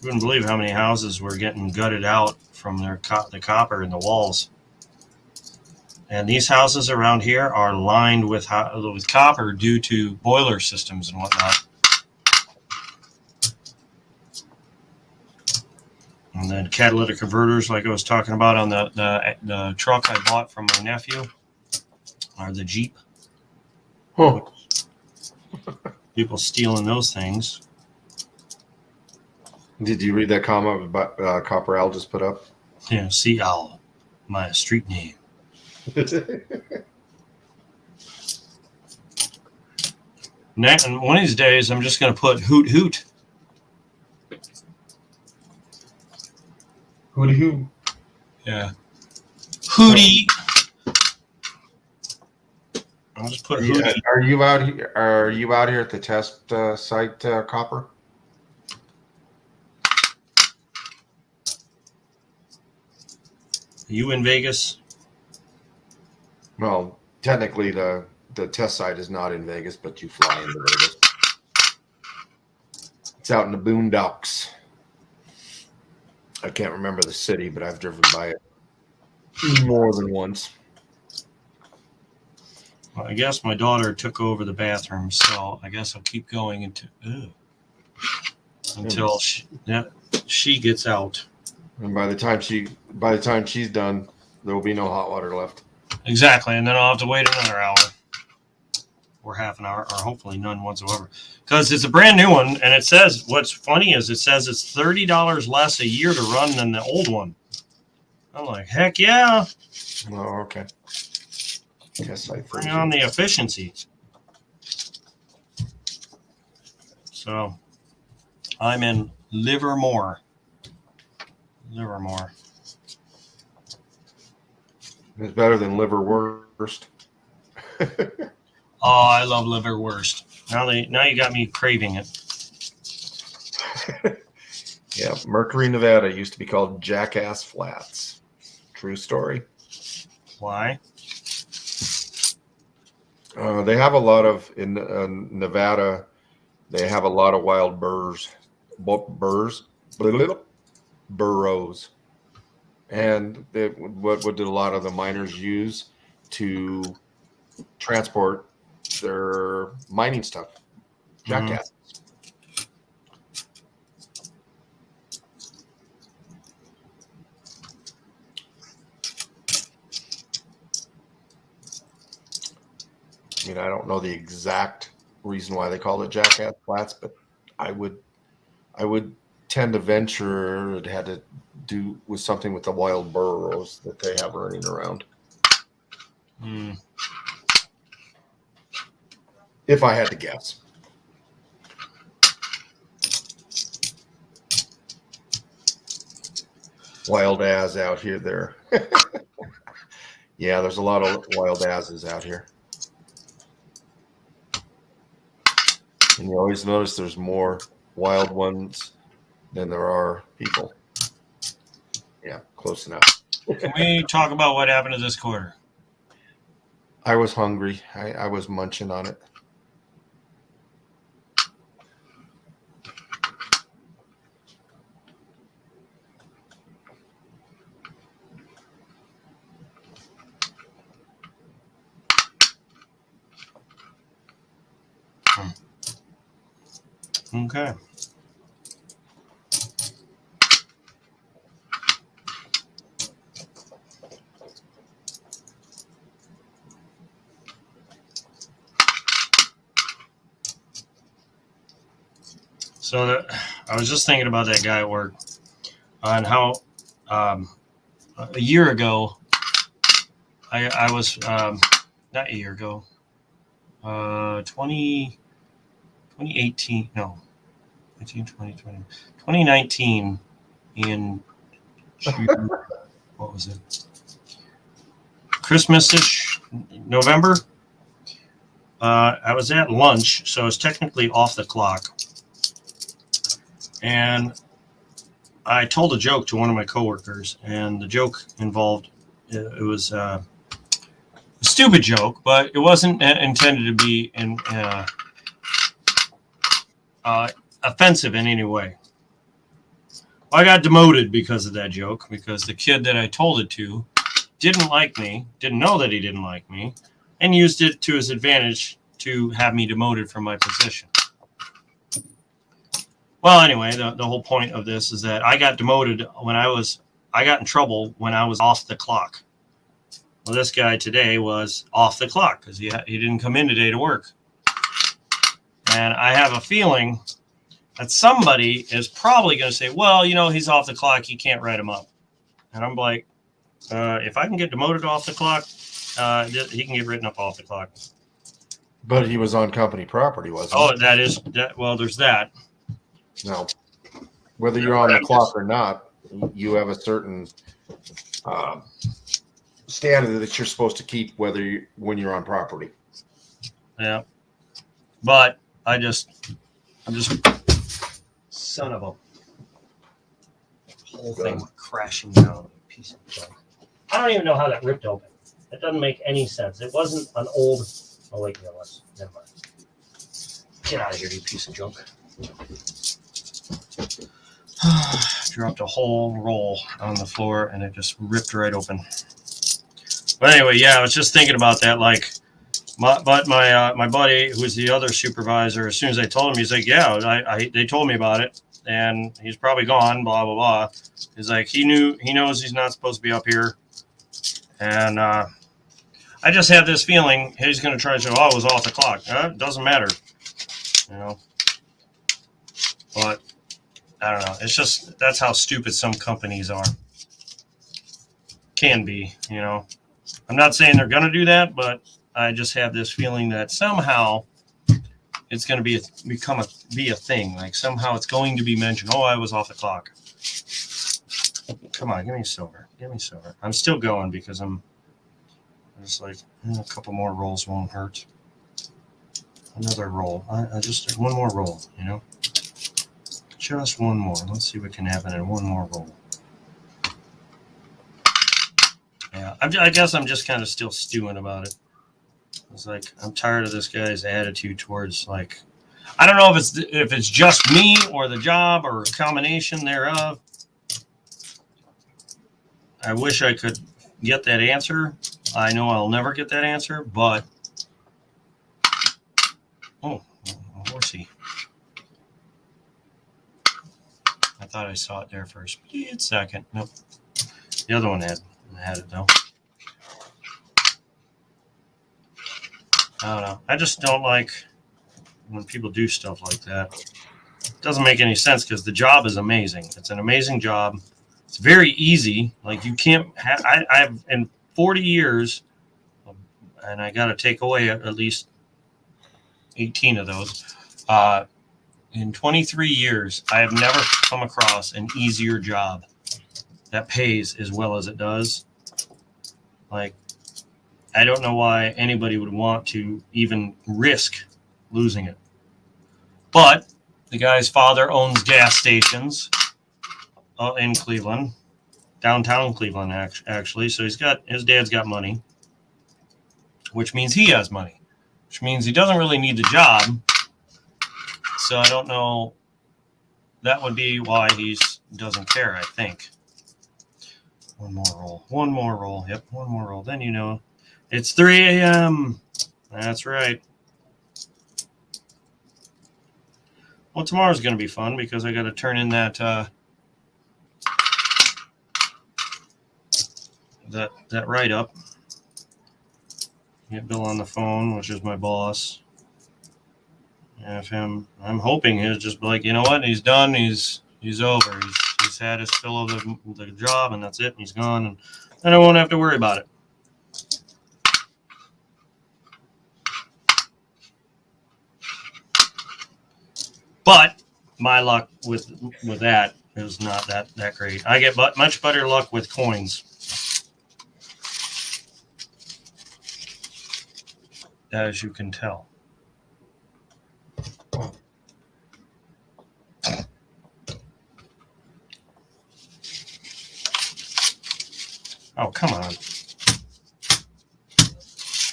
You wouldn't believe how many houses were getting gutted out from the copper in the walls. And these houses around here are lined with copper due to boiler systems and whatnot. And then catalytic converters, like I was talking about on the truck I bought from my nephew, or the Jeep. Huh. People stealing those things. Did you read that comment about Copper Owl just put up? Yeah, Sea Owl, my street name. And one of these days, I'm just going to put hoot hoot. Who? Yeah. Hootie. I'll just put hootie. Are you out here? Are you out here at the test site, Copper? Are you in Vegas? Well, technically, the test site is not in Vegas, but you fly into Vegas. It's out in the boondocks. I can't remember the city, but I've driven by it more than once. Well, I guess my daughter took over the bathroom, so I guess I'll keep going until she gets out. And by the time she's done, there will be no hot water left. Exactly, and then I'll have to wait another hour or half an hour, or hopefully none whatsoever, because it's a brand new one. And it says, what's funny is it says it's $30 less a year to run than the old one. I'm like, heck yeah! Oh, okay. Yes, I Bring on the efficiency. So I'm in Livermore. It's better than liverwurst. Oh, I love liverwurst. Now you got me craving it. Yeah, Mercury, Nevada used to be called Jackass Flats. True story. Why? They have a lot of in Nevada. They have a lot of wild burros, and what did a lot of the miners use to transport their mining stuff? Jackass. I mean, I don't know the exact reason why they called it Jackass Flats, but I would tend to venture it had to do with something with the wild burros that they have running around. If I had to guess. Wild ass out here there. Yeah, there's a lot of wild asses out here. And you always notice there's more wild ones than there are people. Yeah, close enough. Can we talk about what happened to this quarter? I was hungry. I was munching on it. Okay. So I was just thinking about that guy at work and how a year ago, I was not a year ago, 2018, no, 2019 in June, what was it? Christmas-ish, November. I was at lunch, so I was technically off the clock. And I told a joke to one of my coworkers, and the joke involved, it was a stupid joke, but it wasn't intended to be offensive in any way. Well, I got demoted because of that joke, because the kid that I told it to didn't like me, didn't know that he didn't like me, and used it to his advantage to have me demoted from my position. Well, anyway, the whole point of this is that I got demoted I got in trouble when I was off the clock. Well, this guy today was off the clock because he didn't come in today to work. And I have a feeling that somebody is probably going to say, well, he's off the clock. You can't write him up. And I'm like, if I can get demoted off the clock, he can get written up off the clock. But he was on company property, wasn't Oh, that is that. Well, there's that. he? No. Whether you're on the clock or not, you have a certain standard that you're supposed to keep when you're on property. Yeah. But I'm just son of a whole thing went crashing down. Piece of junk. I don't even know how that ripped open. It doesn't make any sense. It wasn't an old. Oh wait, no, never mind. Get out of here, you piece of junk. Dropped a whole roll on the floor and it just ripped right open. But anyway, yeah, I was just thinking about that. Like, my buddy, who's the other supervisor, as soon as I told him, he's like, yeah, they told me about it, and he's probably gone. Blah blah blah. He's like, he knows he's not supposed to be up here, and I just have this feeling he's going to try to say, oh, it was off the clock. It doesn't matter, you know. But I don't know. It's just that's how stupid some companies are. Can be, you know. I'm not saying they're going to do that, but I just have this feeling that somehow it's going to be a thing. Like somehow it's going to be mentioned. Oh, I was off the clock. Come on, give me silver. Give me silver. I'm still going because I'm just like a couple more rolls won't hurt. Another roll. I just one more roll. You know, just one more. Let's see what can happen in one more roll. Yeah, I guess I'm just kind of still stewing about it. It's like I'm tired of this guy's attitude towards like I don't know if it's just me or the job or a combination thereof. I wish I could get that answer. I know I'll never get that answer, but a horsey. I thought I saw it there first. It's second. Nope. The other one had it though. I don't know. I just don't like when people do stuff like that. It doesn't make any sense because the job is amazing. It's an amazing job. It's very easy. Like you can't have, I've in 40 years, and I got to take away at least 18 of those. In 23 years, I have never come across an easier job that pays as well as it does. Like, I don't know why anybody would want to even risk losing it. But the guy's father owns gas stations in Cleveland, downtown Cleveland, actually. So his dad's got money, which means he has money, which means he doesn't really need the job. So I don't know. That would be why he doesn't care, I think. One more roll. One more roll. Yep, one more roll. Then you know. It's 3 a.m. That's right. Well, tomorrow's going to be fun because I got to turn in that that write-up. Get Bill on the phone, which is my boss. I'm hoping he'll just be like, you know what? He's done. He's over. He's had his fill of the job, and that's it. And he's gone, and then I won't have to worry about it. But my luck with that is not that great. I get much better luck with coins, as you can tell. Oh, come on.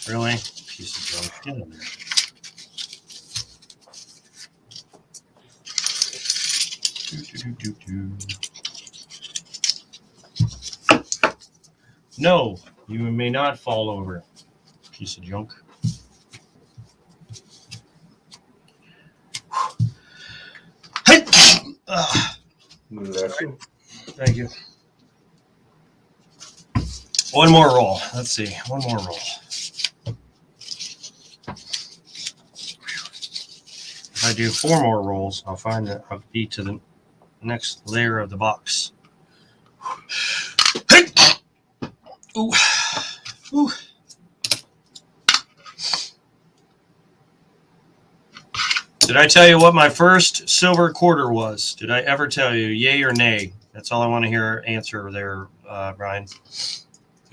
Really? Piece of junk. Get in there. No, you may not fall over, piece of junk. Thank you. One more roll. Let's see. One more roll. If I do 4 more rolls, I'll find that I'll be to the next layer of the box. Ooh. Ooh. Did I tell you what my first silver quarter was? Did I ever tell you, yay or nay? That's all I want to hear answer there, Brian.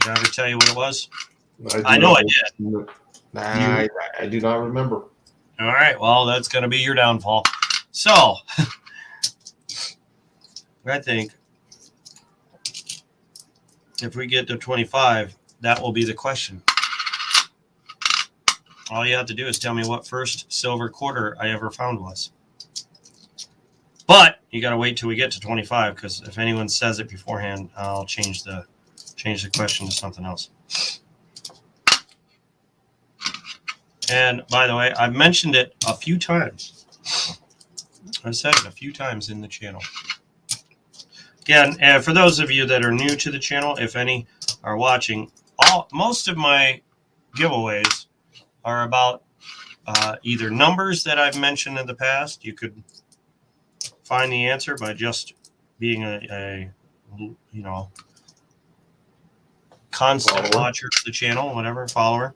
Did I ever tell you what it was? I know I did. Nah, I do not remember. All right, well, that's going to be your downfall. So, I think if we get to 25, that will be the question. All you have to do is tell me what first silver quarter I ever found was. But you got to wait till we get to 25, because if anyone says it beforehand, I'll change the question to something else. And by the way, I've mentioned it a few times. I've said it a few times in the channel. Again, for those of you that are new to the channel, if any are watching, most of my giveaways are about either numbers that I've mentioned in the past. You could find the answer by just being a constant watcher of the channel, whatever, follower.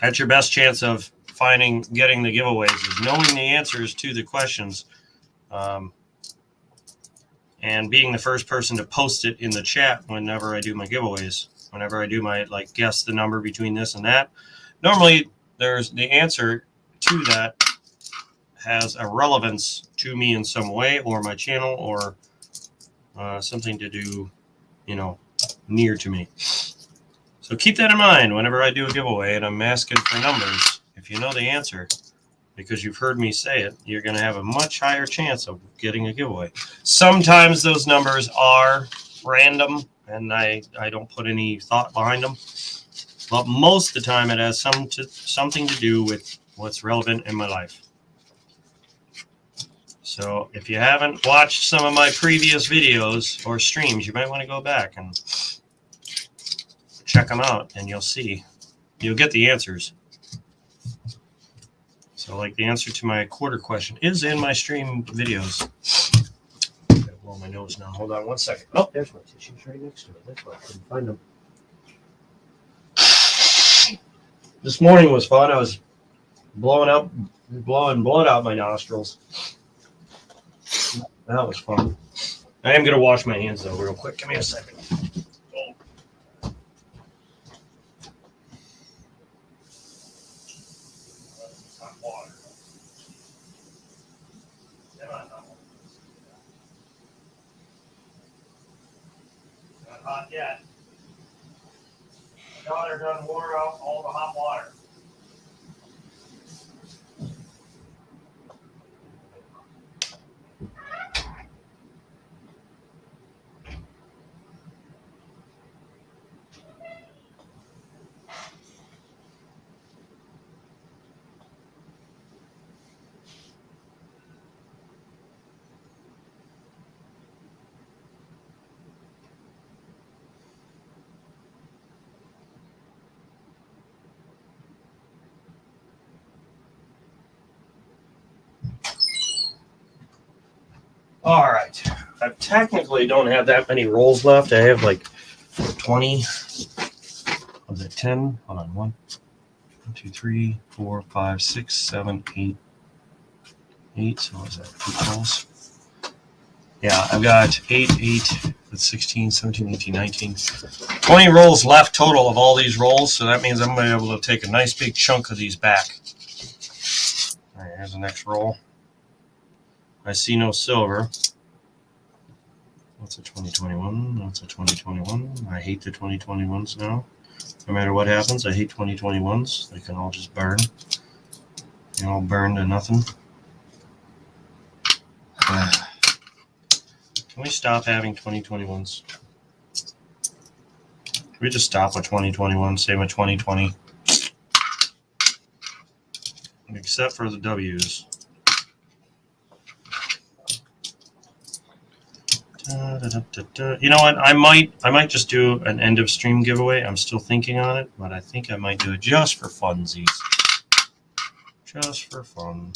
That's your best chance of getting the giveaways, is knowing the answers to the questions, and being the first person to post it in the chat whenever I do my giveaways. Whenever I do my guess the number between this and that. Normally, there's the answer to that has a relevance to me in some way, or my channel, or something to do, near to me. So keep that in mind whenever I do a giveaway and I'm asking for numbers. If you know the answer, because you've heard me say it, you're going to have a much higher chance of getting a giveaway. Sometimes those numbers are random, and I don't put any thought behind them. But most of the time, it has something to do with what's relevant in my life. So if you haven't watched some of my previous videos or streams, you might want to go back and check them out, and you'll get the answers. So like the answer to my quarter question is in my stream videos. I gotta blow my nose now. Hold on one second. Oh, there's my tissues right next to it. That's why I couldn't find them. This morning was fun. I was blowing blood out my nostrils. That was fun. I am going to wash my hands, though, real quick. Give me a second. Hot water. Not hot yet. My daughter done wore out all the hot water. All right. I technically don't have that many rolls left. I have like 20. Was it 10? Hold on. 1, 2, 3, 4, 5, 6, 7, 8. 8. So what is that? 2 rolls. Yeah, I've got 8, that's 16, 17, 18, 19. 20 rolls left total of all these rolls. So that means I'm going to be able to take a nice big chunk of these back. All right, here's the next roll. I see no silver. What's a 2021? What's a 2021? I hate the 2021s now. No matter what happens, I hate 2021s. They can all just burn. They all burn to nothing. Can we stop having 2021s? Can we just stop with 2021, same with 2020? Except for the W's. You know what? I might just do an end of stream giveaway. I'm still thinking on it, but I think I might do it just for funsies. Just for fun.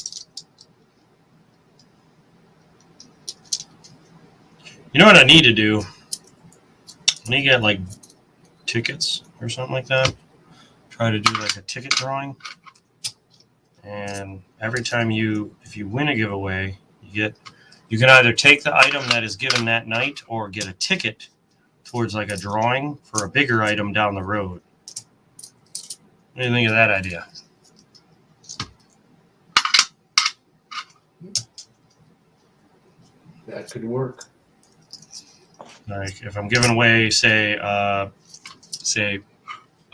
You know what I need to do? I need to get like tickets or something like that. Try to do like a ticket drawing. And every time if you win a giveaway, you can either take the item that is given that night or get a ticket towards like a drawing for a bigger item down the road. What do you think of that idea? That could work. Like if I'm giving away, say a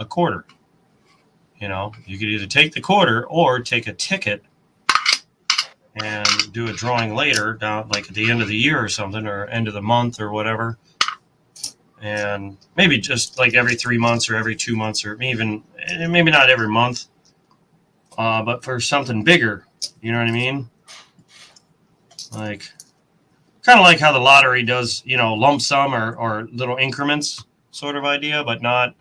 quarter, you know, you could either take the quarter or take a ticket and do a drawing later down, like at the end of the year or something, or end of the month or whatever. And maybe just like every 3 months or every 2 months, or maybe not every month, but for something bigger, you know what I mean? Like, kind of like how the lottery does, you know, lump sum or little increments sort of idea, but not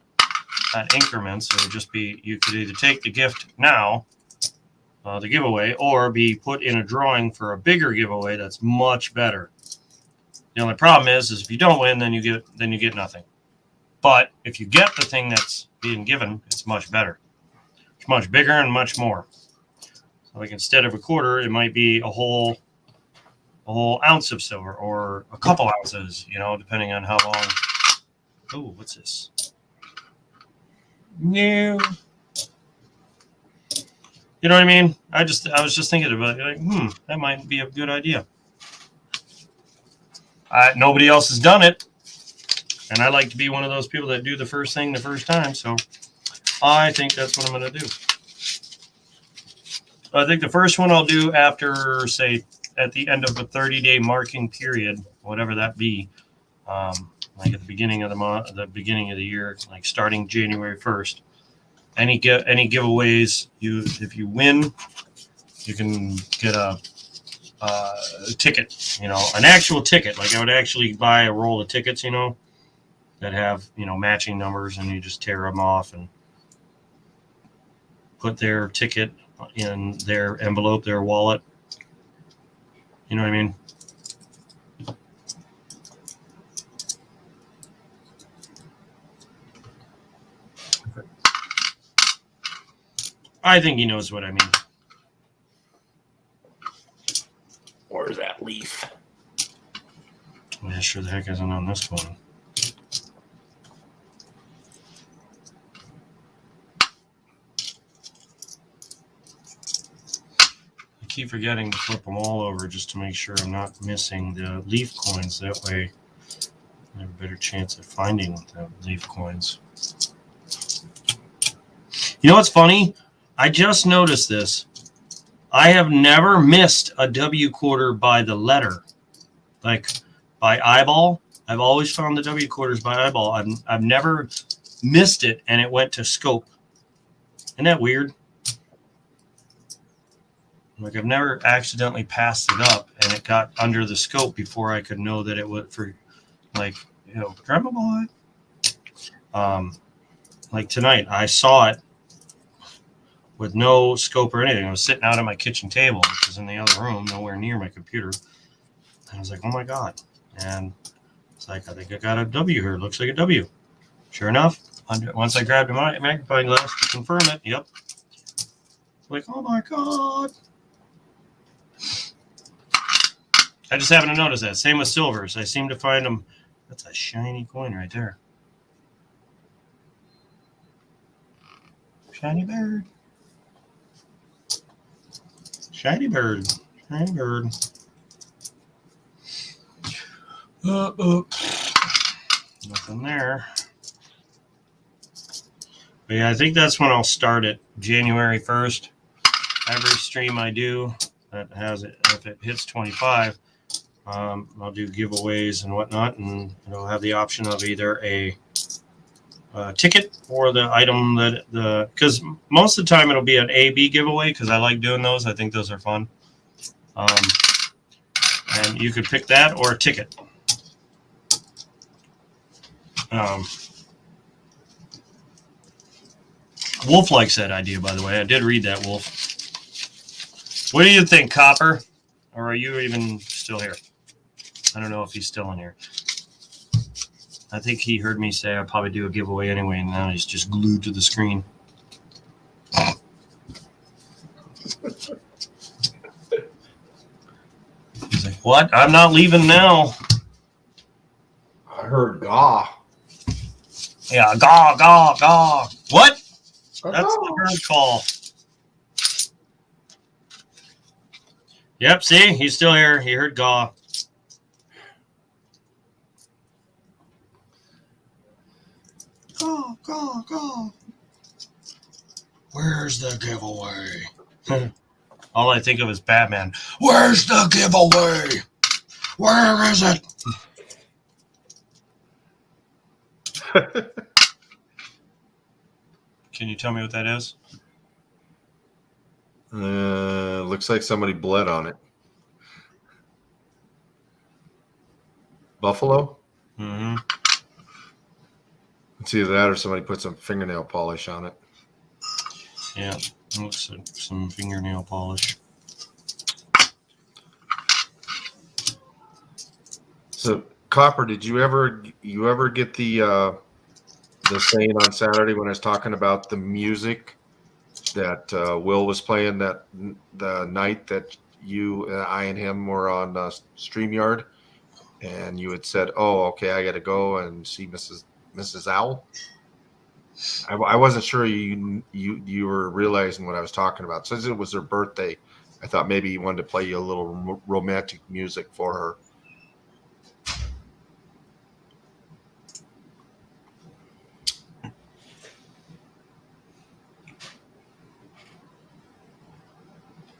increments. It would just be, you could either take the gift now, the giveaway, or be put in a drawing for a bigger giveaway that's much better. The only problem is if you don't win, then you get nothing. But if you get the thing that's being given, it's much better. It's much bigger and much more. So like instead of a quarter, it might be a whole ounce of silver or a couple ounces, you know, depending on how long. Oh, what's this? No. You know what I mean? I was just thinking about it, like, that might be a good idea. Nobody else has done it, and I like to be one of those people that do the first thing the first time, so I think that's what I'm going to do. I think the first one I'll do after, say, at the end of a 30-day marking period, whatever that be, like at the beginning of the month, the beginning of the year, like starting January 1st. Any giveaways, if you win, you can get a ticket, you know, an actual ticket. Like I would actually buy a roll of tickets, you know, that have, you know, matching numbers, and you just tear them off and put their ticket in their envelope, their wallet. You know what I mean? I think he knows what I mean. Where's that leaf? Yeah, sure the heck isn't on this one. I keep forgetting to flip them all over just to make sure I'm not missing the leaf coins. That way I have a better chance of finding the leaf coins. You know what's funny? I just noticed this. I have never missed a W quarter by the letter, like by eyeball. I've always found the W quarters by eyeball. I've never missed it, and it went to scope. Isn't that weird? Like I've never accidentally passed it up, and it got under the scope before I could know that it was for, like, you know, grandma boy. Like tonight, I saw it with no scope or anything. I was sitting out at my kitchen table, which is in the other room, nowhere near my computer. And I was like, oh my God. And it's like, I think I got a W here. It looks like a W. Sure enough, once I grabbed a magnifying glass to confirm it, yep. Like, oh my God. I just happened to notice that. Same with silvers. I seem to find them. That's a shiny coin right there. Shiny bird. Shiny bird. Shiny bird. Nothing there. But yeah, I think that's when I'll start it. January 1st. Every stream I do that has it, if it hits 25, I'll do giveaways and whatnot, and it'll have the option of either a ticket or the item because most of the time it'll be an A-B giveaway, because I like doing those. I think those are fun. And you could pick that or a ticket. Wolf likes that idea, by the way. I did read that, Wolf. What do you think, Copper? Or are you even still here? I don't know if he's still in here. I think he heard me say I'd probably do a giveaway anyway, and now he's just glued to the screen. He's like, what? I'm not leaving now. I heard "gaw." Yeah, gaw, gaw, gaw. What? A That's gaw. the bird call. Yep, see? He's still here. He heard gaw. Gaw, gaw, gaw. Where's the giveaway? All I think of is Batman. Where's the giveaway? Where is it? Can you tell me what that is? Looks like somebody bled on it. Buffalo? Mm-hmm. It's either that or somebody put some fingernail polish on it. Yeah, looks like some fingernail polish. So, Copper, did you ever get the saying on Saturday when I was talking about the music that Will was playing the night that you and I and him were on StreamYard, and you had said, "Oh, okay, I got to go and see Mrs. Owl." I wasn't sure you were realizing what I was talking about. Since it was her birthday, I thought maybe you wanted to play you a little romantic music for her.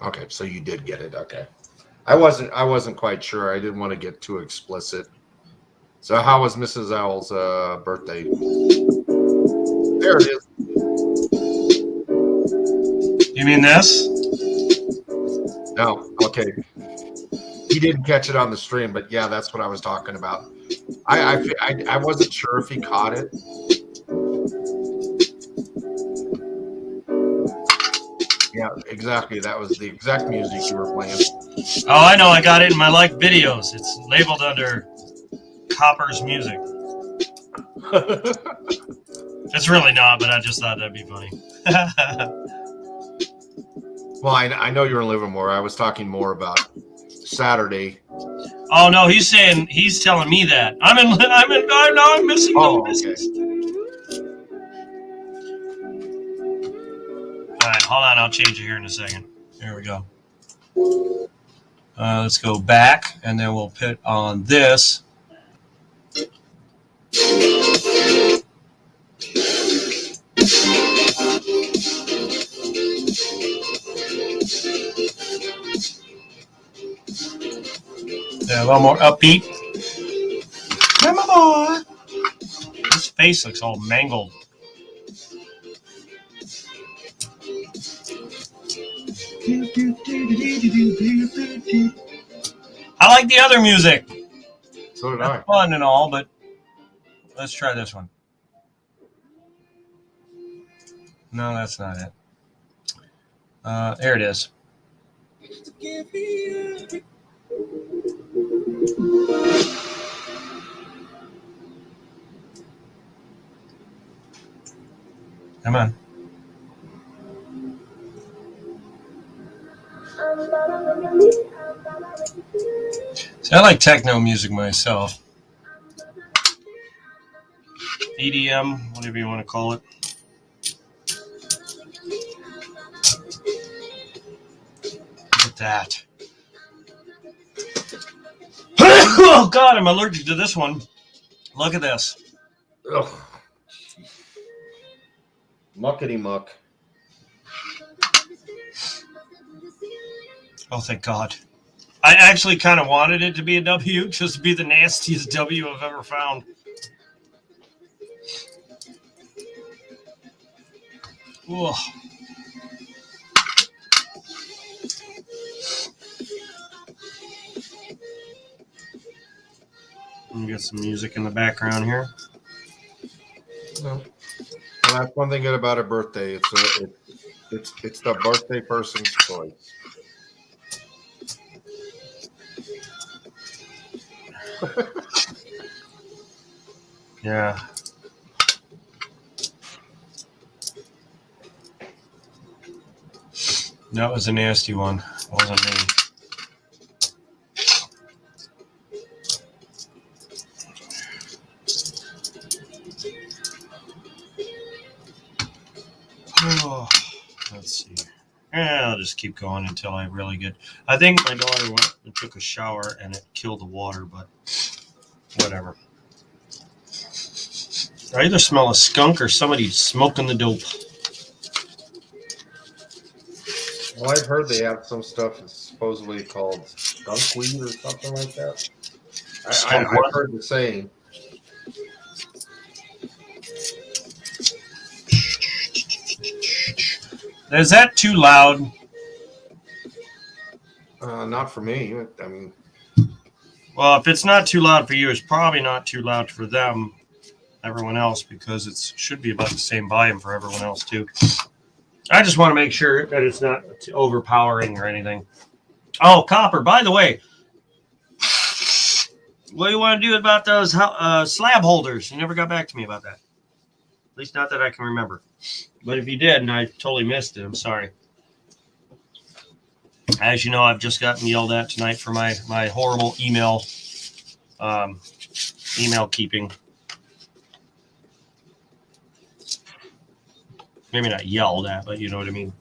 Okay, so you did get it. Okay, I wasn't quite sure. I didn't want to get too explicit. So, how was Mrs. Owl's birthday? There it is. You mean this? No, okay. He didn't catch it on the stream, but yeah, that's what I was talking about. I wasn't sure if he caught it. Yeah, exactly. That was the exact music you were playing. Oh, I know. I got it in my like videos. It's labeled under Copper's music. It's really not, but I just thought that'd be funny. Well, I know you're in Livermore. I was talking more about Saturday. Oh no, he's telling me that I'm missing Oh, no business. All right, hold on. I'll change it here in a second. There we go. Let's go back, and then we'll put on this. Yeah, a little more upbeat. Come on. His face looks all mangled. I like the other music. So did That's fun and all, but let's try this one. No, that's not it. There it is. Come on. See, I like techno music myself. EDM, whatever you want to call it. Look at that. Oh, God, I'm allergic to this one. Look at this. Ugh. Muckety muck. Oh, thank God. I actually kind of wanted it to be a W, just to be the nastiest W I've ever found. Ugh. Let me get some music in the background here. Well, that's one thing good about a birthday. It's the birthday person's choice. Yeah. That was a nasty one. It wasn't me. Oh, let's see. Yeah, I'll just keep going until I really get. I think my daughter went and took a shower and it killed the water, but whatever. I either smell a skunk or somebody smoking the dope. Well, I've heard they have some stuff that's supposedly called skunk weed or something like that. I've heard the saying. Is that too loud? Not for me. I mean, Well, if it's not too loud for you, it's probably not too loud for them, everyone else, because it should be about the same volume for everyone else too. I just want to make sure that it's not overpowering or anything. Oh, Copper, by the way, what do you want to do about those slab holders? You never got back to me about that. At least not that I can remember. But if you did and I totally missed it, I'm sorry. As you know, I've just gotten yelled at tonight for my horrible email keeping. Maybe not yelled at, but you know what I mean.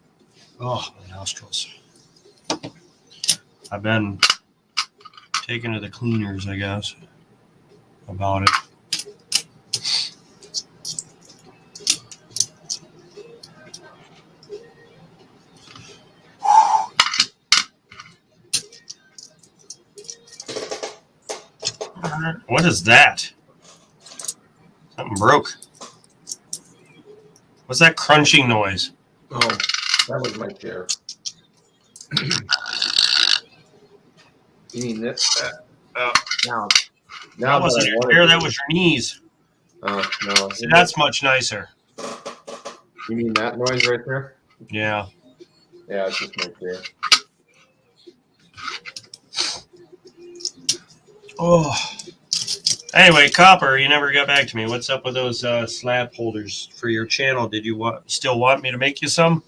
Oh, my nostrils. I've been taken to the cleaners, I guess, about it. What is that? Something broke. What's that crunching noise? Oh, that was my chair. You mean this? Now That wasn't your chair, that was your knees. Oh, no. See, that's much nicer. You mean that noise right there? Yeah. Yeah, it's just my chair. Oh. Anyway, Copper, you never got back to me. What's up with those slab holders for your channel? Did you still want me to make you some?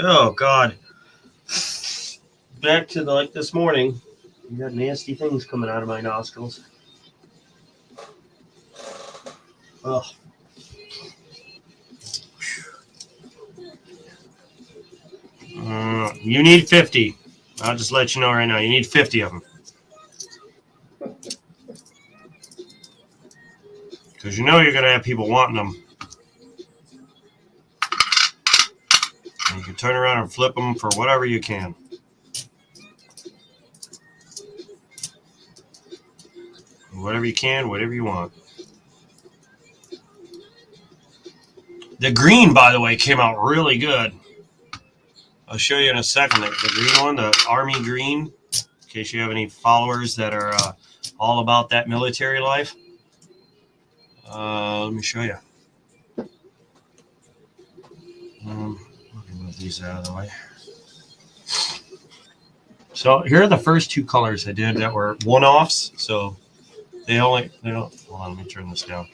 Oh, God. Back to like this morning. You got nasty things coming out of my nostrils. Oh. You need 50. I'll just let you know right now. You need 50 of them. Because you know you're going to have people wanting them. And you can turn around and flip them for whatever you can. Whatever you can, whatever you want. The green, by the way, came out really good. I'll show you in a second. The green one, the Army green, in case you have any followers that are all about that military life. Let me show you. Let me move these out of the way. So here are the first two colors I did that were one-offs. So they don't, hold on, let me turn this down.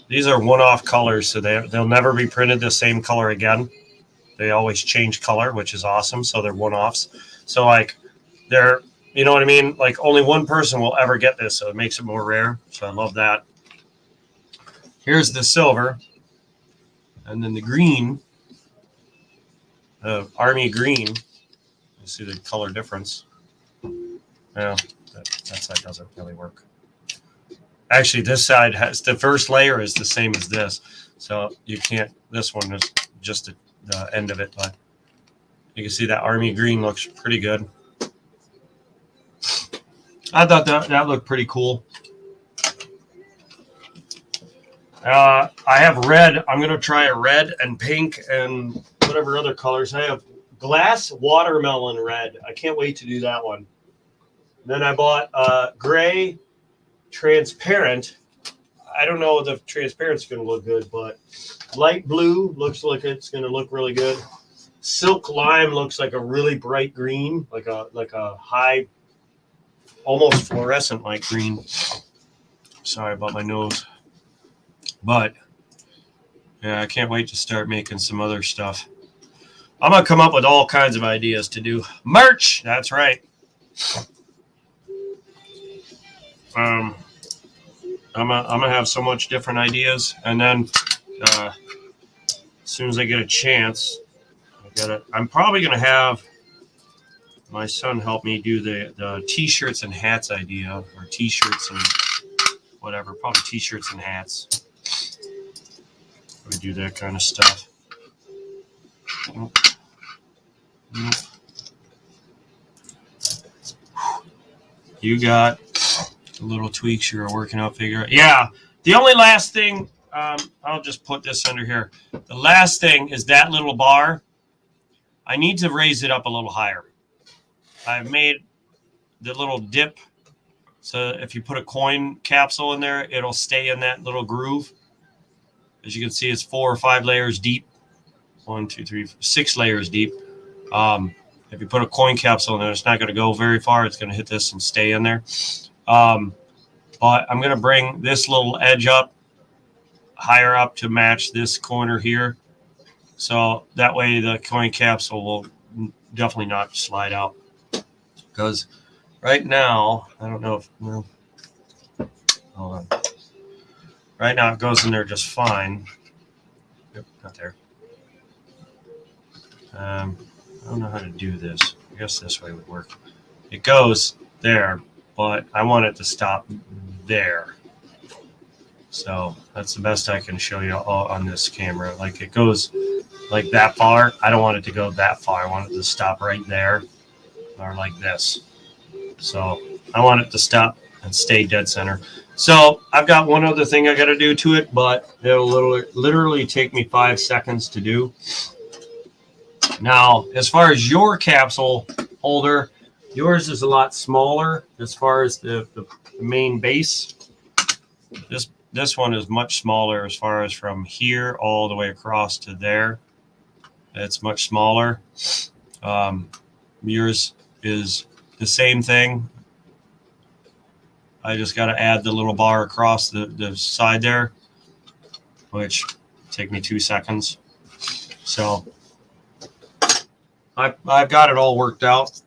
These are one-off colors, so they'll never be printed the same color again. They always change color, which is awesome. So they're one-offs. So like they're, you know what I mean? Like only one person will ever get this. So it makes it more rare. So I love that. Here's the silver. And then the green, Army green. You see the color difference. Yeah, that side doesn't really work. Actually, this side has, the first layer is the same as this. So you can't, this one is just the end of it, but you can see that Army green looks pretty good. I thought that looked pretty cool. I have red. I'm going to try a red and pink and whatever other colors. I have glass watermelon red. I can't wait to do that one. Then I bought gray transparent. I don't know if the transparent's going to look good, but light blue looks like it's going to look really good. Silk lime looks like a really bright green, like a high, almost fluorescent like green. Sorry about my nose. But yeah, I can't wait to start making some other stuff. I'm gonna come up with all kinds of ideas to do merch. That's right. I'm gonna have so much different ideas, and then as soon as I get a chance, I'm probably gonna have my son help me do the t-shirts and hats idea, or t-shirts and whatever, probably t-shirts and hats. We do that kind of stuff. You got the little tweaks you're working out, figure out. Yeah, the only last thing, I'll just put this under here. The last thing is that little bar. I need to raise it up a little higher. I've made the little dip, so if you put a coin capsule in there, it'll stay in that little groove. As you can see, it's 4 or 5 layers deep. 1, 2, 3, 4, 6 layers deep. If you put a coin capsule in there, it's not going to go very far. It's going to hit this and stay in there. But I'm going to bring this little edge up, higher up to match this corner here. So that way the coin capsule will definitely not slide out. Because right now, I don't know if, well, hold on. Right now it goes in there just fine. Yep, not there. I don't know how to do this. I guess this way would work. It goes there, but I want it to stop there. So that's the best I can show you all on this camera. Like it goes like that far. I don't want it to go that far. I want it to stop right there, or like this. So I want it to stop and stay dead center. So I've got one other thing I got to do to it, but it'll literally take me 5 seconds to do. Now, as far as your capsule holder, yours is a lot smaller as far as the main base. This one is much smaller as far as from here all the way across to there. It's much smaller. Yours is the same thing. I just got to add the little bar across the side there, which take me 2 seconds. So I've got it all worked out.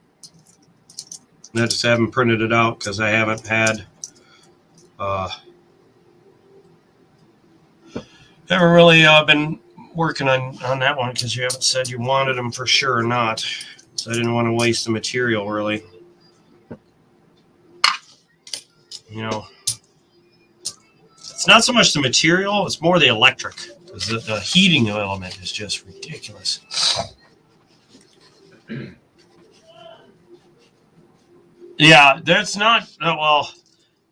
I just haven't printed it out because I haven't had haven't really been working on that one because you haven't said you wanted them for sure or not. So I didn't want to waste the material really. You know, it's not so much the material, it's more the electric. Because the heating element is just ridiculous. Yeah, that's not, well,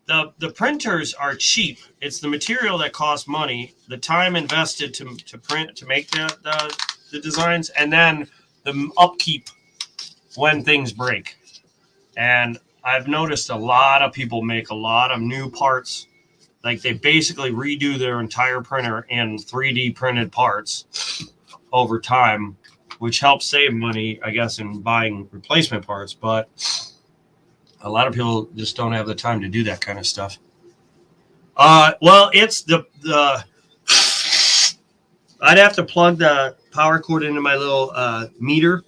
the printers are cheap. It's the material that costs money, the time invested to print, to make the designs, and then the upkeep when things break. And I've noticed a lot of people make a lot of new parts. Like they basically redo their entire printer in 3D printed parts over time, which helps save money, I guess, in buying replacement parts. But a lot of people just don't have the time to do that kind of stuff. Well, it's the I'd have to plug the power cord into my little meter.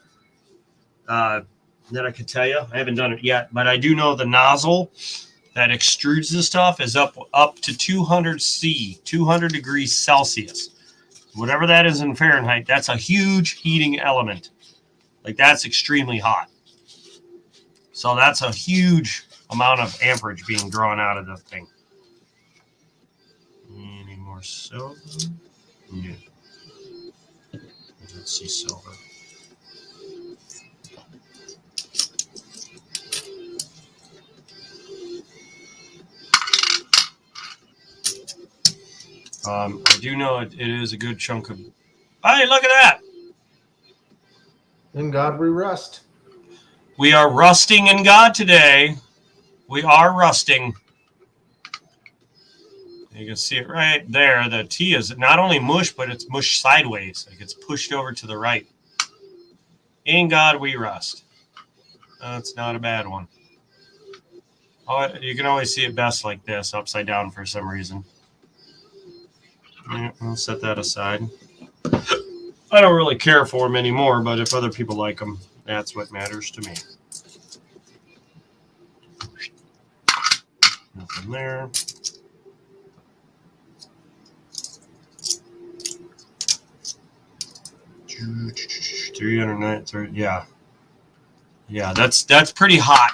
That I could tell you. I haven't done it yet, but I do know the nozzle that extrudes this stuff is up to 200 C, 200 degrees Celsius. Whatever that is in Fahrenheit, that's a huge heating element. Like that's extremely hot. So that's a huge amount of amperage being drawn out of the thing. Any more silver? Yeah. Let's see silver. I do know it is a good chunk of. Hey, look at that! In God we rest. We are rusting in God today. We are rusting. You can see it right there. The T is not only mush, but it's mushed sideways. Like it's pushed over to the right. In God we rust. That's not a bad one. Oh, you can always see it best like this, upside down for some reason. Yeah, I'll set that aside. I don't really care for them anymore, but if other people like them, that's what matters to me. Nothing there. $309. Yeah. That's pretty hot.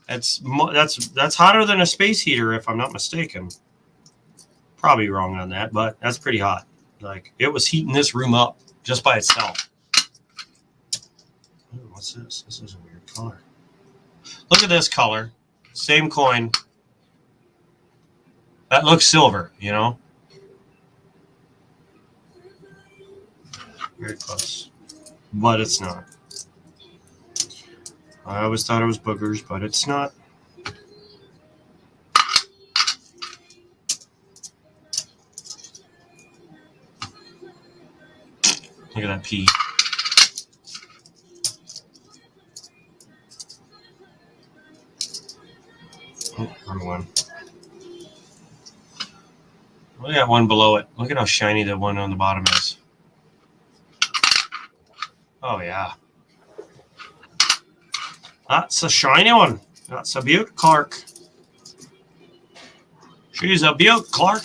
That's hotter than a space heater, if I'm not mistaken. Probably wrong on that, but that's pretty hot. Like, it was heating this room up just by itself. Ooh, what's this? This is a weird color. Look at this color. Same coin. That looks silver, you know? Very close. But it's not. I always thought it was boogers, but it's not. Look at that P. Oh, wrong one. Look at that one below it. Look at how shiny the one on the bottom is. Oh, yeah. That's a shiny one. That's a beaut, Clark. She's a beaut, Clark.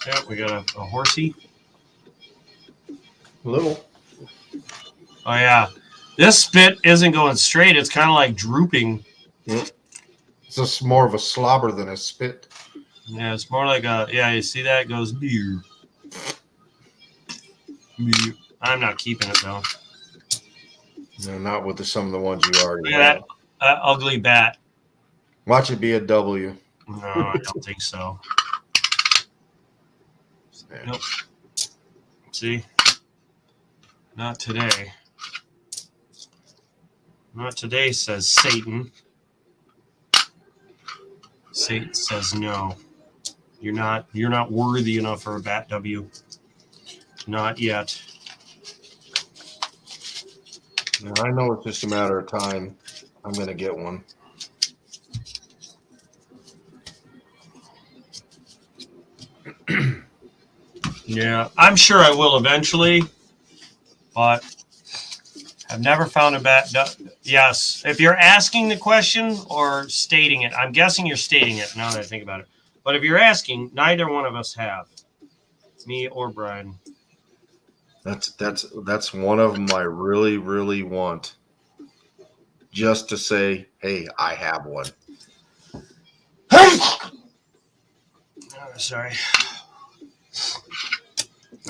Yep, we got a horsey. Little. Oh, yeah. This spit isn't going straight. It's kind of like drooping. It's just more of a slobber than a spit. Yeah, it's more like a, yeah, you see that? It goes, beer. I'm not keeping it, though. No, not with some of the ones you already Look at have. that ugly bat. Watch it be a W. No, I don't think so. Nope. See? Not today. Not today, says Satan. Satan says no. You're not worthy enough for a bat W. Not yet. Now, I know it's just a matter of time. I'm going to get one. Yeah, I'm sure I will eventually, but I've never found a bat. Yes, if you're asking the question or stating it, I'm guessing you're stating it now that I think about it. But if you're asking, neither one of us have, me or Brian. That's one of them I really, really want. Just to say, hey, I have one. Oh, sorry.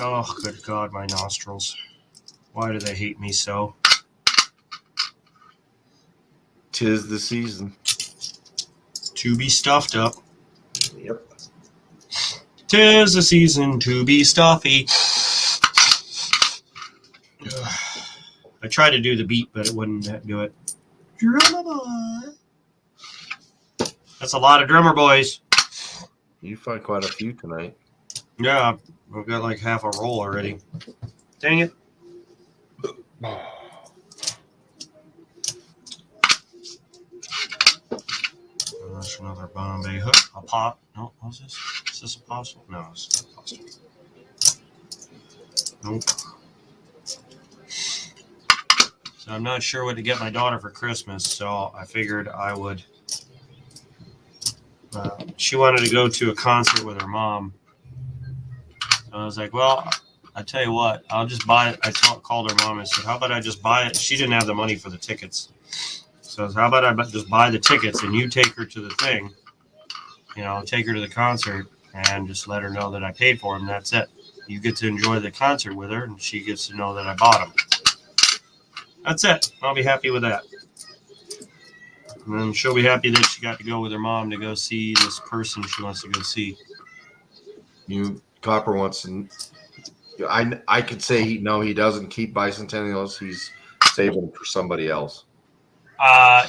Oh, good God, my nostrils. Why do they hate me so? 'Tis the season. To be stuffed up. Yep. 'Tis the season to be stuffy. I tried to do the beat, but it wouldn't do it. Drummer boy. That's a lot of drummer boys. You find quite a few tonight. Yeah, I've got like half a roll already. Dang it. That's another Bombay hook. A pot. No, what's this? Is this a apostle? No, it's not apostle. Nope. So I'm not sure what to get my daughter for Christmas, so I figured I would. She wanted to go to a concert with her mom. So I was like, well, I tell you what, I'll just buy it. I called her mom and said, how about I just buy it? She didn't have the money for the tickets. So how about I just buy the tickets and you take her to the thing, take her to the concert and just let her know that I paid for them. That's it. You get to enjoy the concert with her and she gets to know that I bought them. That's it. I'll be happy with that. And then she'll be happy that she got to go with her mom to go see this person she wants to go see. Copper wants to. I could say he doesn't keep bicentennials. He's saving them for somebody else.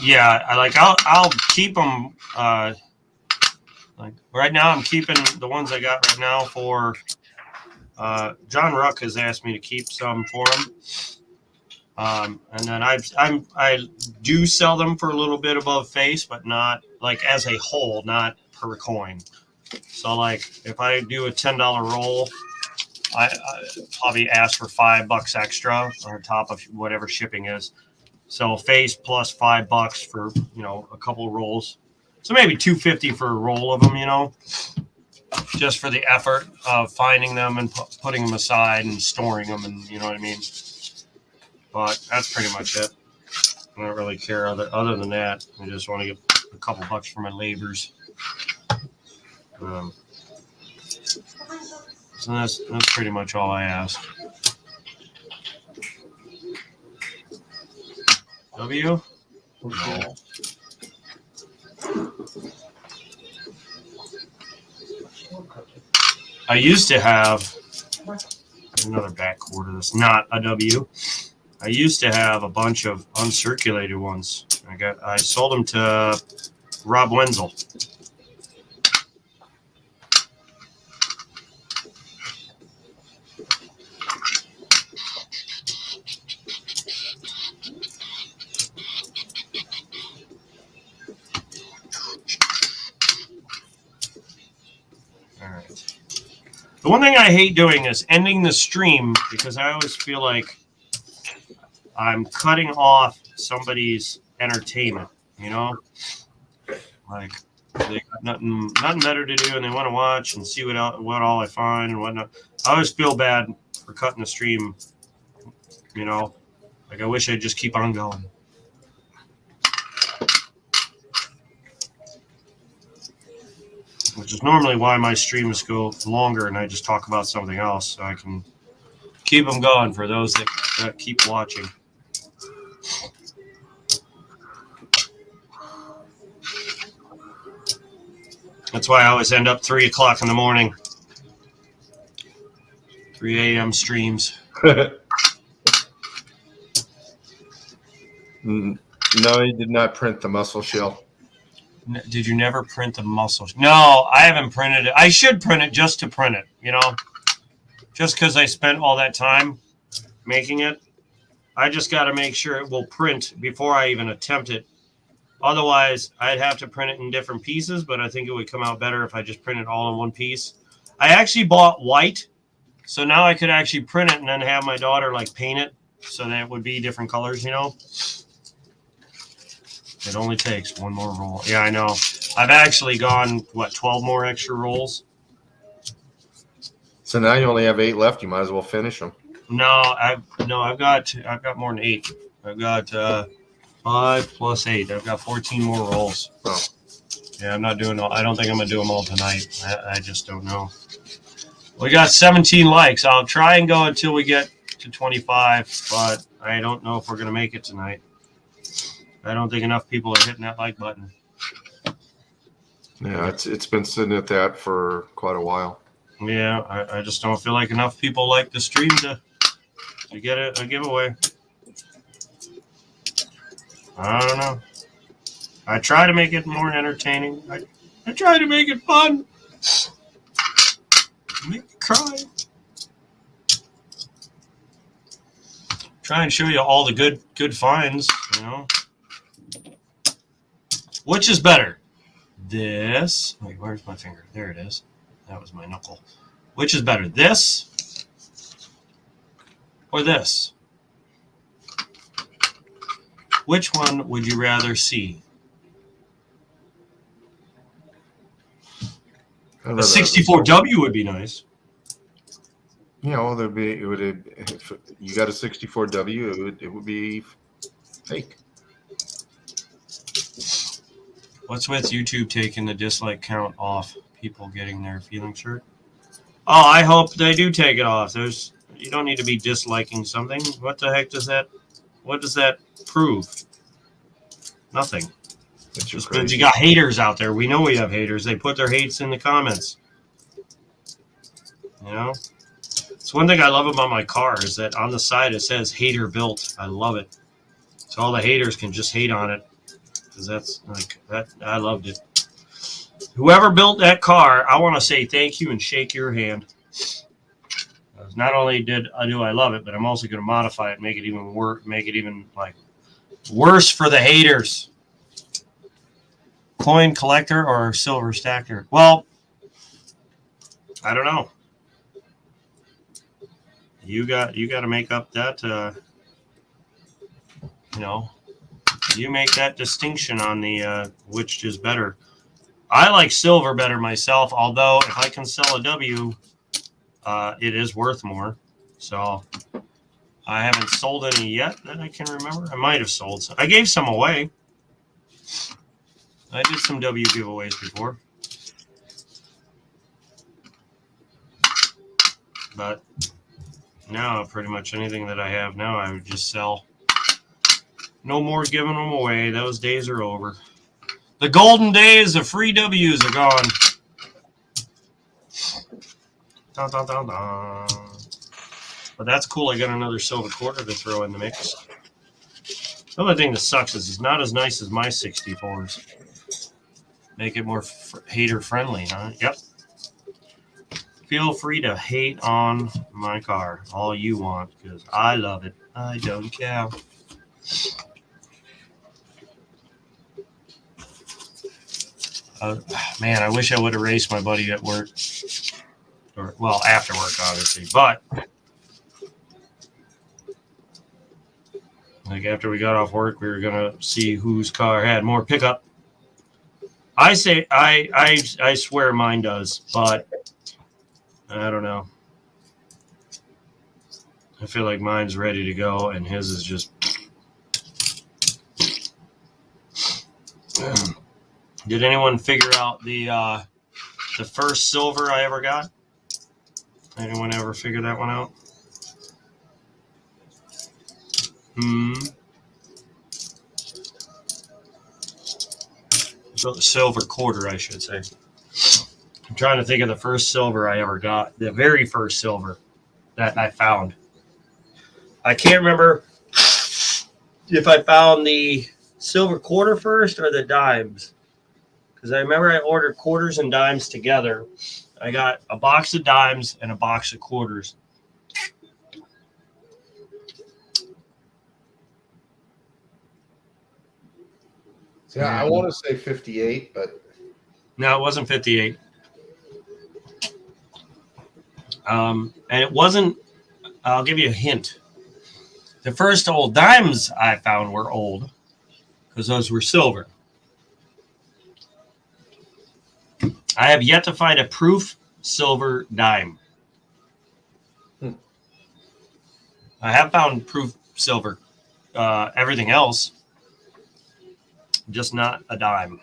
Yeah, I'll keep them. Like right now, I'm keeping the ones I got right now for. John Ruck has asked me to keep some for him. And then I do sell them for a little bit above face, but not like as a whole, not per coin. So like if I do a $10 roll, I probably ask for $5 extra on top of whatever shipping is. So face plus $5 for a couple rolls. So maybe $2.50 for a roll of them, just for the effort of finding them and putting them aside and storing them, and you know what I mean. But that's pretty much it. I don't really care other than that. I just want to get a couple bucks for my labors. So that's pretty much all I ask. W? No. I used to have another backcourt of this, not a W. I used to have a bunch of uncirculated ones. I sold them to Rob Wenzel. All right. The one thing I hate doing is ending the stream because I always feel like I'm cutting off somebody's entertainment, like they got nothing better to do and they want to watch and see what all I find and whatnot. I always feel bad for cutting the stream, like I wish I'd just keep on going. Which is normally why my streams go longer and I just talk about something else so I can keep them going for those that keep watching. That's why I always end up 3 o'clock in the morning. 3 a.m. streams. No, he did not print the muscle shell. Did you never print the muscle? No, I haven't printed it. I should print it just to print it, just because I spent all that time making it. I just got to make sure it will print before I even attempt it. Otherwise, I'd have to print it in different pieces, but I think it would come out better if I just print it all in one piece. I actually bought white, so now I could actually print it and then have my daughter paint it so that it would be different colors, It only takes one more roll. Yeah, I know. I've actually gone, 12 more extra rolls? So now you only have 8 left. You might as well finish them. No, I've got more than 8. I've got 5 plus 8. I've got 14 more rolls. Oh. Yeah, I'm not doing all. I don't think I'm gonna do them all tonight. I just don't know. We got 17 likes. I'll try and go until we get to 25, but I don't know if we're gonna make it tonight. I don't think enough people are hitting that like button. Yeah, it's been sitting at that for quite a while. Yeah, I just don't feel like enough people like the stream to get a giveaway. I don't know. I try to make it more entertaining. I try to make it fun. Make me cry. Try and show you all the good finds, Which is better? This. Wait, where's my finger? There it is. That was my knuckle. Which is better, this or this? Which one would you rather see? A 64W would be nice. There'd be if you got a 64W, it would be fake. What's with YouTube taking the dislike count off people getting their feelings hurt? Oh, I hope they do take it off. You don't need to be disliking something. What the heck does that prove? Nothing. Just because you got haters out there. We know we have haters. They put their hates in the comments. It's one thing I love about my car is that on the side it says hater built. I love it. So all the haters can just hate on it. Because that's that. I loved it. Whoever built that car, I want to say thank you and shake your hand. Not only do I love it, but I'm also going to modify it, make it even worse, make it even like worse for the haters. Coin collector or silver stacker? Well, I don't know. You got to make up that. You make that distinction on the which is better. I like silver better myself, although if I can sell a W, it is worth more. So I haven't sold any yet that I can remember. I might have sold some. I gave some away. I did some W giveaways before. But now pretty much anything that I have now I would just sell. No more giving them away. Those days are over. The golden days of free W's are gone. Dun, dun, dun, dun. But that's cool. I got another silver quarter to throw in the mix. The only thing that sucks is it's not as nice as my 64s. Make it more hater friendly, huh? Yep. Feel free to hate on my car all you want because I love it. I don't care. Man, I wish I would have raced my buddy at work. Or, well, after work, obviously. But, like, after we got off work, we were going to see whose car had more pickup. I say, I swear mine does, but I don't know. I feel like mine's ready to go, and his is just... Did anyone figure out the first silver I ever got? Anyone ever figure that one out? So the silver quarter, I should say. I'm trying to think of the first silver I ever got. The very first silver that I found. I can't remember if I found the silver quarter first or the dimes. Because I remember I ordered quarters and dimes together. I got a box of dimes and a box of quarters. Yeah, I want to say 58, but No, it wasn't 58. And it wasn't, I'll give you a hint. The first old dimes I found were old because those were silver. I have yet to find a proof silver dime. I have found proof silver, everything else, just not a dime.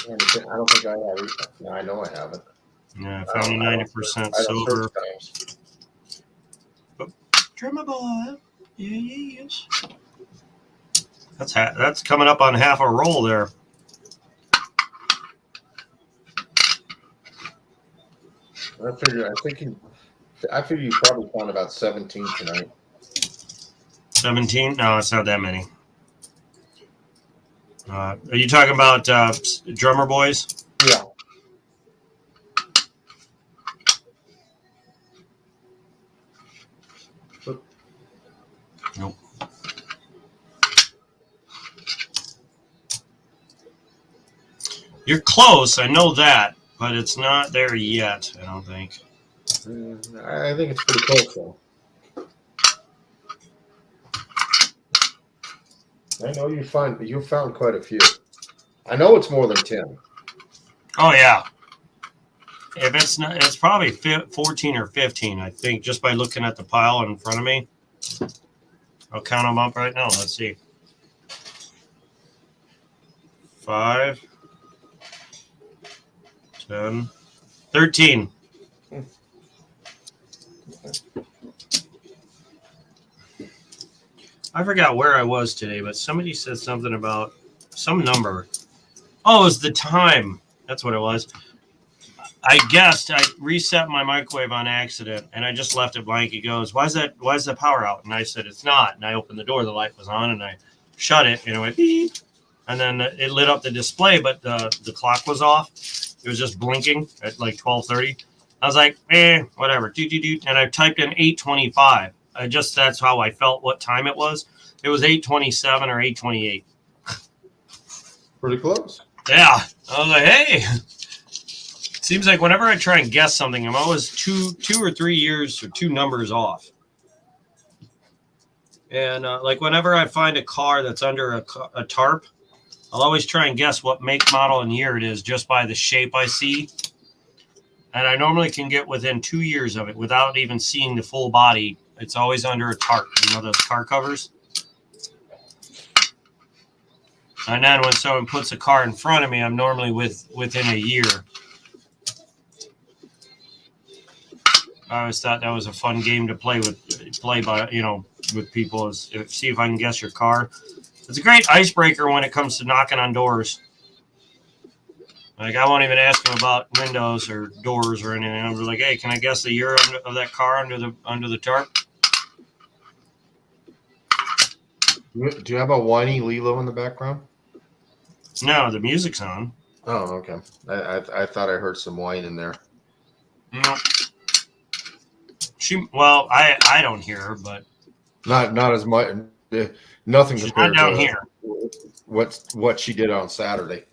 I don't think I have it. No, I know I haven't. Yeah, I found 90% silver. Trim my boy. Yeah, yes. That's coming up on half a roll there. I figure you probably found about 17 tonight. 17? No, it's not that many. Are you talking about drummer boys? Yeah. Nope. You're close, I know that, but it's not there yet, I don't think. I think it's pretty close, though. I know you found quite a few. I know it's more than 10. Oh, yeah. If it's not, it's probably 14 or 15, I think, just by looking at the pile in front of me. I'll count them up right now. Let's see. 5, 10, 13. I forgot where I was today, but somebody said something about some number. Oh, it was the time. That's what it was. I guessed I reset my microwave on accident, and I just left it blank. He goes, "Why is the power out?" And I said, "It's not." And I opened the door. The light was on, and I shut it, and it went beep. And then it lit up the display, but the clock was off. It was just blinking at like 12:30. I was like, whatever. And I typed in 8:25. That's how I felt what time it was. It was 8:27 or 8:28. Pretty close. Yeah. I was like, hey. Seems like whenever I try and guess something, I'm always two or 3 years or 2 numbers off. And like whenever I find a car that's under a tarp, I'll always try and guess what make, model, and year it is just by the shape I see. And I normally can get within 2 years of it without even seeing the full body. It's always under a tarp, those car covers. And then when someone puts a car in front of me, I'm normally within a year. I always thought that was a fun game to play with people. See if I can guess your car. It's a great icebreaker when it comes to knocking on doors. Like, I won't even ask them about windows or doors or anything. I'm like, hey, can I guess the year of that car under the tarp? Do you have a whiny Lilo in the background? No, the music's on. Oh, okay. I thought I heard some whine in there. No. I don't hear her, but Not as much. Nothing she's compared not down to here. what she did on Saturday.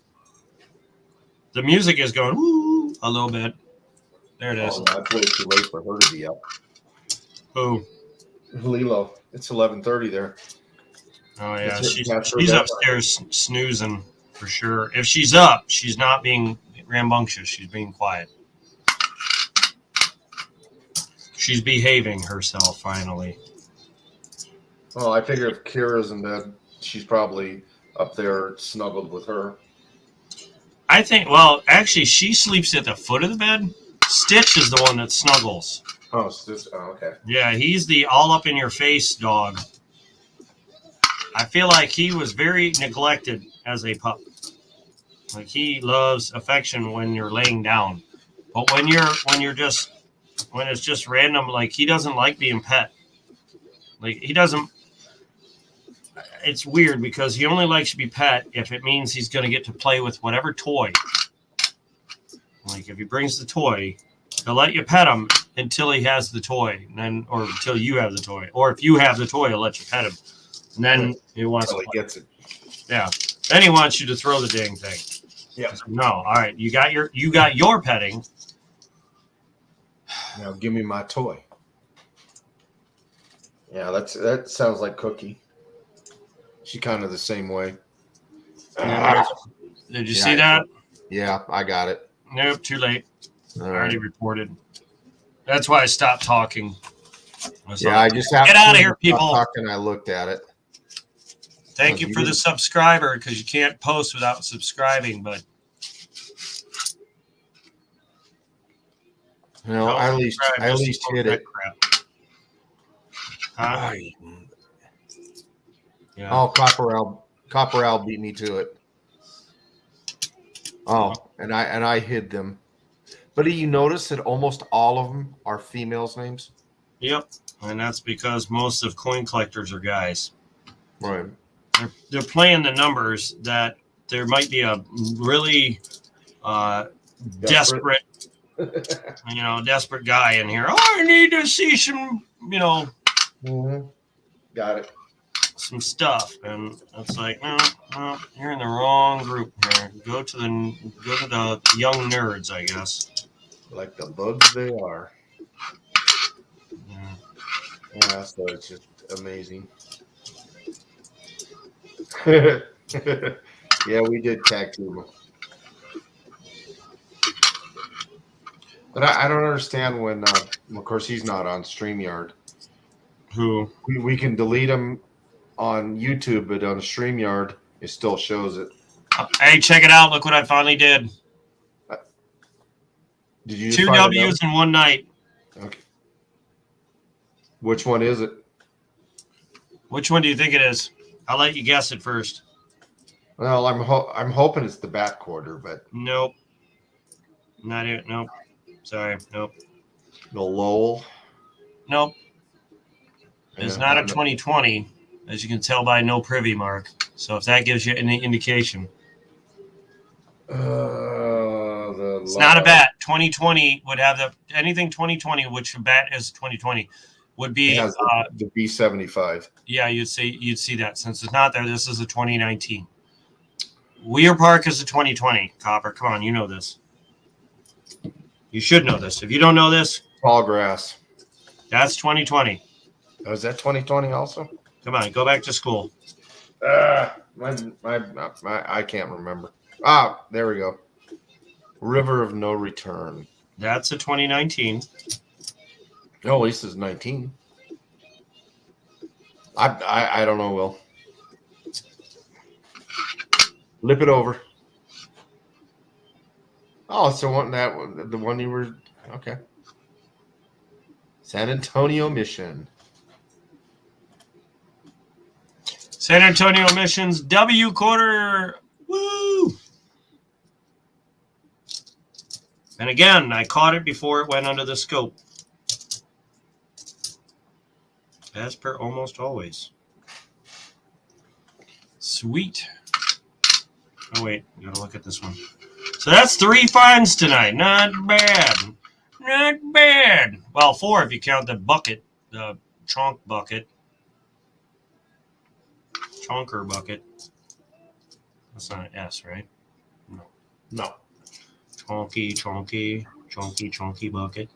The music is going woo a little bit. There it is. Oh, that's way too late for her to be up. Who? Lilo. It's 11:30 there. Oh yeah, It's she's bedtime. upstairs snoozing for sure. If she's up, she's not being rambunctious. She's being quiet. She's behaving herself finally. Well, I figure if Kira's in bed, she's probably up there snuggled with her. I think. Well, actually, she sleeps at the foot of the bed. Stitch is the one that snuggles. Oh, okay. Yeah, he's the all up in your face dog. I feel like he was very neglected as a pup. Like, he loves affection when you're laying down, but when it's just random, like, he doesn't like being pet. Like, he doesn't. It's weird because he only likes to be pet if it means he's going to get to play with whatever toy. Like, if he brings the toy, he'll let you pet him until he has the toy, or until you have the toy, or if you have the toy, he'll let you pet him. And then he wants to He gets it. Yeah. Then he wants you to throw the dang thing. Yeah. No. All right. You got your petting. Now give me my toy. Yeah, that sounds like Cookie. She's kind of the same way. Did you see that? Yeah, I got it. Nope. Too late. All I already right. reported. That's why I stopped talking. I just have Get out of here, people. Talking, I looked at it. Thank you for the subscriber, because you can't post without subscribing. But I at least hit it. Crap. Huh? Yeah. Oh, Copper Owl beat me to it. Oh, and I hid them. But do you notice that almost all of them are females' names? Yep, and that's because most of coin collectors are guys. Right. They're playing the numbers that there might be a really desperate guy in here. Oh, I need to see some, Mm-hmm. Got it. some stuff, and it's like, no, you're in the wrong group here. Go to the young nerds, I guess. Like the bugs they are. Yeah, so it's just amazing. Yeah, we did tag team. But I don't understand when, of course, he's not on StreamYard. Who? We can delete him on YouTube, but on StreamYard, it still shows it. Hey, check it out. Look what I finally did. Did you 2 W's in one night. Okay. Which one is it? Which one do you think it is? I'll let you guess it first. Well, I'm hoping it's the Bat Quarter, but Nope. Not it. Nope. Sorry. Nope. No Lowell. Nope. It's not a 2020, as you can tell by no privy mark. So if that gives you any indication. It's not a bat. 2020 would have anything 2020, which a bat is 2020, would be the B75. Yeah, you'd see that. Since it's not there, this is a 2019. Weir Park is a 2020. Copper, come on, you know this. You should know this. If you don't know this, Tall grass. that's 2020. Oh, is that 2020 also? Come on, go back to school. I can't remember. There we go. River of No Return. That's a 2019. No, at least it's 19. I don't know, Will. Lip it over. Oh, it's the one you were okay. San Antonio Mission. San Antonio Mission's W quarter. Woo! And again, I caught it before it went under the scope. As per almost always. Sweet. Oh, wait. Gotta look at this one. So that's 3 finds tonight. Not bad. Not bad. Well, 4 if you count the bucket. The trunk bucket. Chonker bucket. That's not an S, right? No. Chonky bucket.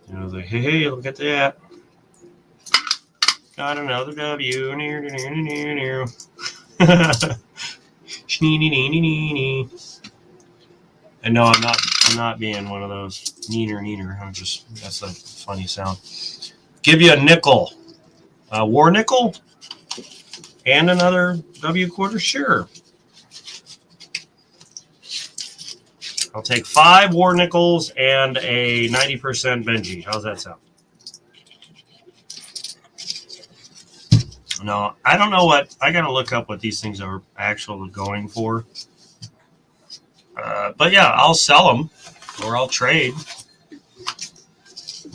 You know, hey, look at that. Got another W. And no, I'm not being one of those neener. That's a funny sound. Give you a nickel. A war nickel? And another W quarter? Sure. I'll take 5 war nickels and a 90% Benji. How's that sound? No, I don't know what. I got to look up what these things are actually going for. But yeah, I'll sell them or I'll trade.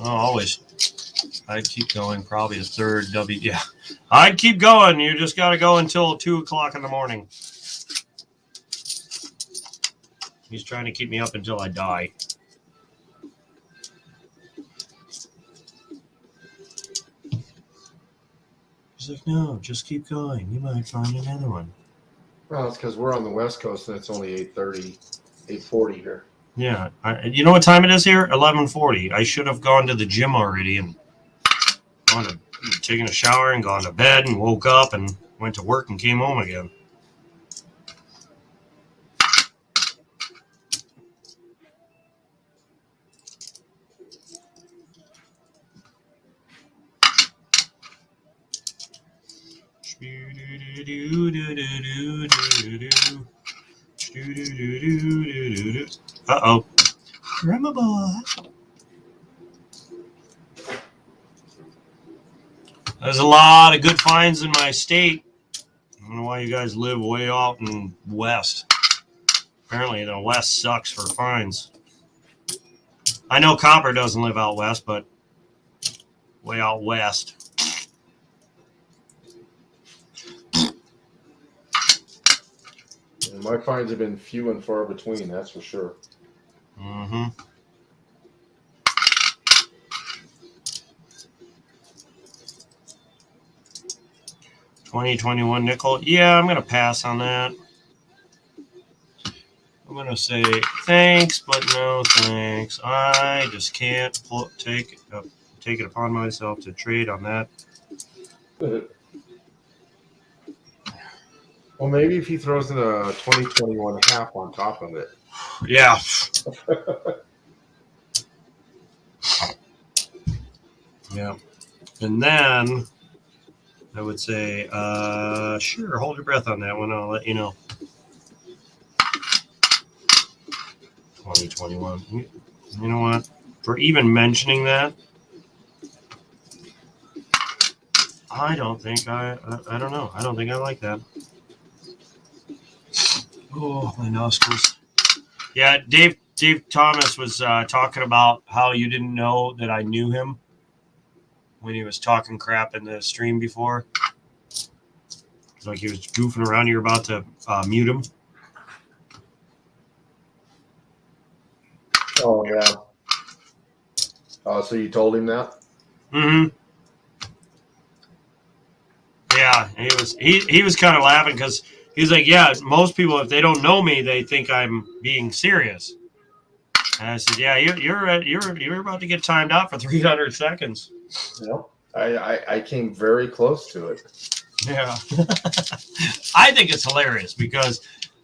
Oh, always. I'd keep going. Probably a third W. Yeah, I'd keep going. You just got to go until 2 o'clock in the morning. He's trying to keep me up until I die. He's like, no, just keep going. You might find another one. Well, it's because we're on the West Coast and it's only 8:30, 8:40 here. Yeah. You know what time it is here? 11:40. I should have gone to the gym already and taken a shower and gone to bed and woke up and went to work and came home again. Uh-oh. Grandma boy. There's a lot of good finds in my state. I don't know why you guys live way out in west. Apparently the west sucks for finds. I know Copper doesn't live out west, but way out west. And my finds have been few and far between, that's for sure. Mm-hmm. $20.21 nickel. Yeah, I'm gonna pass on that. I'm gonna say thanks, but no thanks. I just can't take it upon myself to trade on that. Well, maybe if he throws in a 2021 half on top of it. Yeah. Yeah. And then I would say, sure, hold your breath on that one. I'll let you know. 2021. You know what? For even mentioning that, I don't think I don't know. I don't think I like that. Oh, my nostrils. Yeah, Dave Steve Thomas was talking about how you didn't know that I knew him when he was talking crap in the stream before. Like he was goofing around. You're about to mute him. Oh yeah. Oh, so you told him that? Mm-hmm. Yeah, he was kind of laughing because he's like, yeah, most people, if they don't know me, they think I'm being serious. And I said, yeah, you're about to get timed out for 300 seconds. Yep. I came very close to it. Yeah. I think it's hilarious because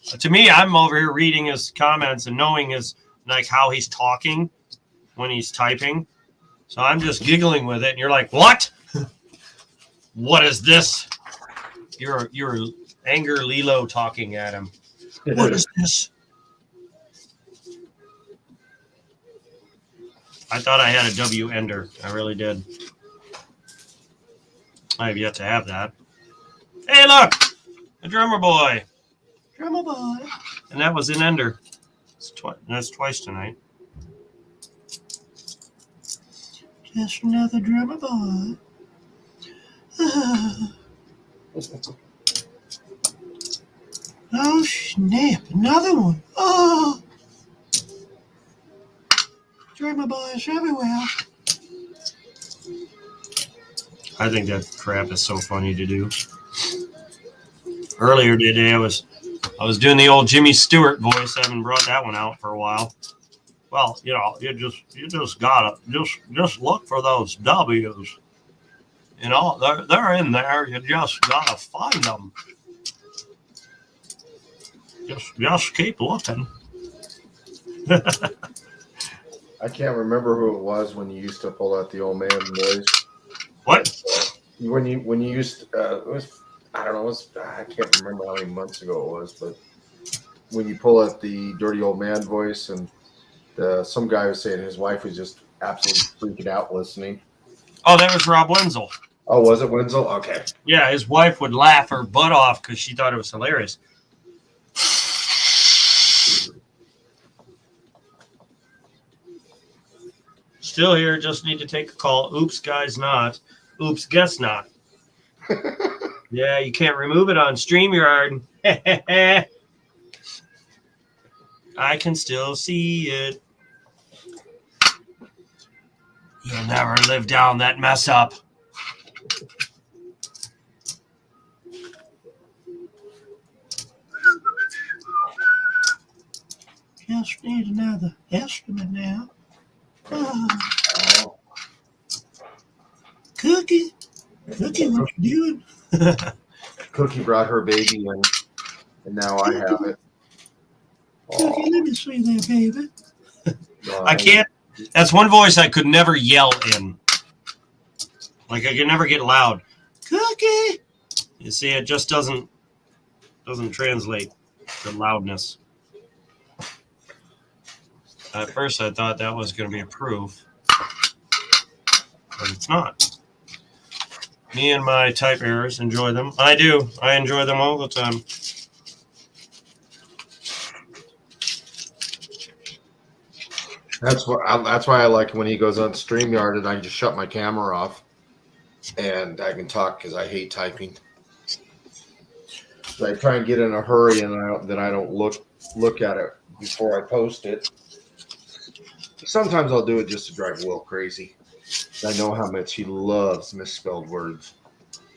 to me, I'm over here reading his comments and knowing his like how he's talking when he's typing. So I'm just giggling with it, and you're like, what? What is this? You're Anger Lilo talking at him. What is this? I thought I had a W ender. I really did. I have yet to have that. Hey, look! A drummer boy. Drummer boy. And that was an ender. That's twice tonight. Just another drummer boy. Oh, snap. Another one. Oh. Drummer boys everywhere. I think that crap is so funny to do. Earlier today, I was doing the old Jimmy Stewart voice. I haven't brought that one out for a while. Well, you know, you just gotta just look for those W's. You know, they're in there. You just gotta find them. Just keep looking. I can't remember who it was when you used to pull out the old man voice. What? When you used it was, I don't know, it was, I can't remember how many months ago it was, but when you pull out the dirty old man voice, and some guy was saying his wife was just absolutely freaking out listening. Oh, that was Rob Wenzel. Oh, was it Wenzel? Okay. Yeah, his wife would laugh her butt off because she thought it was hilarious. Still here, just need to take a call. Oops, guys, not. Oops, guess not. Yeah, you can't remove it on StreamYard. I can still see it. You'll never live down that mess up. Just need another estimate now. Oh. Cookie, what you doing? Cookie brought her baby in, and now I have it. Cookie, let me see there, baby. I can't. That's one voice I could never yell in. Like I could never get loud. Cookie. You see, it just doesn't translate the loudness. At first, I thought that was going to be a proof, but it's not. Me and my type errors enjoy them. I do. I enjoy them all the time. That's why I like when he goes on StreamYard and I just shut my camera off and I can talk because I hate typing. So I try and get in a hurry and then I don't look at it before I post it. Sometimes I'll do it just to drive Will crazy. I know how much he loves misspelled words.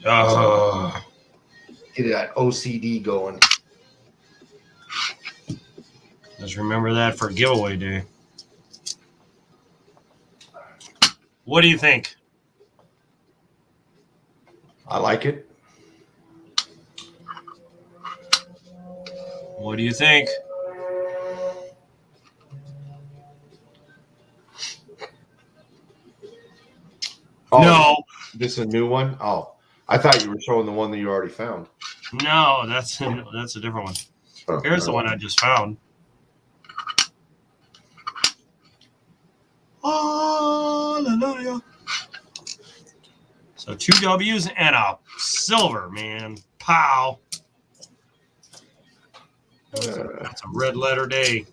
Oh. Get that OCD going. Just remember that for giveaway day. What do you think? I like it. What do you think? Oh, no. This is a new one? Oh, I thought you were showing the one that you already found. No, that's a different one. Here's the one I just found. Hallelujah. So 2 W's and a silver, man. Pow. That's a red letter day.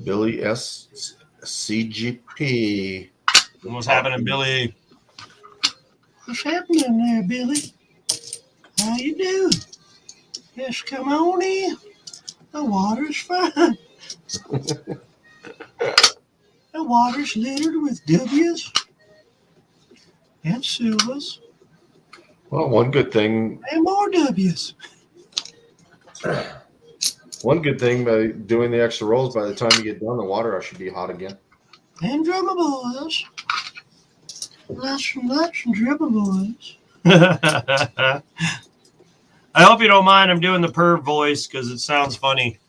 Billy S. CGP. What's happening, Billy? What's happening there, Billy? How you doing? Just come on in. The water's fine. The water's littered with W's and silvers Well, one good thing and more W's. One good thing by doing the extra rolls, by the time you get done, the water should be hot again. And drummer boys. Lots and drummer boys. I hope you don't mind. I'm doing the perv voice because it sounds funny.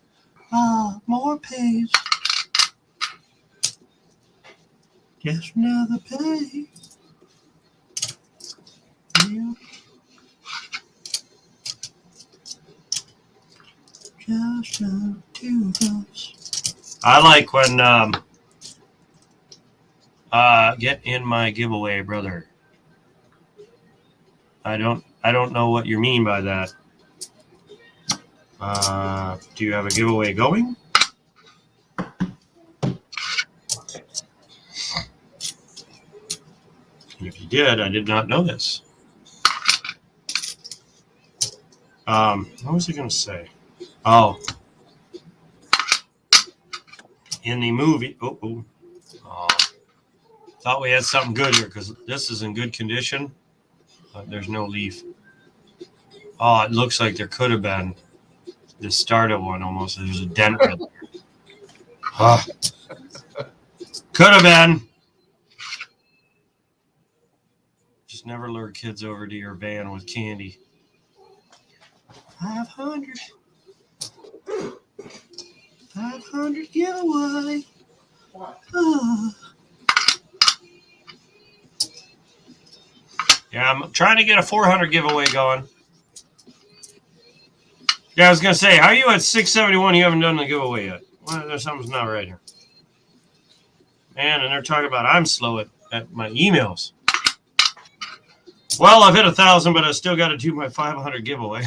More pays. Just another pay. Yeah. Just the two of us. I like when get in my giveaway, brother. I don't know what you mean by that. Do you have a giveaway going? And if you did, I did not know this. What was I going to say? Oh, in the movie. Oh, thought we had something good here because this is in good condition. But there's no leaf. Oh, it looks like there could have been the start of one almost. There's a dent right there. Could have been. Just never lure kids over to your van with candy. 500. 500 giveaway. Yeah, I'm trying to get a 400 giveaway going. Yeah, I was going to say, how are you at 671? You haven't done the giveaway yet. Well, there's something's not right here. Man, and they're talking about I'm slow at my emails. Well, I've hit 1,000, but I still got to do my 500 giveaway.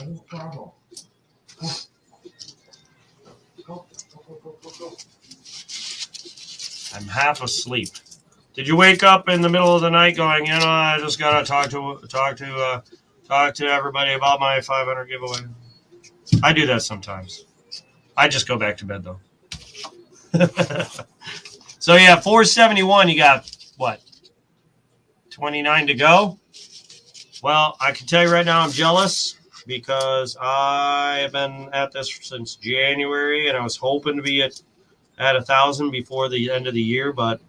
No problem. Go. I'm half asleep. Did you wake up in the middle of the night going, I just gotta talk to everybody about my 500 giveaway? I do that sometimes. I just go back to bed though. So yeah, 471. You got what? 29 to go. Well, I can tell you right now, I'm jealous because I have been at this since January, and I was hoping to be at 1,000 before the end of the year, but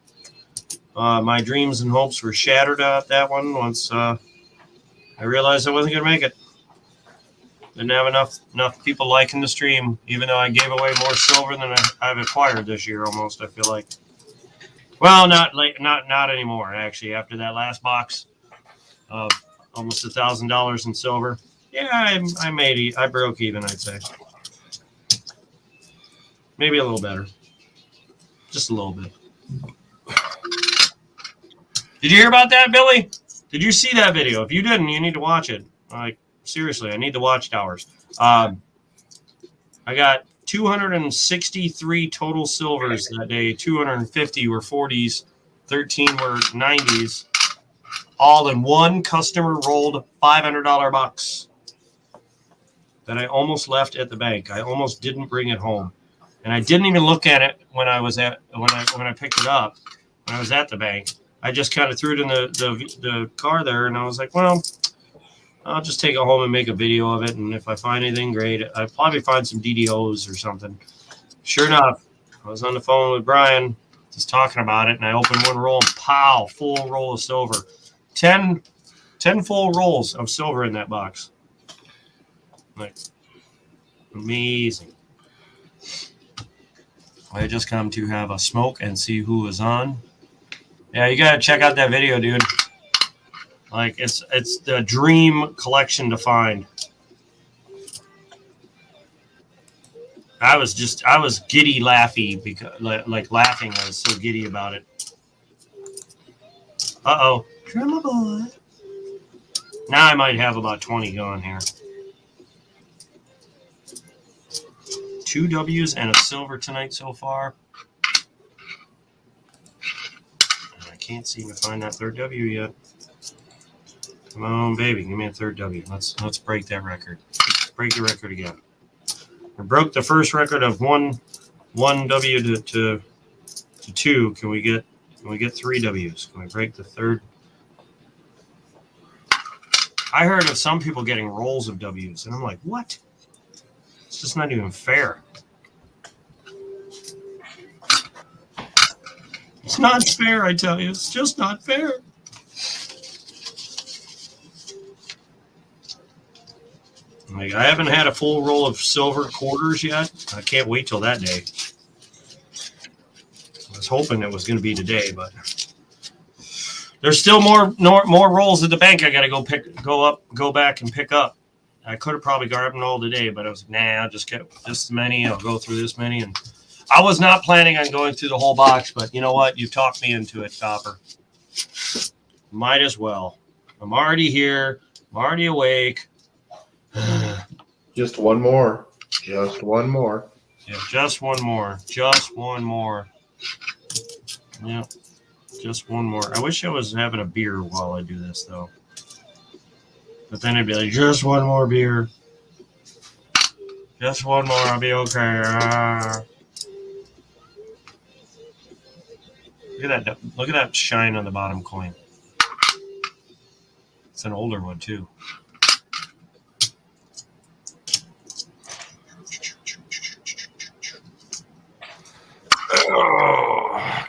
my dreams and hopes were shattered at that one once I realized I wasn't going to make it. Didn't have enough people liking the stream, even though I gave away more silver than I've acquired this year almost, I feel like. Well, not anymore, actually, after that last box of almost $1,000 in silver. Yeah, I made it. I broke even, I'd say. Maybe a little better. Just a little bit. Did you hear about that, Billy? Did you see that video? If you didn't, you need to watch it. Like, seriously, I need the watch towers. I got 263 total silvers that day. 250 were 40s. 13 were 90s. All in one customer rolled $500 box that I almost left at the bank. I almost didn't bring it home. And I didn't even look at it when I picked it up. When I was at the bank, I just kind of threw it in the car there, and I was like, well, I'll just take it home and make a video of it. And if I find anything great, I'll probably find some DDOs or something. Sure enough, I was on the phone with Brian, just talking about it, and I opened one roll and pow, full roll of silver. 10 full rolls of silver in that box. Like, amazing. I just come to have a smoke and see who is on. Yeah, you gotta check out that video, dude. Like, it's the dream collection to find. I was giddy laughy because like laughing. I was so giddy about it. Uh-oh. Drummer boy. Now I might have about 20 going here. 2 W's and a silver tonight so far. And I can't seem to find that third W yet. Come on, baby, give me a third W. Let's break that record. Let's break the record again. We broke the first record of one W to 2. Can we get 3 W's? Can we break the third? I heard of some people getting rolls of W's, and I'm like, what? It's just not even fair. It's not fair, I tell you. It's just not fair. Like, I haven't had a full roll of silver quarters yet. I can't wait till that day. I was hoping it was going to be today, but there's still more rolls at the bank. I got to go back and pick up. I could have probably grabbed them all today, but I was like, nah, I'll just get this many. I'll go through this many. And I was not planning on going through the whole box, but you know what? You talked me into it, Copper. Might as well. I'm already here. I'm already awake. Just one more. Just one more. Yeah, just one more. Just one more. Yeah, just one more. I wish I was having a beer while I do this, though. But then I'd be like, just one more beer. Just one more, I'll be okay. Look at that shine on the bottom coin. It's an older one, too.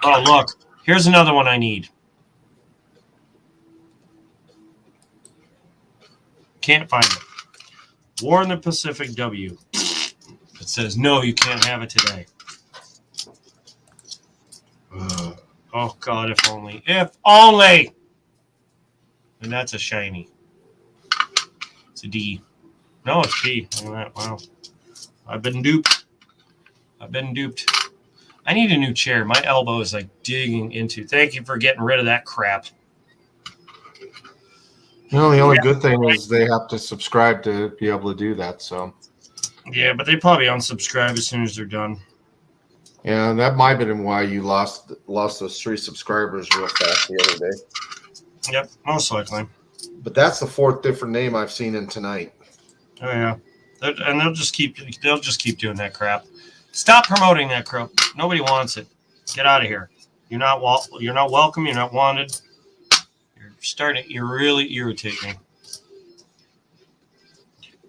Oh, look. Here's another one I need. Can't find it. War in the Pacific W. It says, no, you can't have it today. Oh, God, if only. If only! And that's a shiny. It's a D. No, it's B. Look at that. Wow. I've been duped. I need a new chair. My elbow is like digging into. Thank you for getting rid of that crap. You know, the only good thing is they have to subscribe to be able to do that. So, yeah, but they probably unsubscribe as soon as they're done. yeah, that might have been why you lost those 3 subscribers real fast the other day. Yep, most likely. But that's the 4th different name I've seen in tonight. Oh yeah, and they'll just keep doing that crap. Stop promoting that crap. Nobody wants it. Get out of here. You're not welcome. You're not wanted. You're really irritating.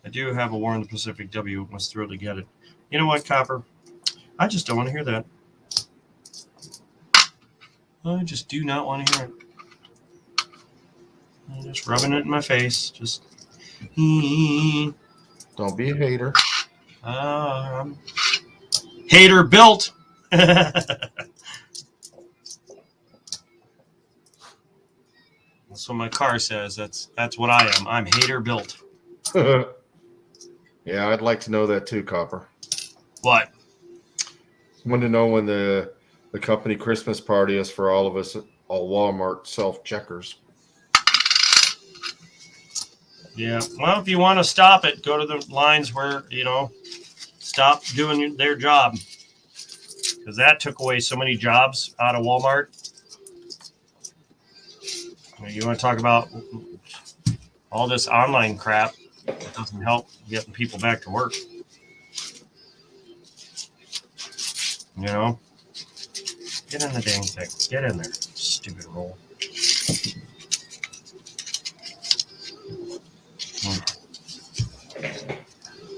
I do have a War in the Pacific W. Was thrilled to get it. You know what, Copper? I just don't want to hear that. I just do not want to hear it. I'm just rubbing it in my face. Just. Don't be a hater. Hater built. That's what my car says. That's what I am. I'm hater built. Yeah, I'd like to know that too, Copper. What? I want to know when the company Christmas party is for all of us, all Walmart self-checkers. Yeah. Well, if you want to stop it, go to the lines where, stop doing their job. Because that took away so many jobs out of Walmart. You want to talk about all this online crap that doesn't help getting people back to work. Get in the dang thing. Get in there. Stupid roll.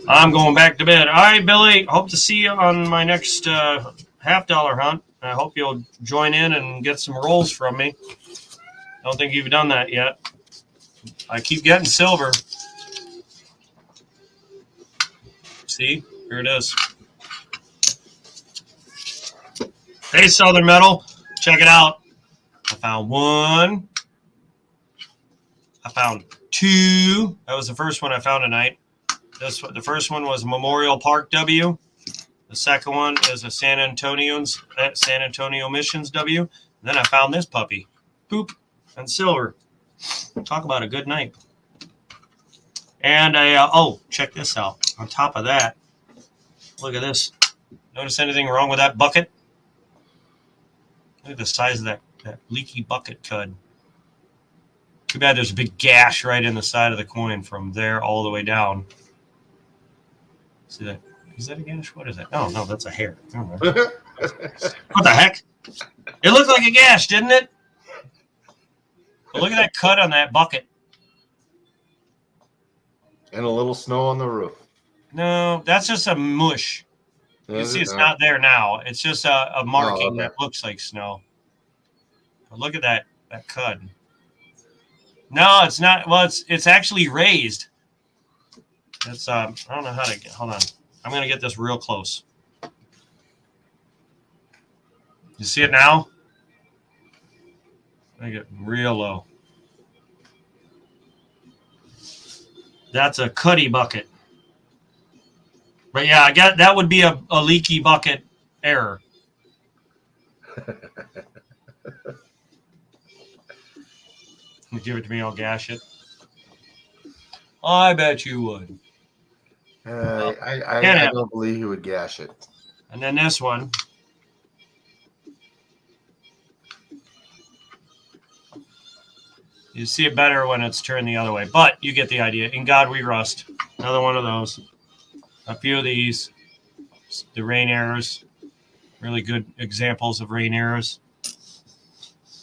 I'm going back to bed. All right, Billy. Hope to see you on my next $50 hunt. I hope you'll join in and get some rolls from me. Don't think you've done that yet. I keep getting silver. See? Here it is. Hey, Southern Metal. Check it out. I found 1. I found 2. That was the first one I found tonight. The first one was Memorial Park W. The second one is a San Antonio Missions W. And then I found this puppy. Boop. And silver. Talk about a good night. And check this out. On top of that, Look at this. Notice anything wrong with that bucket? Look at the size of that leaky bucket cud. Too bad there's a big gash right in the side of the coin from there all the way down. See that? Is that a gash? What is that? Oh, no, that's a hair. What the heck? It looked like a gash, didn't it? But look at that cut on that bucket. And a little snow on the roof. No, that's just a mush. You see it's not there now. It's just a marking that looks like snow. But look at that cut. No, it's not. Well, it's actually raised. It's I don't know how to get. Hold on. I'm gonna get this real close. You see it now? I get real low. That's a cuddy bucket. But yeah, I got that would be a leaky bucket error. You give it to me, I'll gash it. I bet you would. I don't believe he would gash it. And then this one. You see it better when it's turned the other way, but you get the idea. In God We Rust. Another one of those. A few of these. The rain errors. Really good examples of rain errors.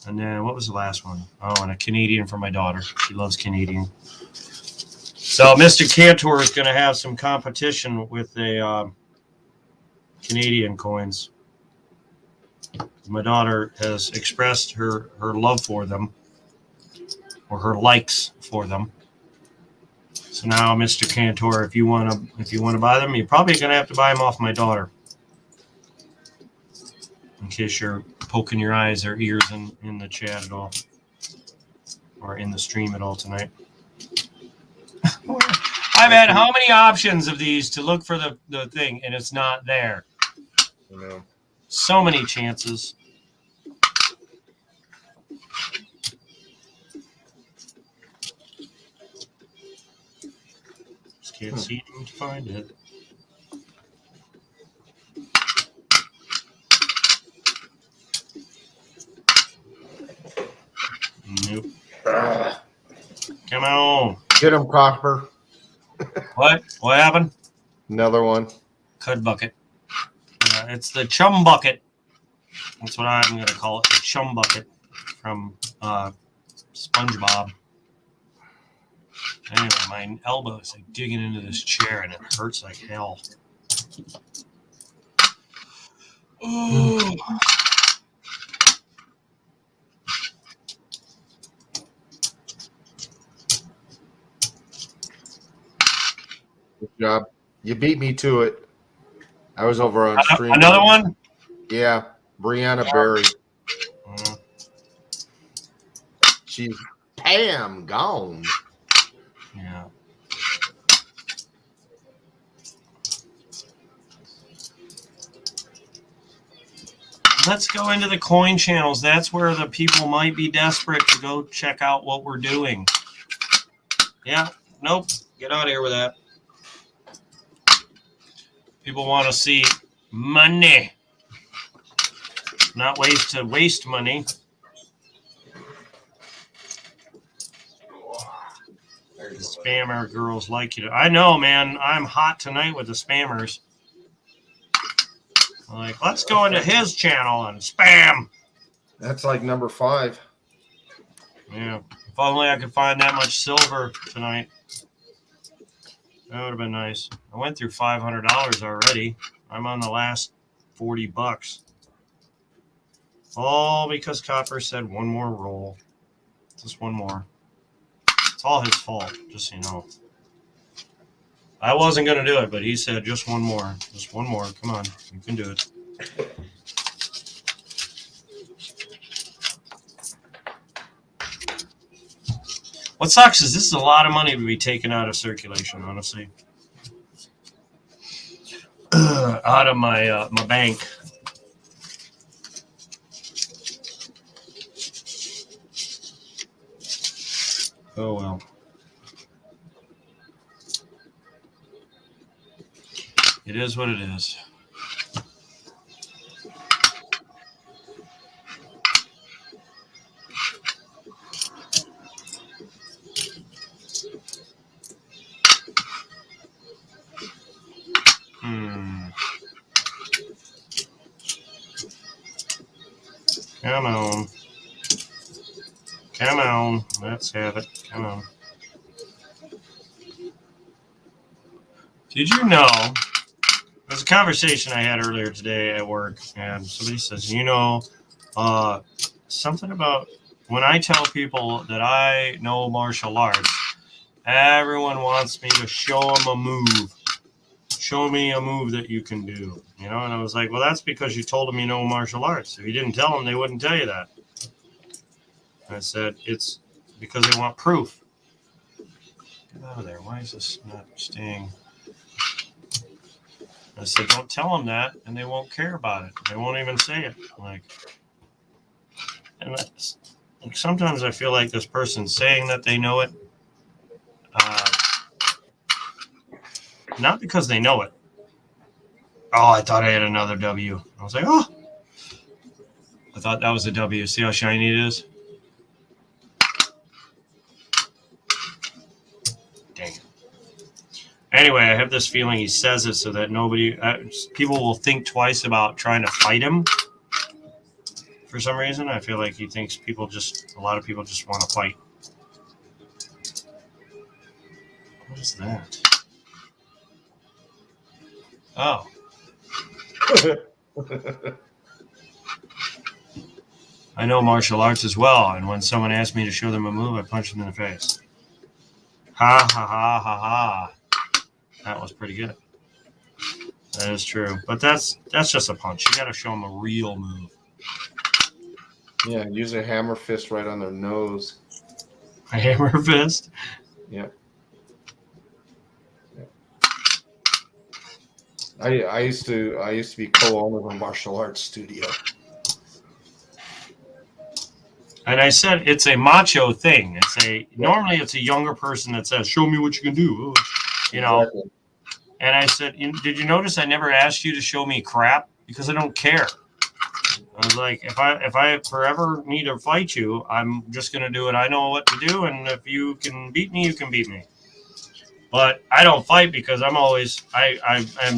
And then what was the last one? Oh, and a Canadian for my daughter. She loves Canadian. So Mr. Cantor is going to have some competition with the Canadian coins. My daughter has expressed her love for them, or her likes for them. So now, Mr. Cantor, if you want to buy them, you're probably going to have to buy them off my daughter. In case you're poking your eyes or ears in the chat at all, or in the stream at all tonight. I've had how many options of these to look for the thing, and it's not there. No. So many chances. Just can't seem to find it. Nope. Come on. Get him, Copper. What? What happened? Another one. Cud bucket. It's the chum bucket. That's what I'm going to call it. The chum bucket from SpongeBob. Anyway, my elbow is like digging into this chair and it hurts like hell. Ooh. Good job. You beat me to it. I was over on stream. Another one? Yeah. Brianna Berry. She's Pam gone. Yeah. Let's go into the coin channels. That's where the people might be desperate to go check out what we're doing. Yeah. Nope. Get out of here with that. People want to see money. Not ways to waste money. The spammer girls like you. I know, man. I'm hot tonight with the spammers. I'm like, let's go into his channel and spam. That's like number 5. Yeah. If only I could find that much silver tonight. That would have been nice. I went through $500 already. I'm on the last $40. All because Copper said one more roll. Just one more. It's all his fault, just so you know. I wasn't going to do it, but he said just one more. Just one more. Come on. You can do it. What sucks is this is a lot of money to be taken out of circulation, honestly. Out of my my bank. Oh, well. It is what it is. Come on. Come on. Let's have it. Come on. Did you know? There's a conversation I had earlier today at work, and somebody says, something about when I tell people that I know martial arts, everyone wants me to show them a move. Show me a move that you can do, And I was like, well, that's because you told them you know martial arts. If you didn't tell them, they wouldn't tell you that. I said, it's because they want proof. Get out of there. Why is this not staying? I said, don't tell them that, and they won't care about it. They won't even say it. Sometimes I feel like this person saying that they know it, not because they know it. Oh, I thought I had another W. I was like, oh, I thought that was a W. See how shiny it is? Dang it. Anyway, I have this feeling he says it so that people will think twice about trying to fight him. For some reason, I feel like he thinks a lot of people just want to fight. What is that? Oh. I know martial arts as well, and when someone asks me to show them a move, I punch them in the face. Ha, ha, ha, ha, ha. That was pretty good. That is true. But that's just a punch. You got to show them a real move. Yeah, use a hammer fist right on their nose. A hammer fist? Yeah. I used to be co-owner of a martial arts studio. And I said it's a macho thing. Normally it's a younger person that says, "Show me what you can do," Exactly. And I said, "Did you notice I never asked you to show me crap because I don't care." I was like, if I forever need to fight you, I'm just gonna do what I know what to do, and if you can beat me, you can beat me. But I don't fight because I'm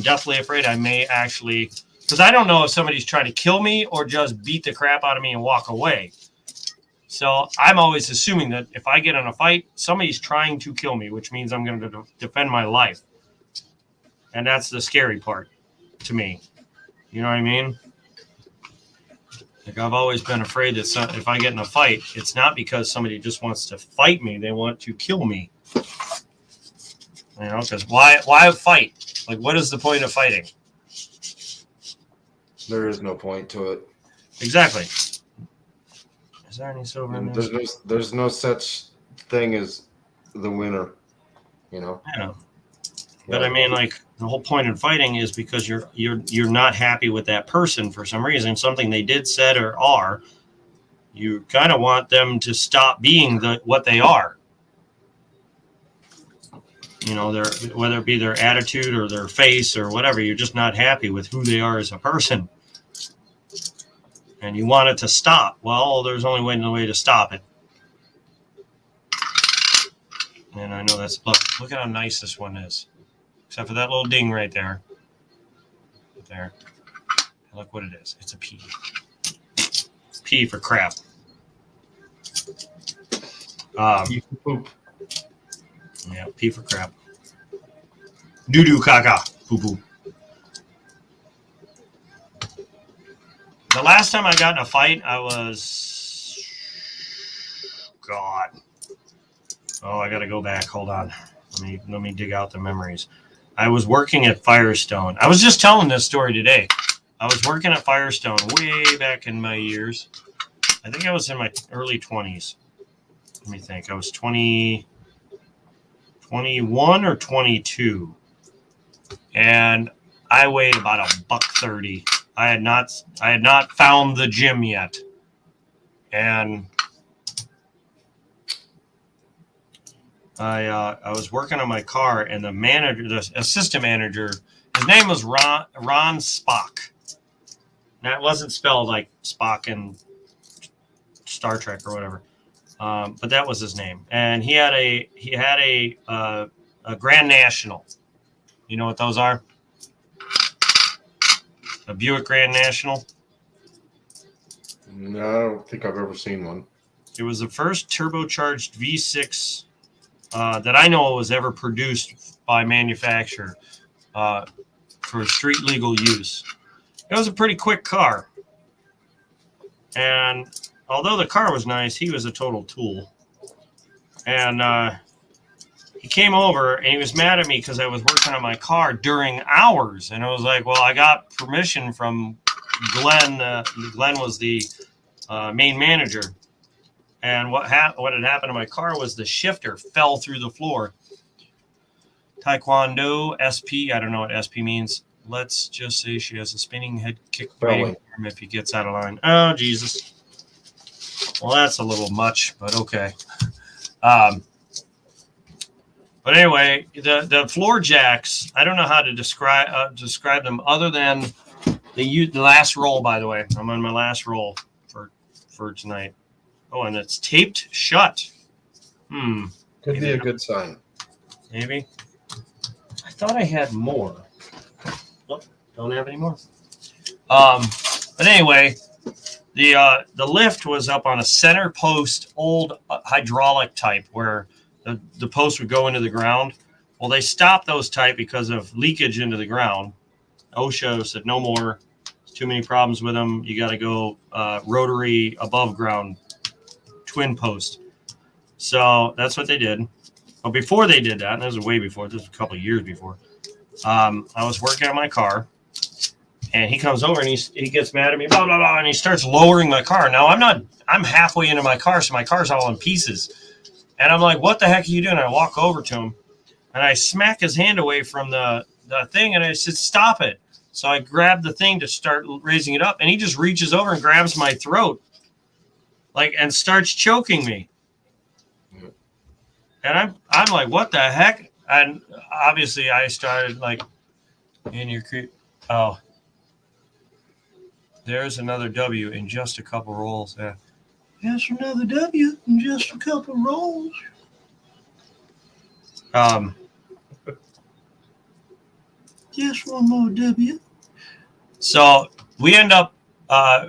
definitely afraid I may actually, because I don't know if somebody's trying to kill me or just beat the crap out of me and walk away. So I'm always assuming that if I get in a fight, somebody's trying to kill me, which means I'm going to defend my life. And that's the scary part to me. You know what I mean? Like I've always been afraid that if I get in a fight, it's not because somebody just wants to fight me. They want to kill me. Because why fight? Like, what is the point of fighting? There is no point to it. Exactly. Is there any silver in there? There's no such thing as the winner, Yeah. But I mean, like the whole point in fighting is because you're not happy with that person for some reason, something they did, said, or are. You kind of want them to stop being what they are. Whether it be their attitude or their face or whatever, you're just not happy with who they are as a person. And you want it to stop. Well, there's only one way to stop it. And I know look at how nice this one is. Except for that little ding right there. There. Look what it is. It's a P. P for crap. P for poop. Yeah, P for crap. Doo-doo caca. Poo-poo. The last time I got in a fight, I was... God. Oh, I got to go back. Hold on. Let me dig out the memories. I was working at Firestone. I was just telling this story today. I was working at Firestone way back in my years. I think I was in my early 20s. Let me think. I was 21 or 22. And I weighed about $130. I had not found the gym yet. And I was working on my car, and the assistant manager His name was Ron Spock. That wasn't spelled like Spock in Star Trek or whatever, but that was his name. And he had a Grand National. You know what those are? A Buick Grand National. No, I don't think I've ever seen one. It was the first turbocharged V6 that I know was ever produced by manufacturer for street legal use. It was a pretty quick car. And although the car was nice, he was a total tool. And he came over and he was mad at me because I was working on my car during hours. And I was like, well, I got permission from Glenn. Glenn was the main manager. And what had happened to my car was the shifter fell through the floor. Taekwondo, SP, I don't know what SP means. Let's just say she has a spinning head kick waiting for him if he gets out of line. Oh, Jesus. Well, that's a little much, but okay. But anyway, the floor jacks, I don't know how to describe them other than the last roll, by the way. I'm on my last roll for tonight. Oh, and it's taped shut. Could be a good sign. Maybe. I thought I had more. Nope, don't have any more. But anyway, the lift was up on a center post, old hydraulic type where the post would go into the ground. Well, they stopped those type because of leakage into the ground. OSHA said no more. There's too many problems with them. You got to go rotary above ground twin post. So that's what they did. But before they did that, and this was way before, this was a couple of years before, I was working on my car, and he comes over and he gets mad at me, blah, blah, blah, and he starts lowering my car. Now, I'm halfway into my car, so my car's all in pieces. And I'm like, what the heck are you doing? I walk over to him, and I smack his hand away from the thing, and I said, stop it. So I grabbed the thing to start raising it up, and he just reaches over and grabs my throat, and starts choking me. And I'm like, what the heck? And obviously I started in your creep. Oh, there's another W in just a couple rolls. Yeah. That's another W in just a couple rolls. Just one more W. So we end up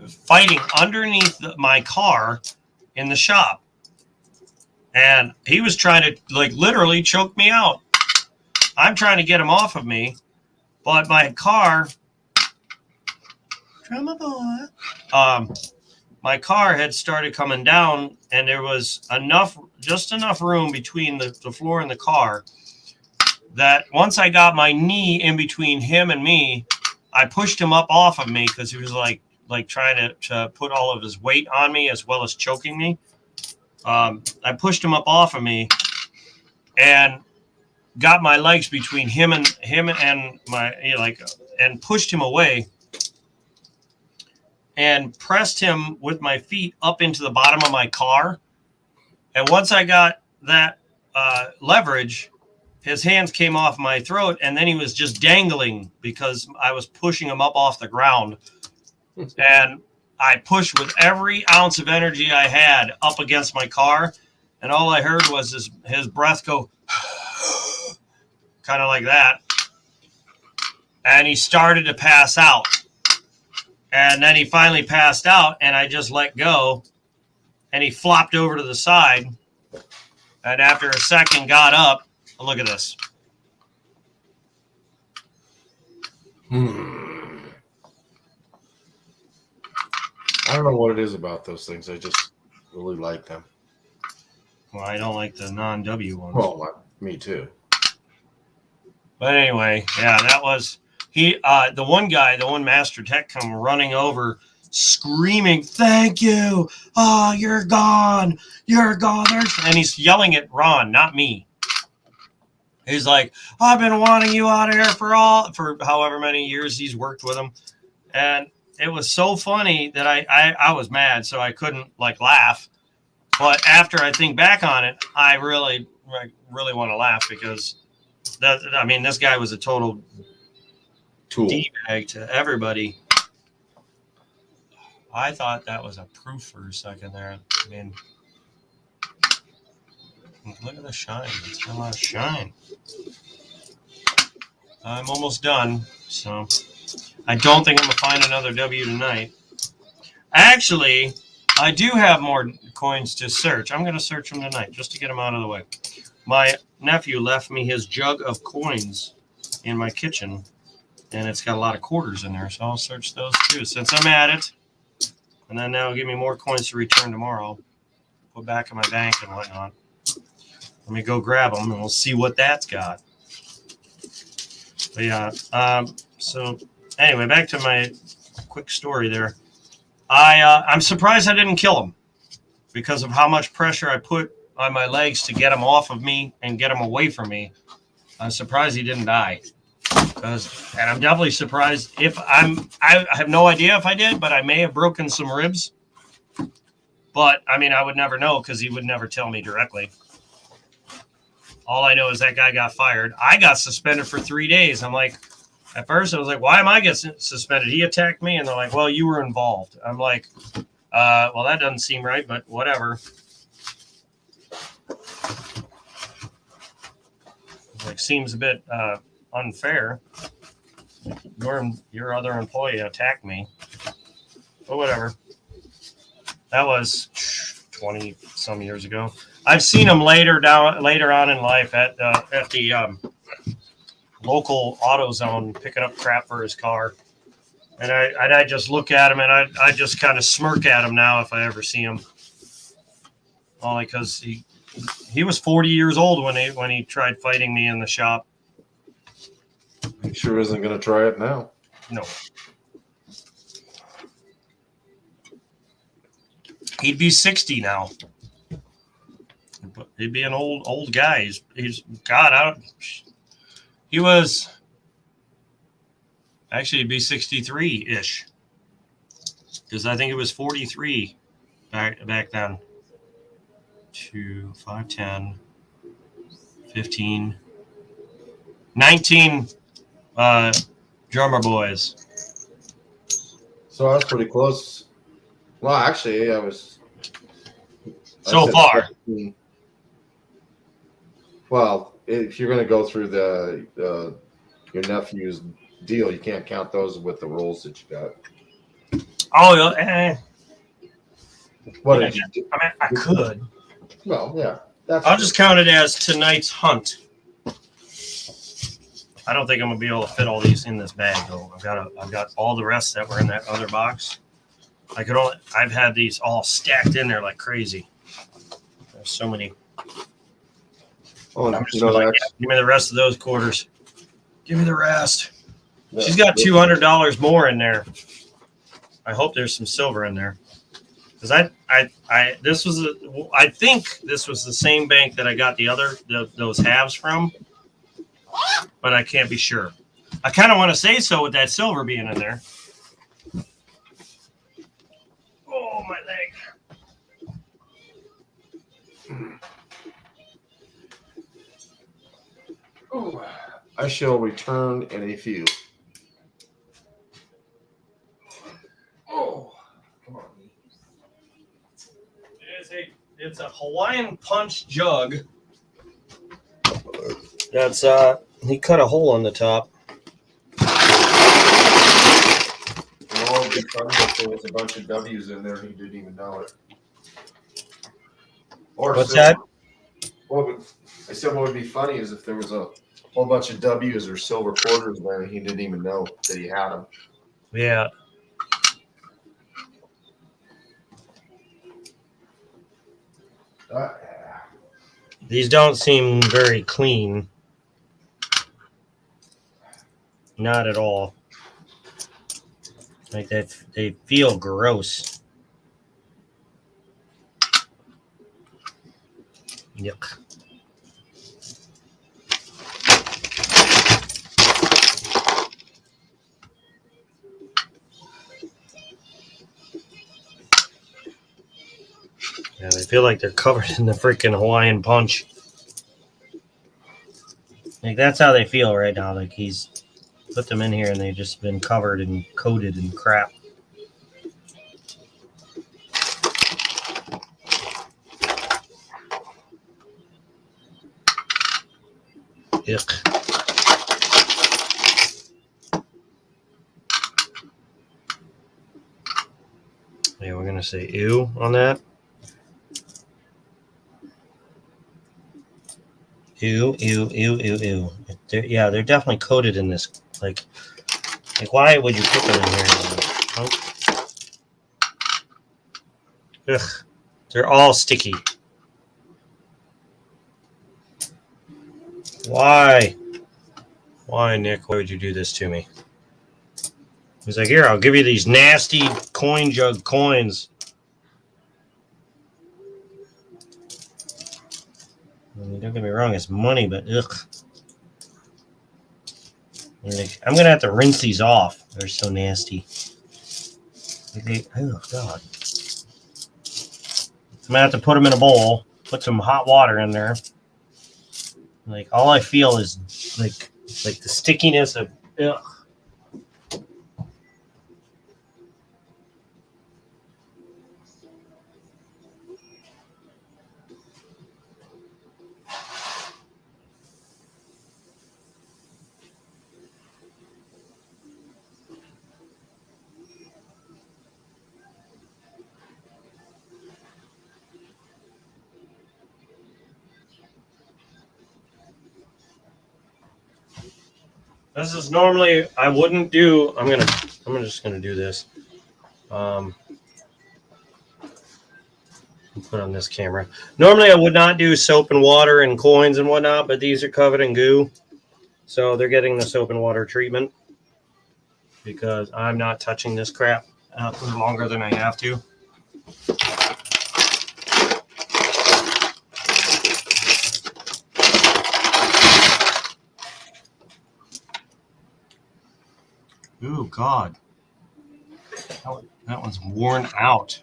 fighting underneath my car in the shop. And he was trying to literally choke me out. I'm trying to get him off of me, but my car, Drummer boy. My car had started coming down, and there was just enough room between the floor and the car that once I got my knee in between him and me, I pushed him up off of me because he was like trying to put all of his weight on me as well as choking me. I pushed him up off of me and got my legs between him and my and pushed him away and pressed him with my feet up into the bottom of my car. And once I got that leverage, his hands came off my throat, and then he was just dangling because I was pushing him up off the ground. And I pushed with every ounce of energy I had up against my car, and all I heard was his breath go kind of like that. And he started to pass out. And then he finally passed out, and I just let go, and he flopped over to the side. And after a second, got up. Look at this. I don't know what it is about those things. I just really like them. Well, I don't like the non-W ones. Well, me too. But anyway, yeah, that was he. The one master tech come running over, screaming, "Thank you! Oh, you're gone! You're gone!" And he's yelling at Ron, not me. He's like, "I've been wanting you out of here for however many years he's worked with him," and it was so funny that I was mad, so I couldn't laugh. But after I think back on it, I really want to laugh because this guy was a total tool. D-bag to everybody. I thought that was a proof for a second there. I mean, look at the shine. It's got a lot of shine. I'm almost done, so I don't think I'm going to find another W tonight. Actually, I do have more coins to search. I'm going to search them tonight just to get them out of the way. My nephew left me his jug of coins in my kitchen, and it's got a lot of quarters in there, so I'll search those too since I'm at it. And then that'll give me more coins to return tomorrow. Put back in my bank and whatnot. Let me go grab them, and we'll see what that's got. But yeah, so anyway, back to my quick story there. I'm surprised I didn't kill him because of how much pressure I put on my legs to get him off of me and get him away from me. I'm surprised he didn't die. And I'm definitely surprised I have no idea if I did, but I may have broken some ribs. But I mean, I would never know because he would never tell me directly. All I know is that guy got fired. I got suspended for 3 days. I'm like, at first I was like, why am I getting suspended? He attacked me. And they're like, well, you were involved. I'm like, well, that doesn't seem right, but whatever. Like, seems a bit unfair. Your other employee attacked me. But whatever. That was 20 some years ago. I've seen him later on in life at the local AutoZone picking up crap for his car, and I just look at him and I just kind of smirk at him now if I ever see him, only because he was 40 years old when he tried fighting me in the shop. He sure isn't going to try it now. No. He'd be 60 now. He'd be an old guy. He's God. He was actually he'd be 63-ish because I think it was 43 back then. 2, 5, 10, 15, 19 drummer boys. So I was pretty close. Well, actually, I so far. 15. Well, if you're going to go through your nephew's deal, you can't count those with the rolls that you got. Oh, What did you do? I mean, I could. Well, yeah. I'll just count it as tonight's hunt. I don't think I'm gonna be able to fit all these in this bag though. I've got all the rest that were in that other box. I've had these all stacked in there like crazy. There's so many. Oh, I'm just like, yeah, give me the rest of those quarters. Give me the rest. Yeah, She's got $200 more in there. I hope there's some silver in there. Because I think this was the same bank that I got those halves from, but I can't be sure. I kind of want to say so with that silver being in there. Oh, my leg. Ooh. I shall return in a few. Oh, come on. It's a Hawaiian Punch jug. That's he cut a hole on the top. Well, it'd be funny if there was a bunch of W's in there and he didn't even know it. Or What's silver. that? Well, I said what would be funny is if there was a whole bunch of W's or silver quarters there and he didn't even know that he had them. Yeah. These don't seem very clean. Not at all. Like they feel gross. Yuck. Yeah, they feel like they're covered in the freaking Hawaiian Punch. Like that's how they feel right now. Like he's put them in here and they've just been covered and coated in crap. Yuck. Yeah, we're gonna say ew on that. Ew, ew, ew, ew, ew. They're definitely coated in this. Like why would you put them in here? Ugh, they're all sticky. Why? Why, Nick? Why would you do this to me? He's like, here, I'll give you these nasty coin jug coins. I mean, don't get me wrong, it's money, but ugh. I'm going to have to rinse these off. They're so nasty. Oh, God. I'm going to have to put them in a bowl, put some hot water in there. Like, all I feel is, like the stickiness of, ugh. This is normally I wouldn't do. I'm just gonna do this. Put on this camera. Normally I would not do soap and water and coins and whatnot, but these are covered in goo, so they're getting the soap and water treatment because I'm not touching this crap longer than I have to. Oh, God. That one's worn out.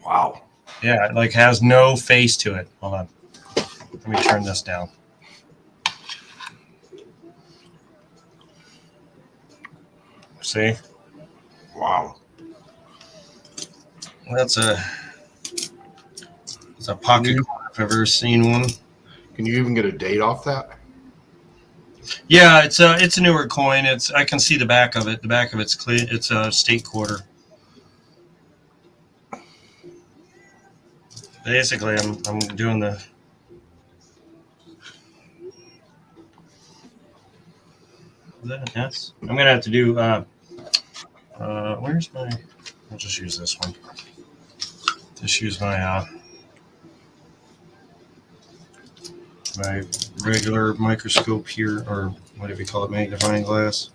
Wow. Yeah, it like has no face to it. Hold on. Let me turn this down. See? Wow. It's a pocket coin if I've ever seen one. Can you even get a date off that? Yeah, it's a newer coin. I can see the back of it. The back of it's clean. It's a state quarter. Basically, I'm doing the. Is that an S? I'm gonna have to do. Where's my? I'll just use this one. Just use my my regular microscope here, or whatever you call it, magnifying glass.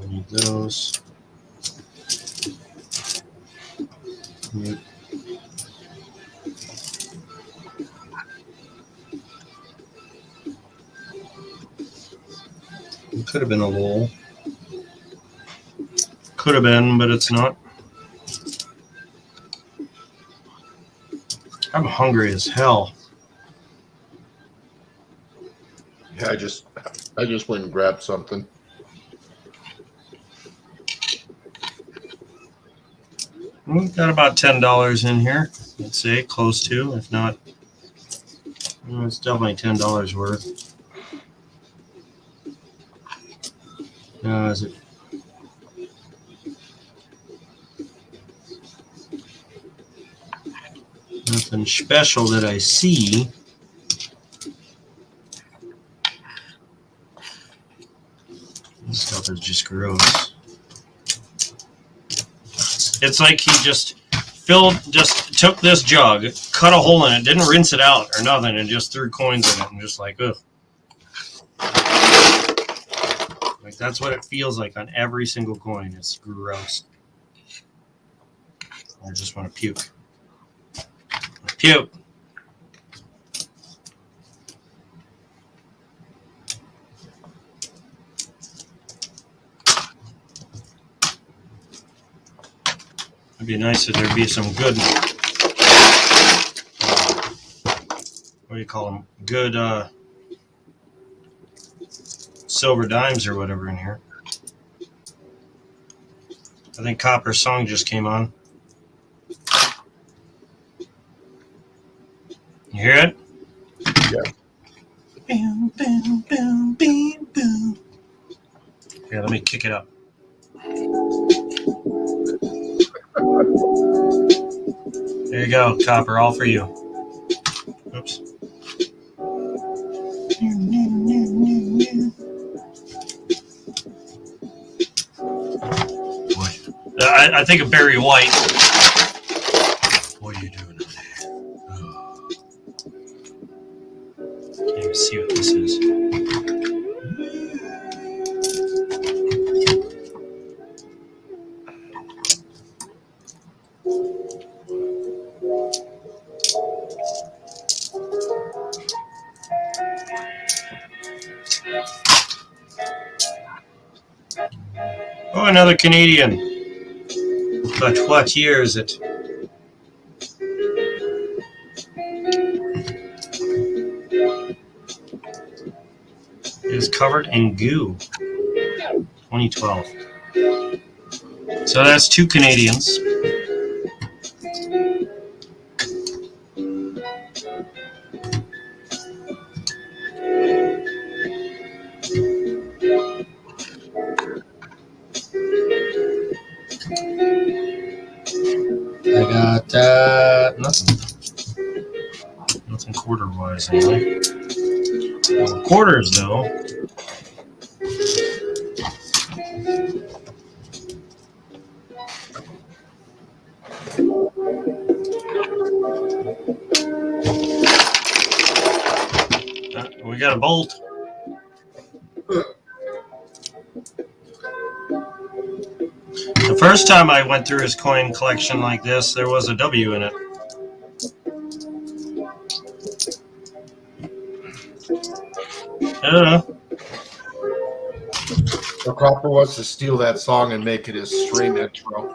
I need those. Yep. It could have been a lol. Could have been, but it's not. I'm hungry as hell. Yeah, I just went and grabbed something. We've got about $10 in here. Let's say close to, if not, it's definitely $10 worth. Is it? Nothing special that I see. This stuff is just gross. It's like he just took this jug, cut a hole in it, didn't rinse it out or nothing, and just threw coins in it and just like, ugh. Like that's what it feels like on every single coin. It's gross. I just want to puke. Puke. It'd be nice if there'd be some good what do you call them? Good silver dimes or whatever in here. I think Copper's song just came on. You hear it? Boom, boom, boom, boom, boom. Here, let me kick it up. There you go, Copper, all for you. Oops. Boy. I think of Barry White. What are you doing over there? Oh. Can't even see what this is. Oh, another Canadian. But what year is it? It is covered in goo. 2012. So that's 2 Canadians. I got nothing. Nothing quarter-wise anyway. Well, quarters though. We got a bolt. The first time I went through his coin collection like this, there was a W in it. I don't know. So Copper wants to steal that song and make it his stream intro.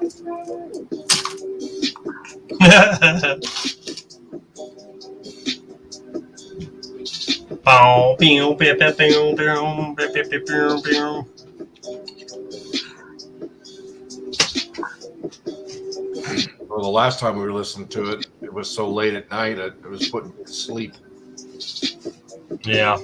Well, the last time we were listening to it, it was so late at night, it was putting me to sleep. Yeah.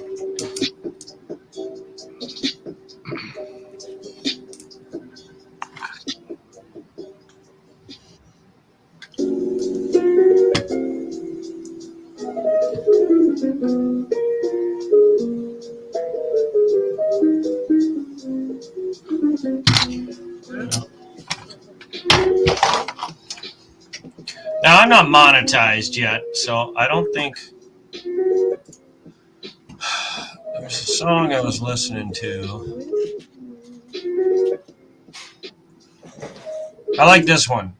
Now, I'm not monetized yet, so I don't think... There's a song I was listening to. I like this one.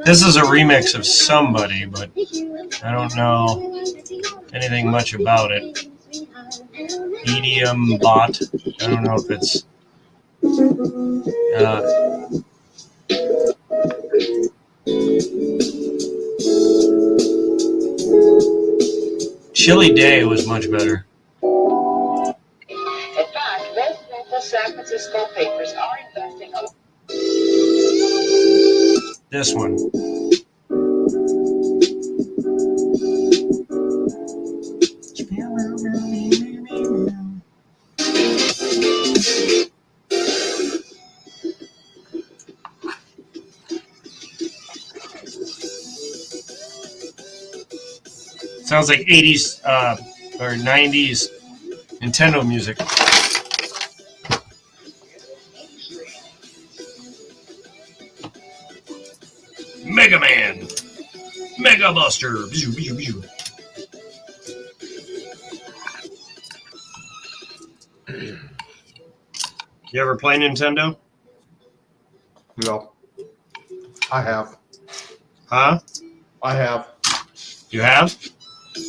This is a remix of somebody, but I don't know anything much about it. EDM bot. I don't know if it's Chilly Day was much better. In fact, both local San Francisco papers are investing a This one. Sounds like 80s or 90s Nintendo music. Mega Man! Mega Buster! Bzoo, bzoo, bzoo. You ever play Nintendo? No. I have. Huh? I have. You have?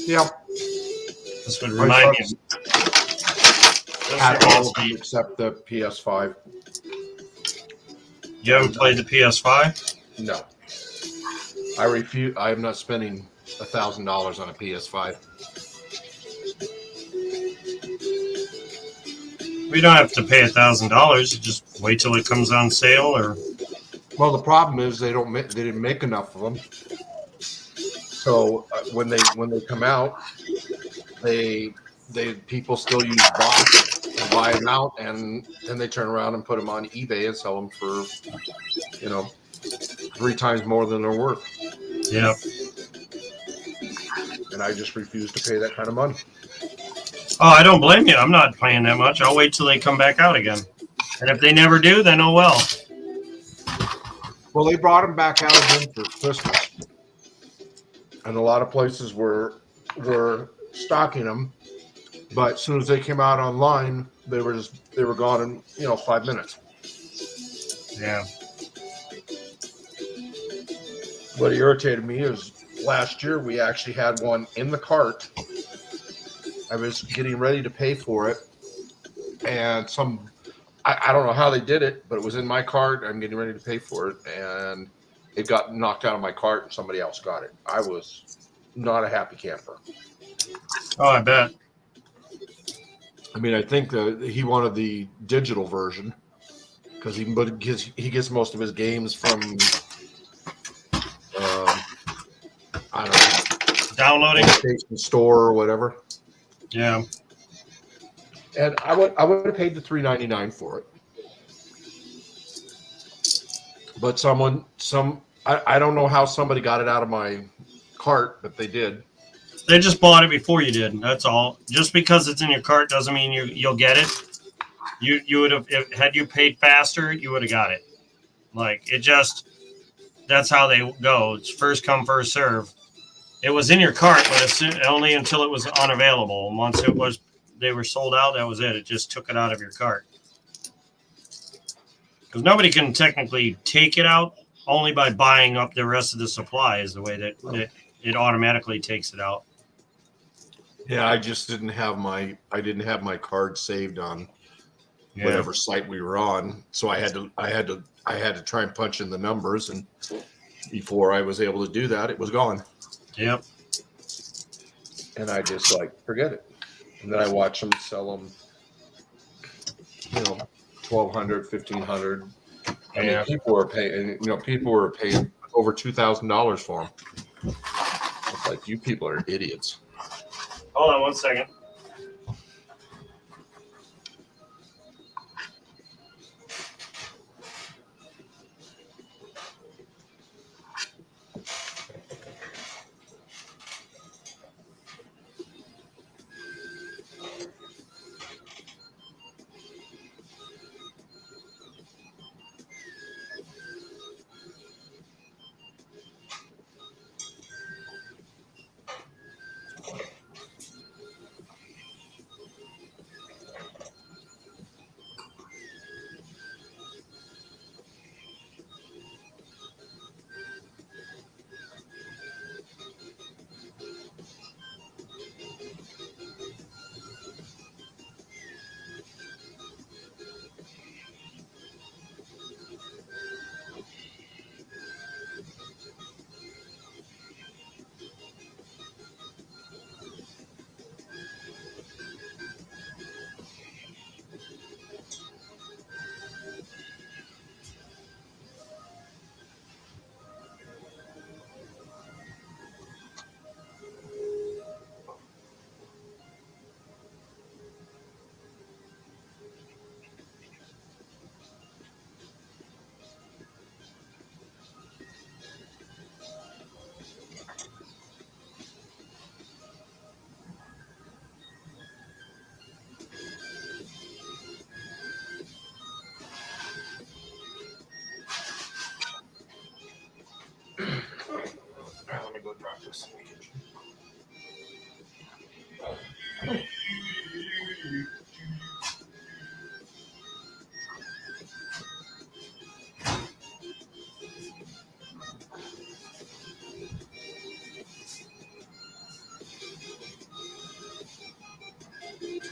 Yeah. This would remind me. Had all of them except the PS5. You haven't played the PS5? No, I refuse. I am not spending $1,000 on a PS5. We don't have to pay $1,000. Just wait till it comes on sale, or Well, the problem is they didn't make enough of them. So when they come out, they people still use bots and buy them out, and then they turn around and put them on eBay and sell them for 3 times more than they're worth. yeah. And I just refuse to pay that kind of money. Oh, I don't blame you. I'm not paying that much. I'll wait till they come back out again. And if they never do, then oh well. Well, they brought them back out again for Christmas, and a lot of places were stocking them. But as soon as they came out online, they were gone in 5 minutes. Yeah. What irritated me is last year we actually had one in the cart. I was getting ready to pay for it, and I don't know how they did it, but it was in my cart. I'm getting ready to pay for it, and it got knocked out of my cart, and somebody else got it. I was not a happy camper. Oh, I bet. I mean, I think he wanted the digital version because he gets most of his games from I don't know, Downloading. PlayStation Store or whatever. Yeah. And I would have paid the $3.99 for it. But I don't know how somebody got it out of my cart, but they did. They just bought it before you did. That's all. Just because it's in your cart doesn't mean you'll get it. You would have, had you paid faster, you would have got it. Like that's how they go. It's first come, first serve. It was in your cart, but it's only until it was unavailable. And once they were sold out, that was it. It just took it out of your cart. Because nobody can technically take it out, only by buying up the rest of the supply is the way that it automatically takes it out. Yeah, I just didn't have my card saved on whatever site we were on, so I had to try and punch in the numbers, and before I was able to do that, it was gone. Yep. And I just forget it. And then I watch them sell them, $1,200, $1,500. I mean, people were paying over $2,000 for them. It's like, you people are idiots. Hold on 1 second.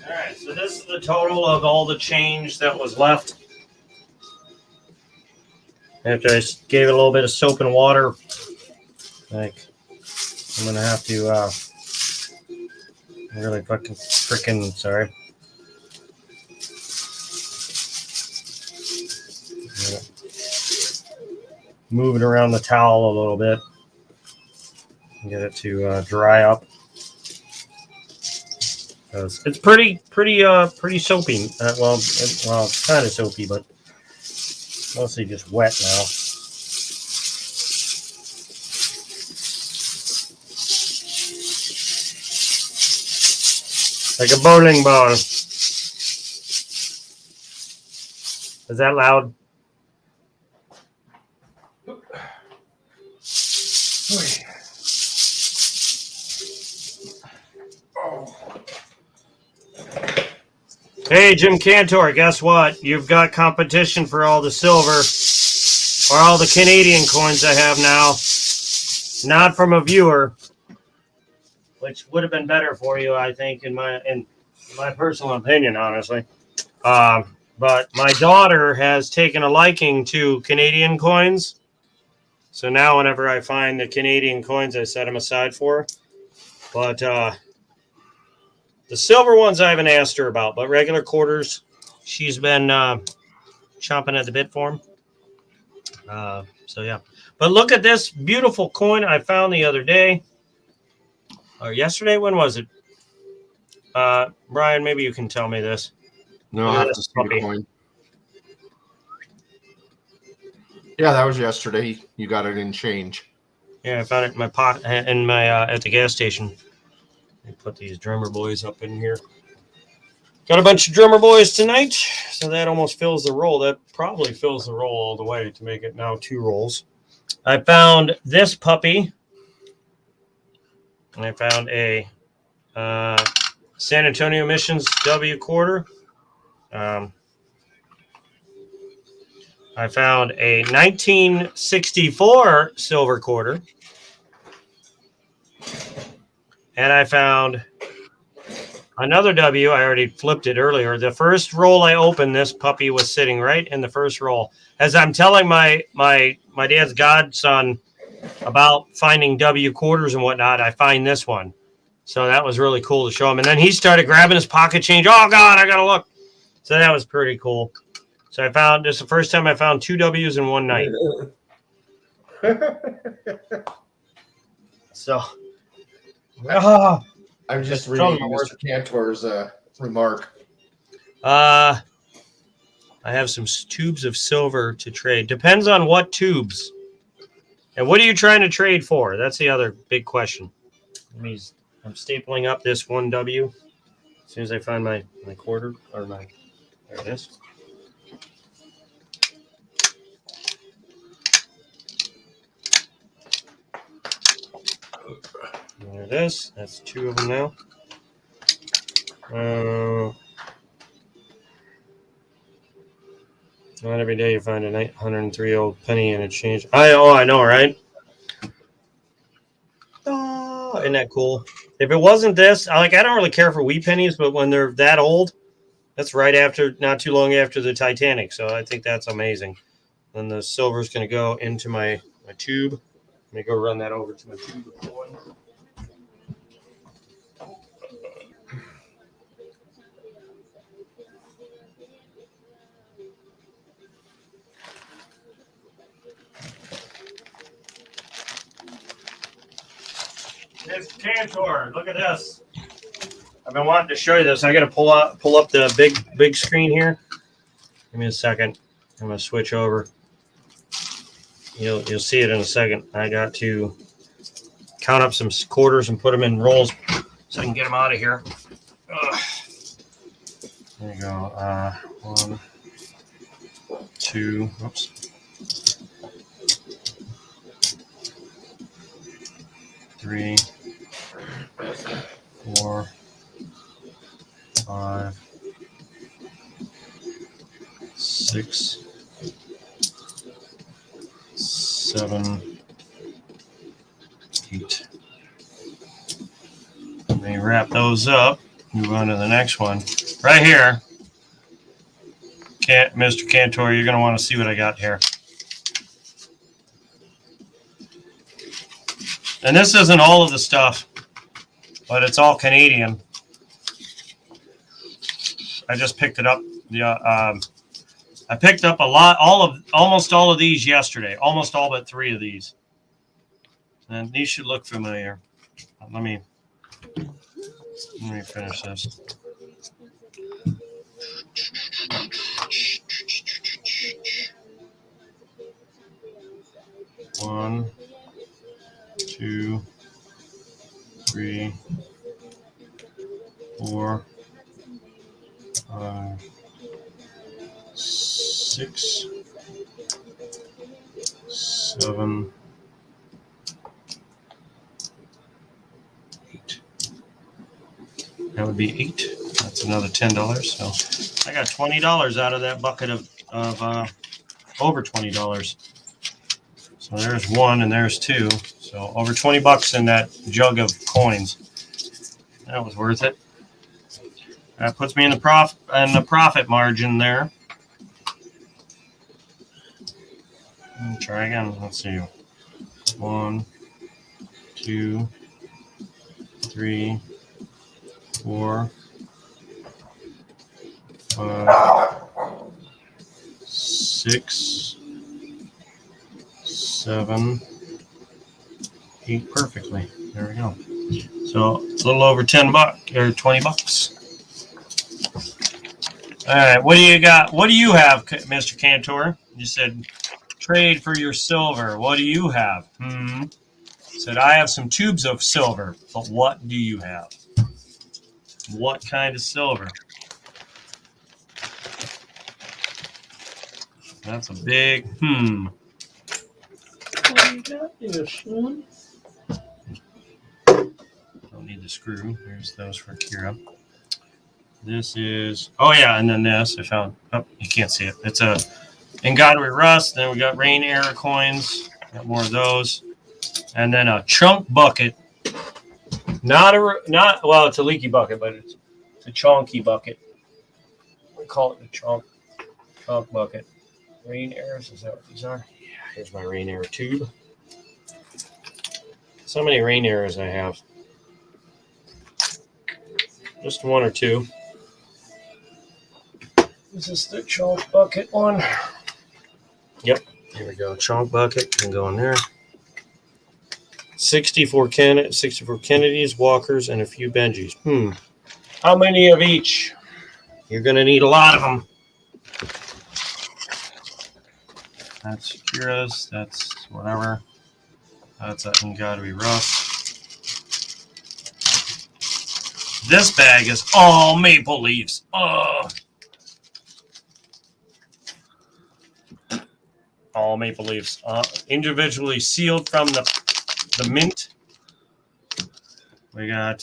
All right, so this is the total of all the change that was left. After I gave it a little bit of soap and water, like I'm gonna have to really fucking freaking sorry. Move it around the towel a little bit and get it to dry up. It's pretty soapy. It's kind of soapy, but mostly just wet now. Like a bowling ball. Is that loud? Hey, Jim Cantor, guess what? You've got competition for all the silver or all the Canadian coins I have now. Not from a viewer, which would have been better for you, I think, in my personal opinion, honestly. But my daughter has taken a liking to Canadian coins. So now whenever I find the Canadian coins, I set them aside for her. But the silver ones I haven't asked her about, but regular quarters, she's been chomping at the bit for them. So, yeah. But look at this beautiful coin I found the other day. Or yesterday? When was it? Brian, maybe you can tell me this. No, I have to see the coin. Yeah, that was yesterday. You got it in change. Yeah, I found it in my pocket, in my at the gas station. I put these drummer boys up in here. Got a bunch of drummer boys tonight, so that almost fills the roll. That probably fills the roll all the way to make it now 2 rolls. I found this puppy. And I found a San Antonio Missions W quarter. I found a 1964 silver quarter. And I found another W. I already flipped it earlier. The first roll I opened, this puppy was sitting right in the first roll. As I'm telling my dad's godson about finding W quarters and whatnot, I find this one. So that was really cool to show him. And then he started grabbing his pocket change. Oh, God, I got to look. So that was pretty cool. So I found this is the first time I found 2 W's in one night. So, I'm just reading Mr. Cantor's remark. I have some tubes of silver to trade. Depends on what tubes. And what are you trying to trade for? That's the other big question. I'm stapling up this 1 W. As soon as I find my quarter or my, there it is. There it is. That's 2 of them now. Not every day you find a 103-year-old penny in exchange. I know, right? Oh, isn't that cool? If it wasn't this, I don't really care for wee pennies, but when they're that old, that's right after, not too long after the Titanic. So I think that's amazing. Then the silver is going to go into my tube. Let me go run that over to my tube of coin. It's Cantor. Look at this. I've been wanting to show you this. I got to pull up the big screen here. Give me a second. I'm going to switch over. You'll see it in a second. I got to count up some quarters and put them in rolls so I can get them out of here. There you go. 1, 2. Oops. 3, 4, 5, 6, 7, 8. Let me wrap those up. Move on to the next one. right here. Mr. Cantor, you're going to want to see what I got here. And this isn't all of the stuff, but it's all Canadian. I just picked it up. I picked up almost all of these yesterday. Almost all but 3 of these. And these should look familiar. Let me finish this. One, 2, 3, 4, 5, 6, 7, 8. That would be 8. That's another $10. So I got $20 out of that bucket of over $20. So there's 1 and there's 2. So over $20 in that jug of coins. That was worth it. That puts me in the profit margin there. Try again. Let's see. 1, 2, 3, 4, 5, 6, 7, 8 perfectly. There we go. So it's a little over $10 or $20. All right, what do you got? What do you have, Mr. Cantor? You said trade for your silver. What do you have? Said I have some tubes of silver, but what do you have? What kind of silver? That's a big What do you got there, son? Don't need the screw. There's those for Kira. This is, oh yeah, and then this I found. Oh, you can't see it. It's a Ingadri Rust. Then we got Rain Era coins. Got more of those, and then a chunk bucket. Well, it's a leaky bucket, but it's a chunky bucket. We call it the chunk bucket. Rain Airs, is that what these are? Yeah, here's my Rain Air tube. So many Rain Airs I have. Just 1 or 2. Is this the chunk bucket one? Yep. Here we go. Chunk bucket can go in there. 64 Kennedys, Walkers, and a few Benjis. How many of each? You're going to need a lot of them. That's Kira's. That's whatever. That's a Ingadri Rust. This bag is all Maple Leafs. All Maple Leafs. Individually sealed from the mint. We got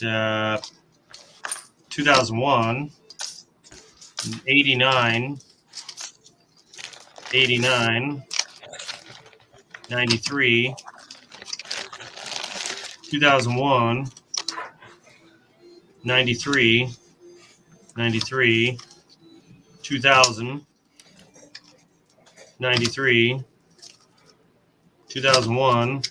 2001, 89, 89, 93, 2001, 93, 93, 2000, 93, 2001,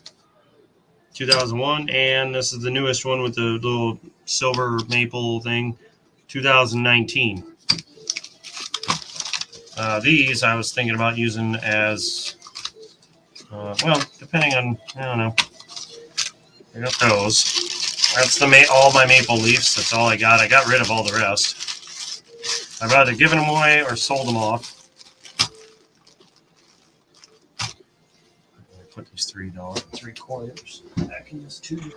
2001, and this is the newest one with the little silver maple thing, 2019. These I was thinking about using as, well, depending on, I don't know. I got those. That's all my Maple Leafs. That's all I got. I got rid of all the rest. I've either given them away or sold them off. Put these $3.75 back in this tube.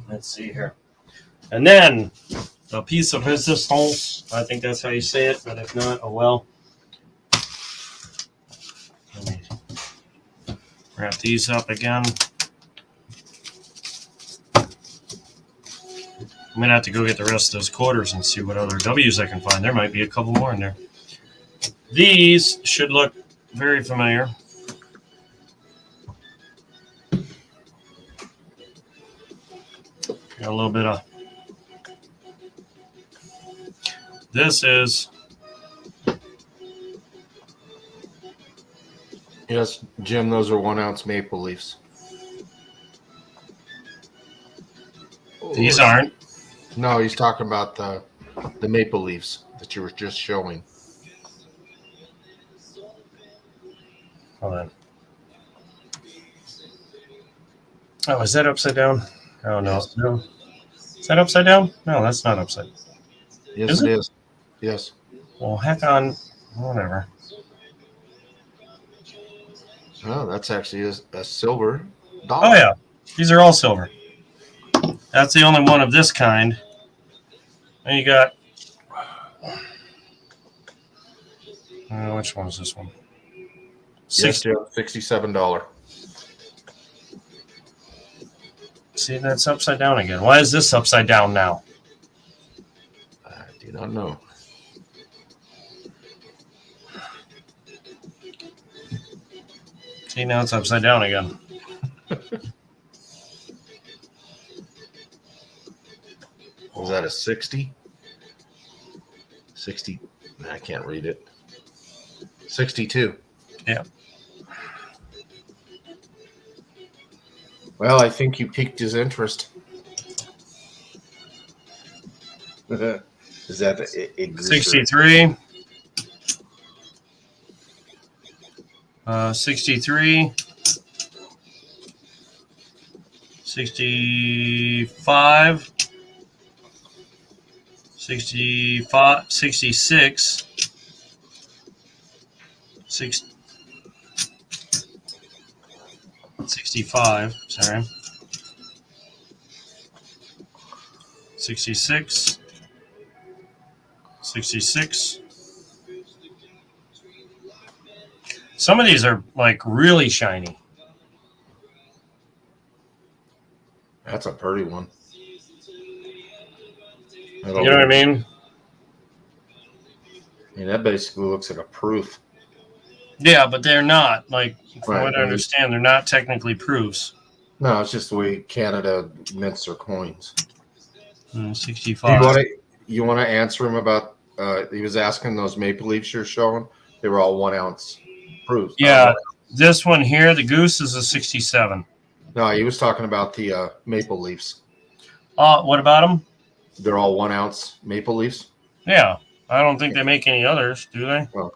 Let's see here. And then the piece of resistance. I think that's how you say it, but if not, oh well. Let me wrap these up again. I'm gonna have to go get the rest of those quarters and see what other W's I can find. There might be a couple more in there. These should look very familiar. Got a little bit of. This is. Yes, Jim, those are 1 ounce maple leaves. These aren't. No, he's talking about the maple leaves that you were just showing. Hold on. Oh, is that upside down? Oh, no. Yes. No. Is that upside down? No, that's not upside. Yes, Is it it? is. Yes. Well, heck on. Whatever. Oh, that's actually a silver dollar. Oh, yeah. These are all silver. That's the only one of this kind. And you got. Which one is this one? Yes, Jim, $67. See, that's upside down again. Why is this upside down now? I do not know. See, now it's upside down again. Was that a 60? 60. I can't read it. 62. Yeah. Well, I think you piqued his interest. Is that a greaser? 63. 63. 65. 65. 66. 65. Sorry. 66. 66. Some of these are like really shiny. That's a pretty one. You know what I mean? I mean, that basically looks like a proof. Yeah, but they're not. Like, from Right, what I right. understand, they're not technically proofs. No, it's just the way Canada mints their coins. 65. You want to answer him about? He was asking those maple leaves you're showing. They were all 1 ounce proofs. Yeah, this one here, the goose, is a 67. No, he was talking about the maple leaves. What about them? They're all 1 ounce maple leaves. Yeah, I don't think they make any others, do they? Well.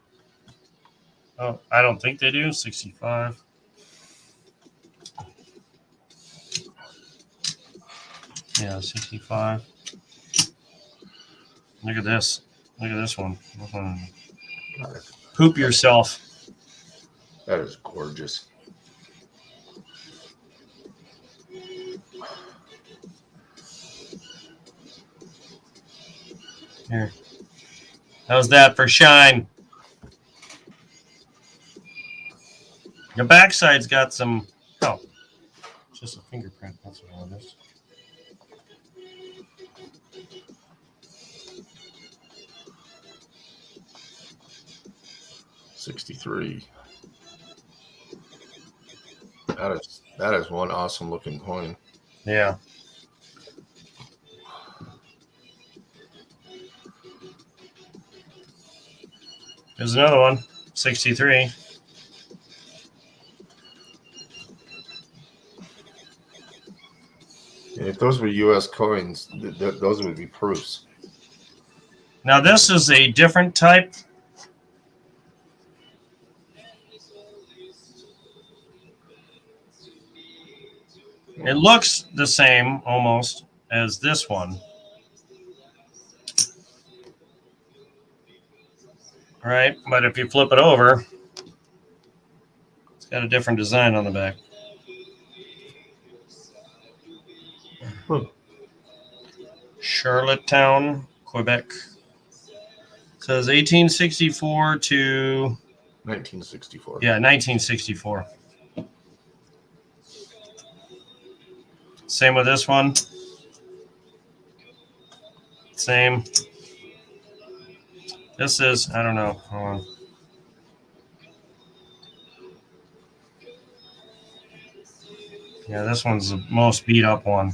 Oh, I don't think they do. 65. Yeah, 65. Look at this. Look at this one. Poop yourself. That is gorgeous. Here. How's that for shine? The backside's got some. Oh, it's just a fingerprint. That's what it is. $63. That is one awesome looking coin. Yeah. There's another one. 63. And if those were U.S. coins, those would be proofs. Now this is a different type. It looks the same almost as this one. Right? But if you flip it over, it's got a different design on the back. Charlottetown, Quebec. It says 1864 to 1964. yeah, 1964. Same with this one. Same. This is, I don't know. Hold on. Yeah, this one's the most beat up one.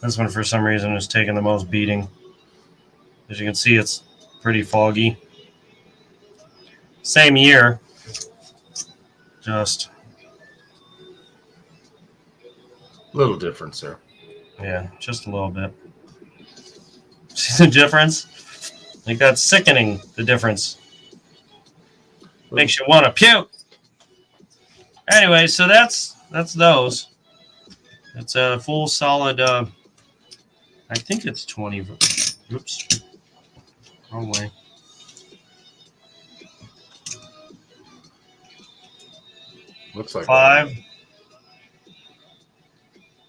This one, for some reason, is taking the most beating. As you can see, it's pretty foggy. Same year. Just, Little difference there. yeah, just a little bit. See the difference? Like, that's sickening, the difference. Makes you want to puke. Anyway, so that's those. It's a full solid, I think it's 20. Oops. Wrong way. Looks like 5,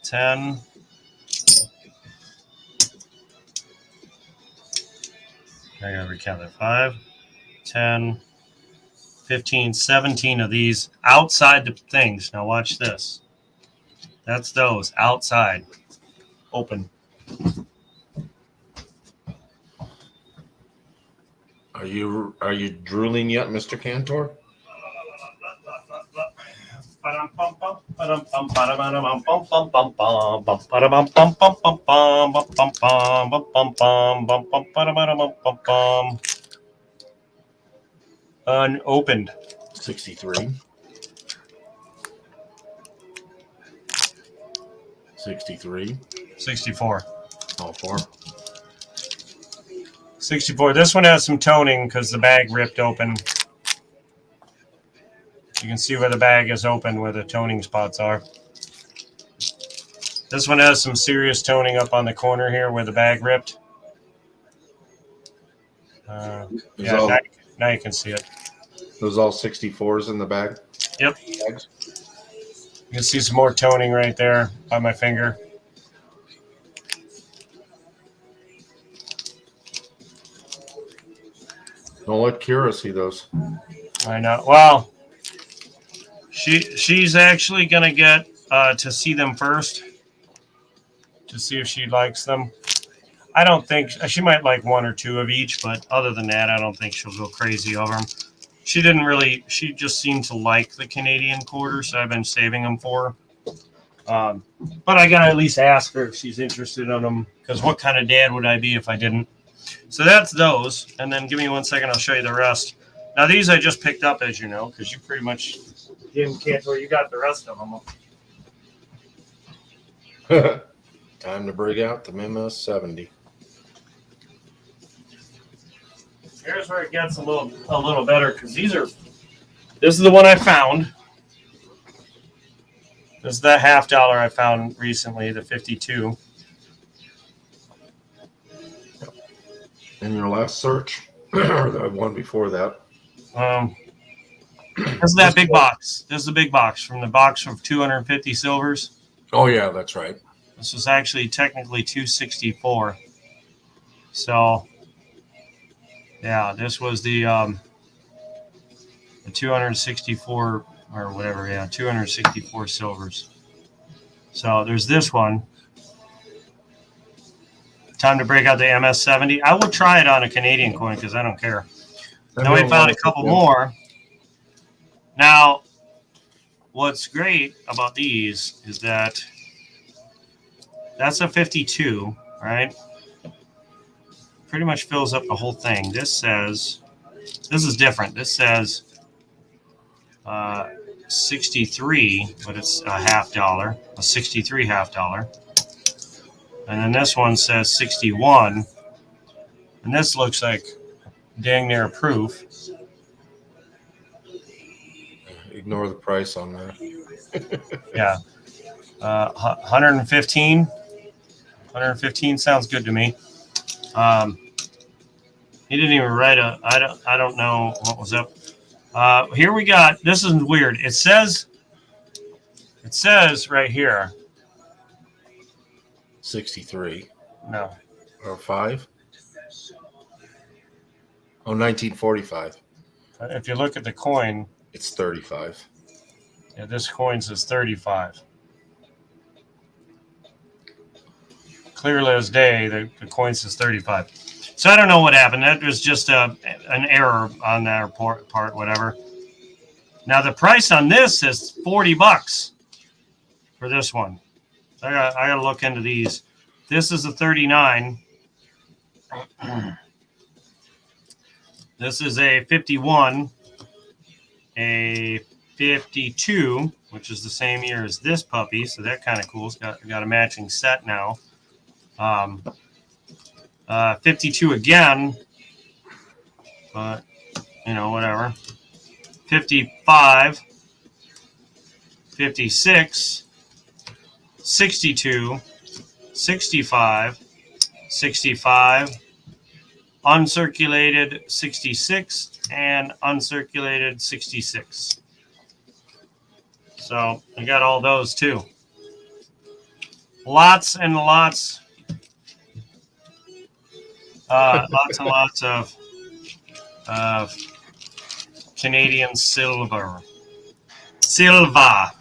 10, I gotta recount it. 5, 10, 15, 17 of these outside the things. Now watch this. That's those outside. Open. Are you drooling yet, Mr. Cantor? Unopened. 63. 63. 64. All four. 64. This one has some toning because the bag ripped open. You can see where the bag is open, where the toning spots are. This one has some serious toning up on the corner here where the bag ripped. Yeah, now you can see it. Those all 64s in the bag? Yep. Bags? You can see some more toning right there by my finger. Don't let Kira see those. I know. Well, she's actually gonna get to see them first to see if she likes them. I don't think she might like one or two of each, but other than that, I don't think she'll go crazy over them. She didn't really. She just seemed to like the Canadian quarter, so I've been saving them for her. But I gotta at least ask her if she's interested in them, because what kind of dad would I be if I didn't? So that's those, and then give me 1 second. I'll show you the rest. Now these I just picked up, as you know, because you pretty much, Jim Cantor, you got the rest of them. Time to bring out the Mima 70. Here's where it gets a little better, because these are. This is the one I found. This is the $50 I found recently, the 52. In your last search, or the one before that? This is that big box. This is the big box from the box of 250 silvers. Oh, yeah, that's right. This was actually technically 264. So, yeah, this was the 264 or whatever. Yeah, 264 silvers. So there's this one. Time to break out the MS-70. I will try it on a Canadian coin because I don't care. Then we found a couple more. Now, what's great about these is that that's a 52, right? Pretty much fills up the whole thing. This says, this is different. This says 63, but it's a $50, a 63 $50. And then this one says 61. And this looks like dang near proof. Ignore the price on that. Yeah. 115. 115 sounds good to me. He didn't even write I don't know what was up. Here we got, this is weird. It says right here. 63. No. Or 5? Oh, 1945. If you look at the coin, It's 35. yeah, this coin says 35. clearly as day, the coin says 35. So I don't know what happened. That was just an error on their part, whatever. Now the price on this is $40 for this one. I got to look into these. This is a 39. This is a 51, a 52, which is the same year as this puppy. So that kind of cool. It's got a matching set now. 52 again, but whatever. 55, 56, 62, 65, 65, uncirculated 66, and uncirculated 66. So I got all those too. Lots and lots. Lots and lots of Canadian silver. Silva.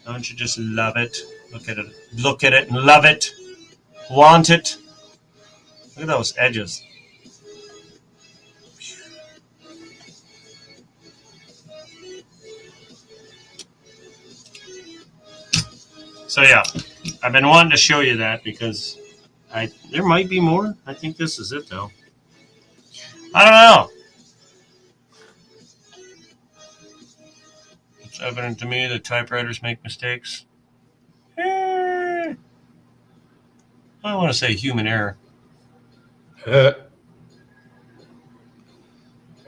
Don't you just love it? Look at it. Look at it and love it. Want it. Look at those edges. So yeah, I've been wanting to show you that because there might be more. I think this is it though. I don't know. It's evident to me that typewriters make mistakes. I don't want to say human error. Well,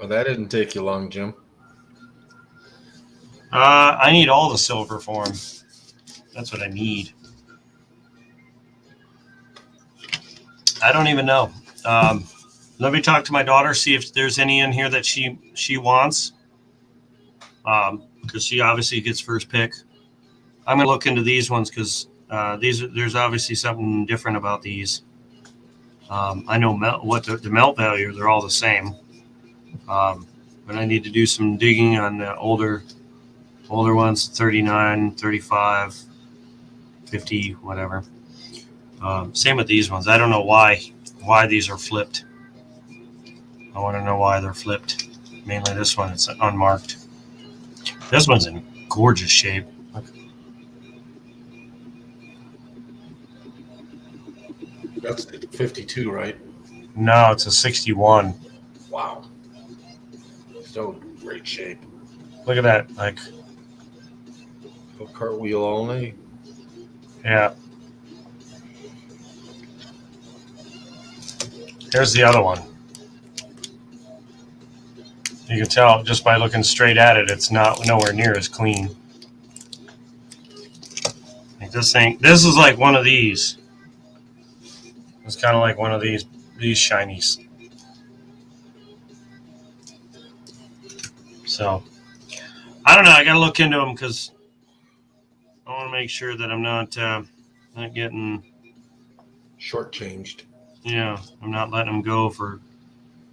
that didn't take you long, Jim. I need all the silver for them. That's what I need. I don't even know. Let me talk to my daughter, see if there's any in here that she wants. Because she obviously gets first pick. I'm gonna look into these ones because there's obviously something different about these. I know the melt value; they're all the same. But I need to do some digging on the older ones, 39, 35, 50, whatever. Same with these ones. I don't know why these are flipped. I want to know why they're flipped. Mainly this one, it's unmarked. This one's in gorgeous shape. That's 52, right? No, it's a 61. Wow. So great shape. Look at that. Like, A cartwheel only. yeah. Here's the other one. You can tell just by looking straight at it, it's nowhere near as clean. Like this is like one of these. It's kind of like one of these shinies. So, I don't know. I got to look into them because I want to make sure that I'm not getting Shortchanged. Yeah, I'm not letting them go for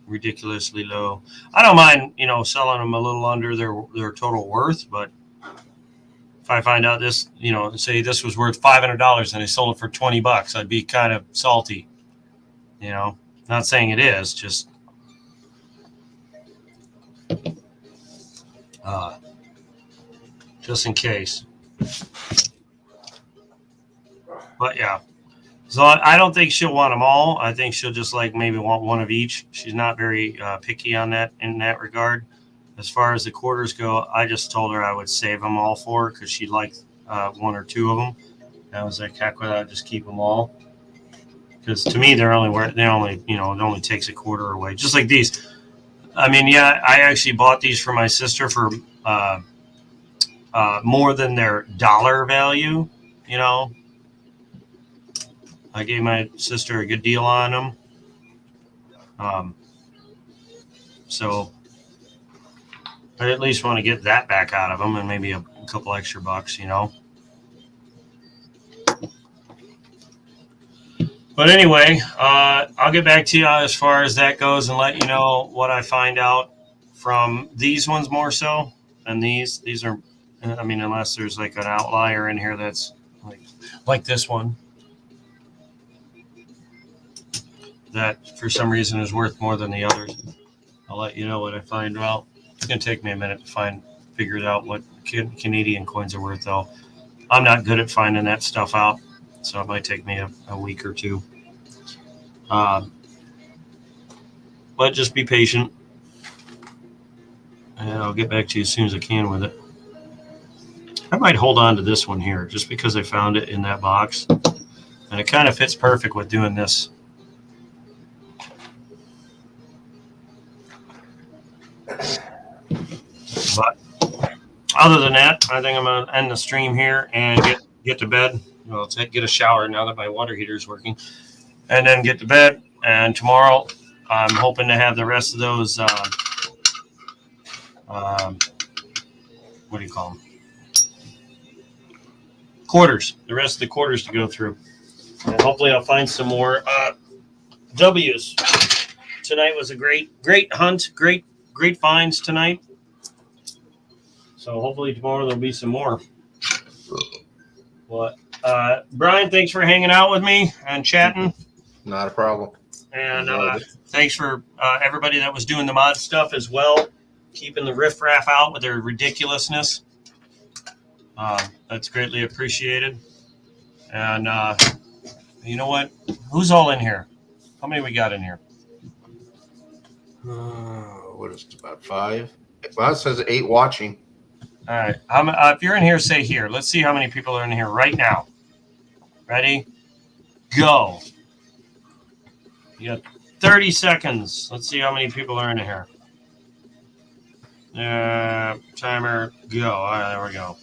ridiculously low. I don't mind, selling them a little under their total worth, but if I find out this, say this was worth $500 and I sold it for $20, I'd be kind of salty. Not saying it is, just in case. But yeah. So I don't think she'll want them all. I think she'll just maybe want one of each. She's not very picky on that in that regard. As far as the quarters go, I just told her I would save them all for her because she liked one or two of them. I was like, heck with it, I'll just keep them all. Because to me, it only takes a quarter away. Just like these. I mean, yeah, I actually bought these for my sister for more than their dollar value, I gave my sister a good deal on them. So I at least want to get that back out of them and maybe a couple extra bucks, But anyway, I'll get back to you as far as that goes and let you know what I find out from these ones more so. And these are, unless there's an outlier in here that's like this one. that for some reason is worth more than the others. I'll let you know what I find out. It's going to take me a minute to figure out what Canadian coins are worth, though. I'm not good at finding that stuff out, so it might take me a week or two. But just be patient, and I'll get back to you as soon as I can with it. I might hold on to this one here just because I found it in that box, and it kind of fits perfect with doing this. But other than that, I think I'm going to end the stream here and get to bed. Well, get a shower now that my water heater is working, and then get to bed. And tomorrow, I'm hoping to have the rest of those. What do you call them? Quarters. The rest of the quarters to go through, and hopefully, I'll find some more W's. Tonight was a great hunt. Great finds tonight. So hopefully tomorrow there'll be some more. But Brian, thanks for hanging out with me and chatting. Not a problem. And thanks for everybody that was doing the mod stuff as well, keeping the riffraff out with their ridiculousness. That's greatly appreciated. And you know what? Who's all in here? How many we got in here? What is it, about 5? Well, it says 8 watching. All right. If you're in here, say here. Let's see how many people are in here right now. Ready? Go. You got 30 seconds. Let's see how many people are in here. Timer, go. All right, there we go.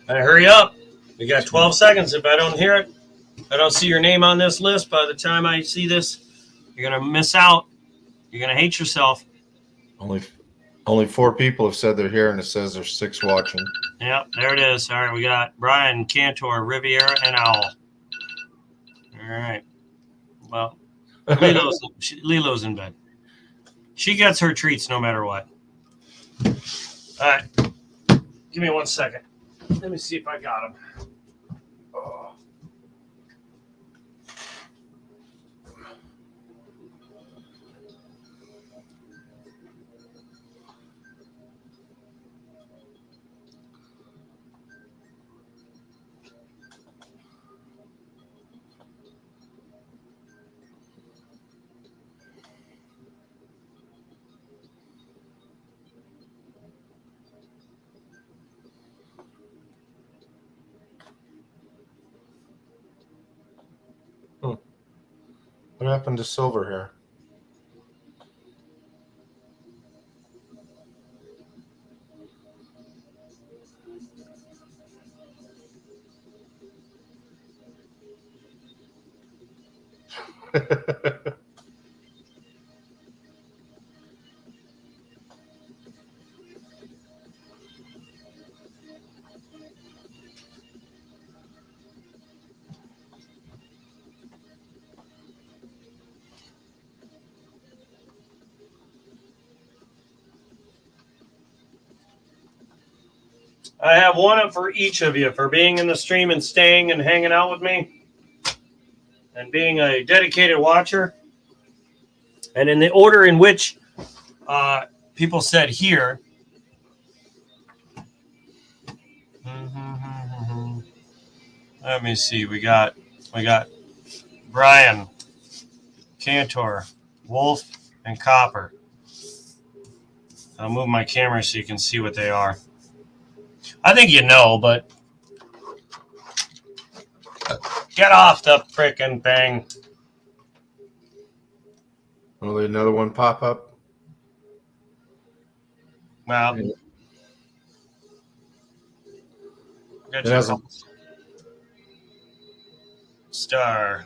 Hurry up. We got 12 seconds. If I don't hear it, I don't see your name on this list. By the time I see this, you're going to miss out. You're going to hate yourself. Only 4 people have said they're here, and it says there's 6 watching. Yep, there it is. All right, we got Brian, Cantor, Riviera, and Owl. All right. Well, Lilo's in bed. She gets her treats no matter what. All right. Give me 1 second. Let me see if I got him. Oh. What happened to Silver here? I have one for each of you for being in the stream and staying and hanging out with me and being a dedicated watcher. And in the order in which people said here. Let me see. We got Brian, Cantor, Wolf, and Copper. I'll move my camera so you can see what they are. I think you know, but get off the frickin' thing. Will another one pop up? Well, It hasn't. Star.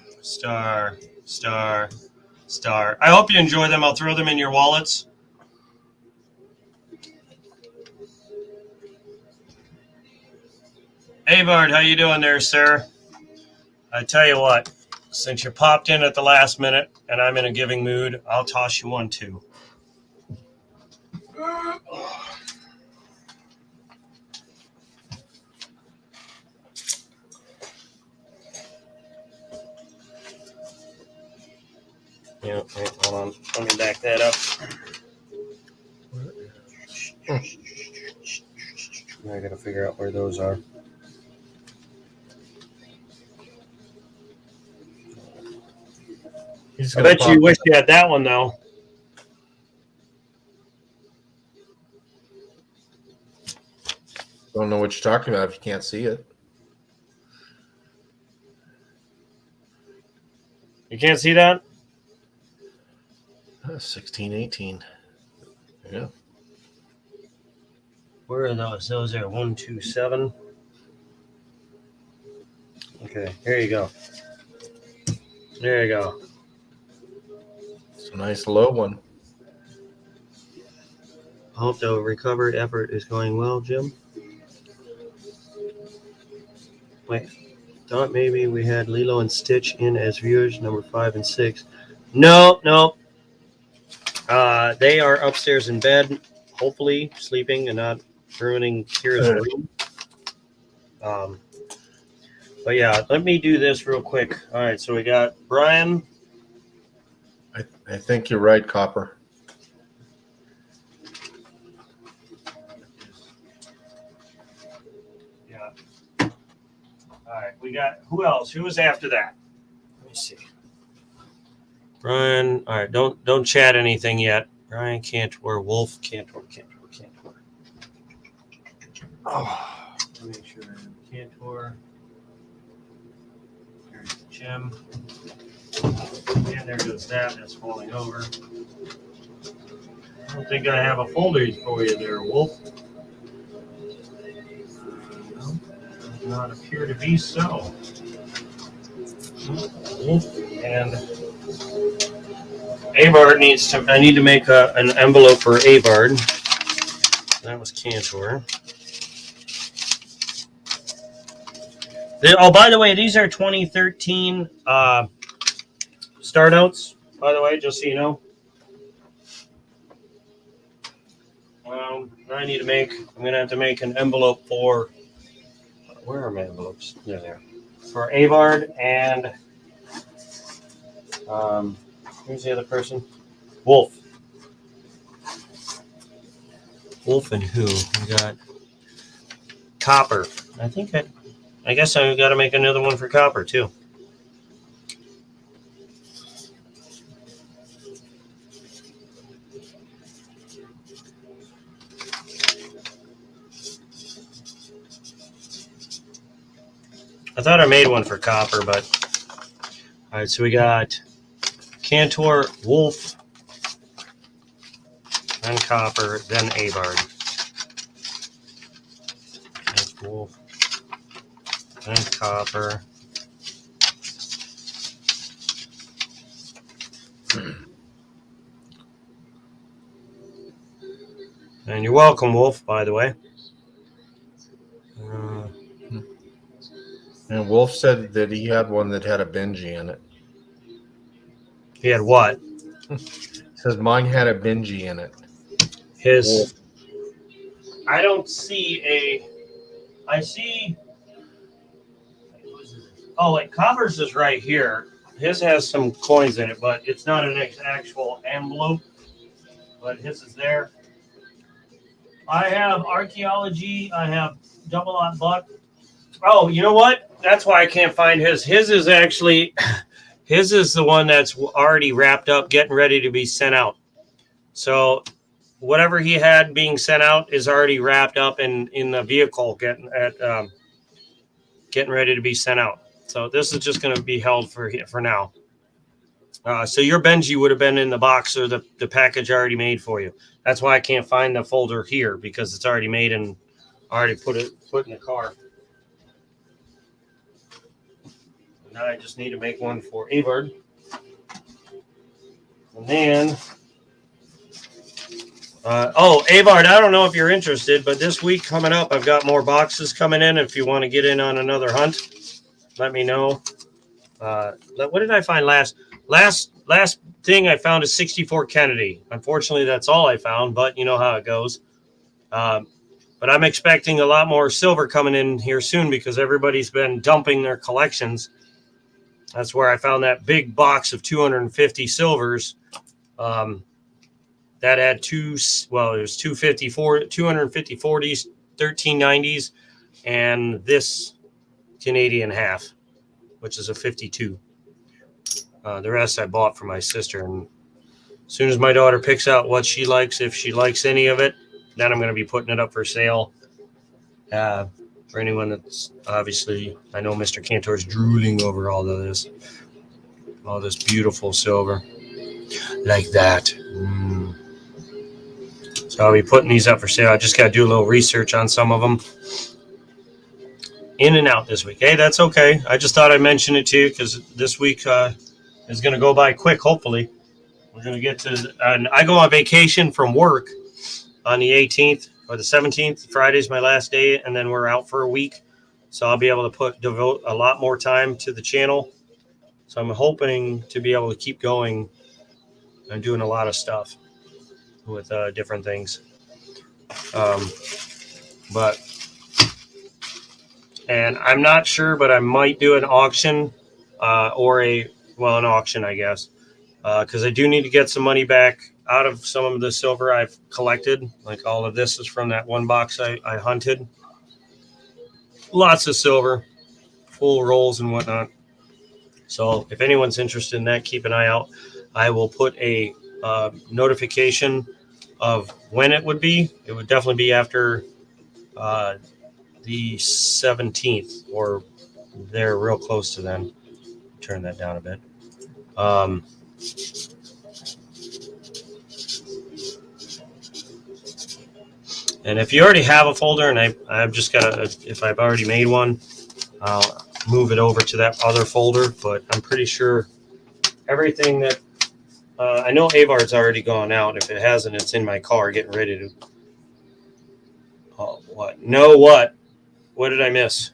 I hope you enjoy them. I'll throw them in your wallets. Avard, how you doing there, sir? I tell you what, since you popped in at the last minute and I'm in a giving mood, I'll toss you one too. Yeah, wait, hold on. Let me back that up. I gotta figure out where those are. I bet you wish you had that one though. Don't know what you're talking about if you can't see it. You can't see that? 16, 18. Yeah. Where are those? Those are 1, 2, 7. Okay, here you go. There you go. It's a nice low one. Hope the recovery effort is going well, Jim. Wait, thought maybe we had Lilo and Stitch in as viewers, number 5 and 6. No. They are upstairs in bed, hopefully sleeping and not ruining Kira's room. But yeah, let me do this real quick. All right, so we got Brian. I think you're right, Copper. Yeah. All right, we got who else? Who was after that? Let me see. Brian. All right, don't chat anything yet. Brian Cantor, Wolf Cantor. Oh. Let me make sure Cantor. There's Jim. And there goes that. That's falling over. I don't think I have a folder for you there, Wolf. No, does not appear to be so. Wolf and Abard needs to. I need to make an envelope for Abard. That was Cantor. Oh, by the way, these are 2013 star notes. By the way, just so you know. I need to make. I'm gonna have to make an envelope for. Where are my envelopes? They're there. For Avard and. Who's the other person? Wolf. Wolf and who? We got Copper. I guess I got to make another one for Copper too. I thought I made one for Copper, but all right. So we got Cantor, Wolf, then Copper, then Avard. That's Wolf, then Copper. And you're welcome, Wolf, by the way. And Wolf said that he had one that had a Benji in it. He had what? Says mine had a Benji in it. His. I don't see a. I see. Oh, wait, Copper's is right here. His has some coins in it, but it's not an actual envelope. But his is there. I have archaeology. I have double lot buck. Oh, you know what? That's why I can't find his. His is actually. His is the one that's already wrapped up, getting ready to be sent out. So whatever he had being sent out is already wrapped up in the vehicle, getting ready to be sent out. So this is just going to be held for now. So your Benji would have been in the box or the package already made for you. That's why I can't find the folder here, because it's already made and already put in the car. Now I just need to make one for Avard. And then, Avard, I don't know if you're interested, but this week coming up, I've got more boxes coming in. If you want to get in on another hunt, let me know. What did I find last? Last thing I found is 64 Kennedy. Unfortunately, that's all I found, but you know how it goes. But I'm expecting a lot more silver coming in here soon because everybody's been dumping their collections. That's where I found that big box of 250 silvers. That had it was 250 40s, 1390s, and this Canadian half, which is a 52. The rest I bought for my sister. And as soon as my daughter picks out what she likes, if she likes any of it, then I'm going to be putting it up for sale. For anyone that's obviously, I know Mr. Cantor's drooling over all this beautiful silver like that. So I'll be putting these up for sale. I just got to do a little research on some of them. In and out this week. Hey, that's okay. I just thought I'd mention it to you because this week is going to go by quick, hopefully. We're going to get to, and I go on vacation from work on the 18th or the 17th. Friday's my last day, and then we're out for a week. So I'll be able to devote a lot more time to the channel. So I'm hoping to be able to keep going and doing a lot of stuff with different things. And I'm not sure, but I might do an auction an auction, I guess, because I do need to get some money back out of some of the silver I've collected. Like all of this is from that one box I hunted. Lots of silver, full rolls and whatnot. So if anyone's interested in that, keep an eye out. I will put a notification of when it would be. It would definitely be after the 17th or they're real close to then. Turn that down a bit. And if you already have a folder, and I've just got if I've already made one, I'll move it over to that other folder. But I'm pretty sure everything that I know Avard's already gone out. If it hasn't, it's in my car getting ready to. Oh, what? No, what? What did I miss?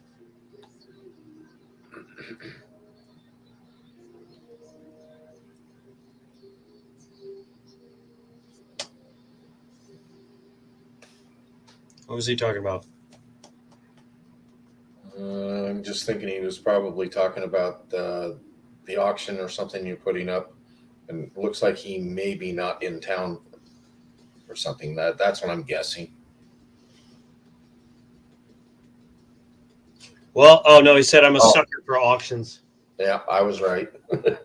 What was he talking about? I'm just thinking he was probably talking about the auction or something you're putting up, and it looks like he may be not in town or something. That's what I'm guessing. Well, oh no, he said I'm a sucker for auctions. Yeah, I was right.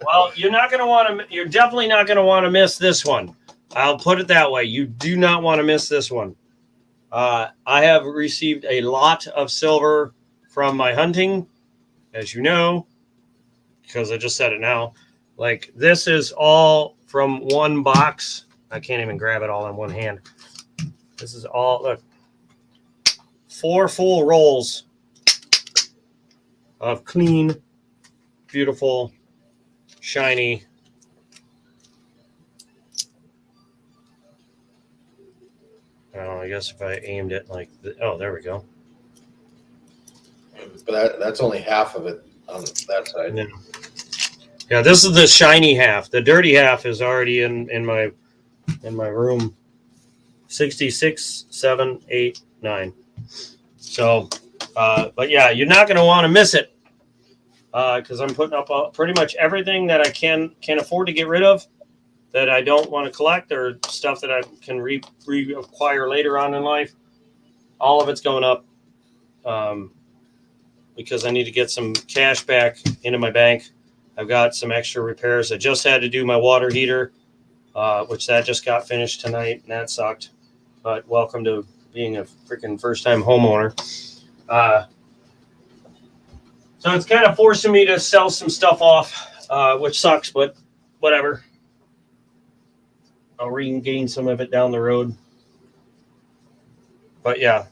Well, you're definitely not going to want to miss this one. I'll put it that way. You do not want to miss this one. I have received a lot of silver from my hunting, as you know, because I just said it now. Like, this is all from one box. I can't even grab it all in one hand. This is all, look, 4 full rolls of clean, beautiful, shiny. I guess if I aimed it like, there we go. But that's only half of it on that side. Yeah, this is the shiny half. The dirty half is already in my room. 66, 7, 8, 9. So, but yeah, you're not going to want to miss it because I'm putting up pretty much everything that I can afford to get rid of that I don't want to collect or stuff that I can reacquire later on in life. All of it's going up because I need to get some cash back into my bank. I've got some extra repairs. I just had to do my water heater, which that just got finished tonight, and that sucked. But welcome to being a freaking first-time homeowner. So it's kind of forcing me to sell some stuff off, which sucks, but whatever. I'll regain some of it down the road. But yeah,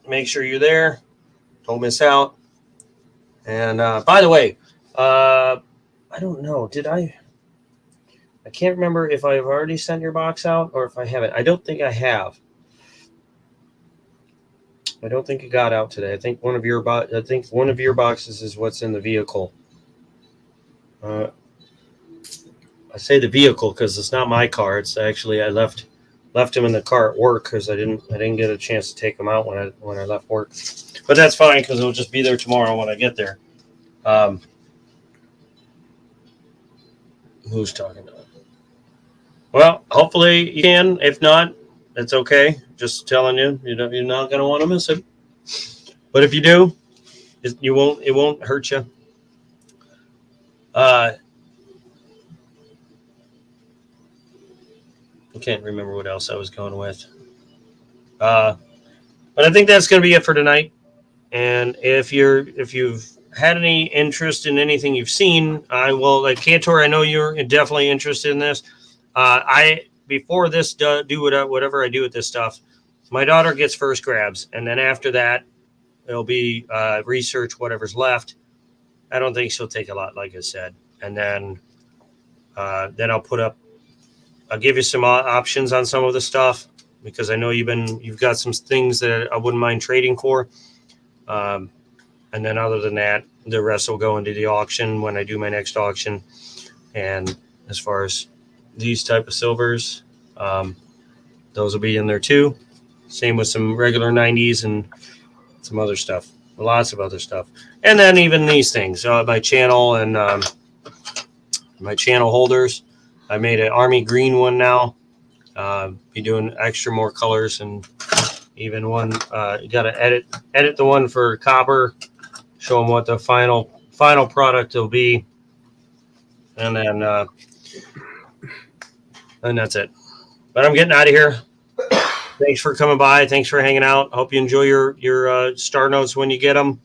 make sure you're there. Don't miss out. And by the way, I don't know. I can't remember if I've already sent your box out or if I haven't. I don't think I have. I don't think it got out today. I think one of your boxes is what's in the vehicle. I say the vehicle because it's not my car. It's actually I left him in the car at work because I didn't get a chance to take him out when I left work. But that's fine because it'll just be there tomorrow when I get there. Who's talking to it? Well, hopefully you can. If not, that's okay. Just telling you, you're not going to want to miss it. But if you do, it won't hurt you. I can't remember what else I was going with. But I think that's going to be it for tonight. And if you've had any interest in anything you've seen, I will, like Cantor, I know you're definitely interested in this. Before this, do whatever I do with this stuff. My daughter gets first grabs, and then after that, it'll be research whatever's left. I don't think she'll take a lot, like I said, and then I'll give you some options on some of the stuff because I know you've got some things that I wouldn't mind trading for, and then other than that, the rest will go into the auction when I do my next auction. And as far as these type of silvers, those will be in there too. Same with some regular 90s and some other stuff, lots of other stuff. And then even these things, my channel and my channel holders. I made an army green one now. Be doing extra more colors and even one. You got to edit the one for copper, show them what the final product will be, and then and that's it. But I'm getting out of here. Thanks for coming by. Thanks for hanging out. Hope you enjoy your star notes when you get them.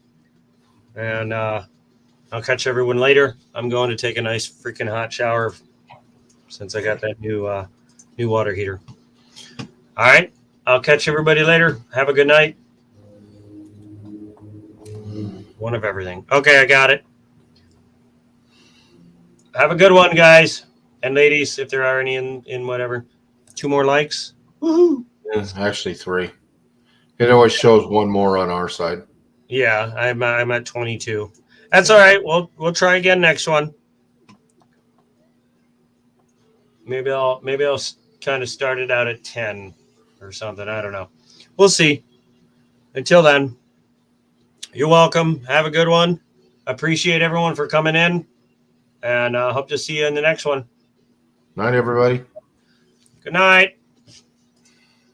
And I'll catch everyone later. I'm going to take a nice freaking hot shower since I got that new water heater. All right. I'll catch everybody later. Have a good night. One of everything. Okay, I got it. Have a good one, guys and ladies, if there are any in whatever. 2 more likes. Woohoo! Yeah, actually 3. It always shows 1 more on our side. Yeah, I'm at 22. That's all right. We'll try again next one. Maybe I'll kind of start it out at 10 or something. I don't know. We'll see. Until then, you're welcome. Have a good one. Appreciate everyone for coming in, and hope to see you in the next one. Night, everybody. Good night.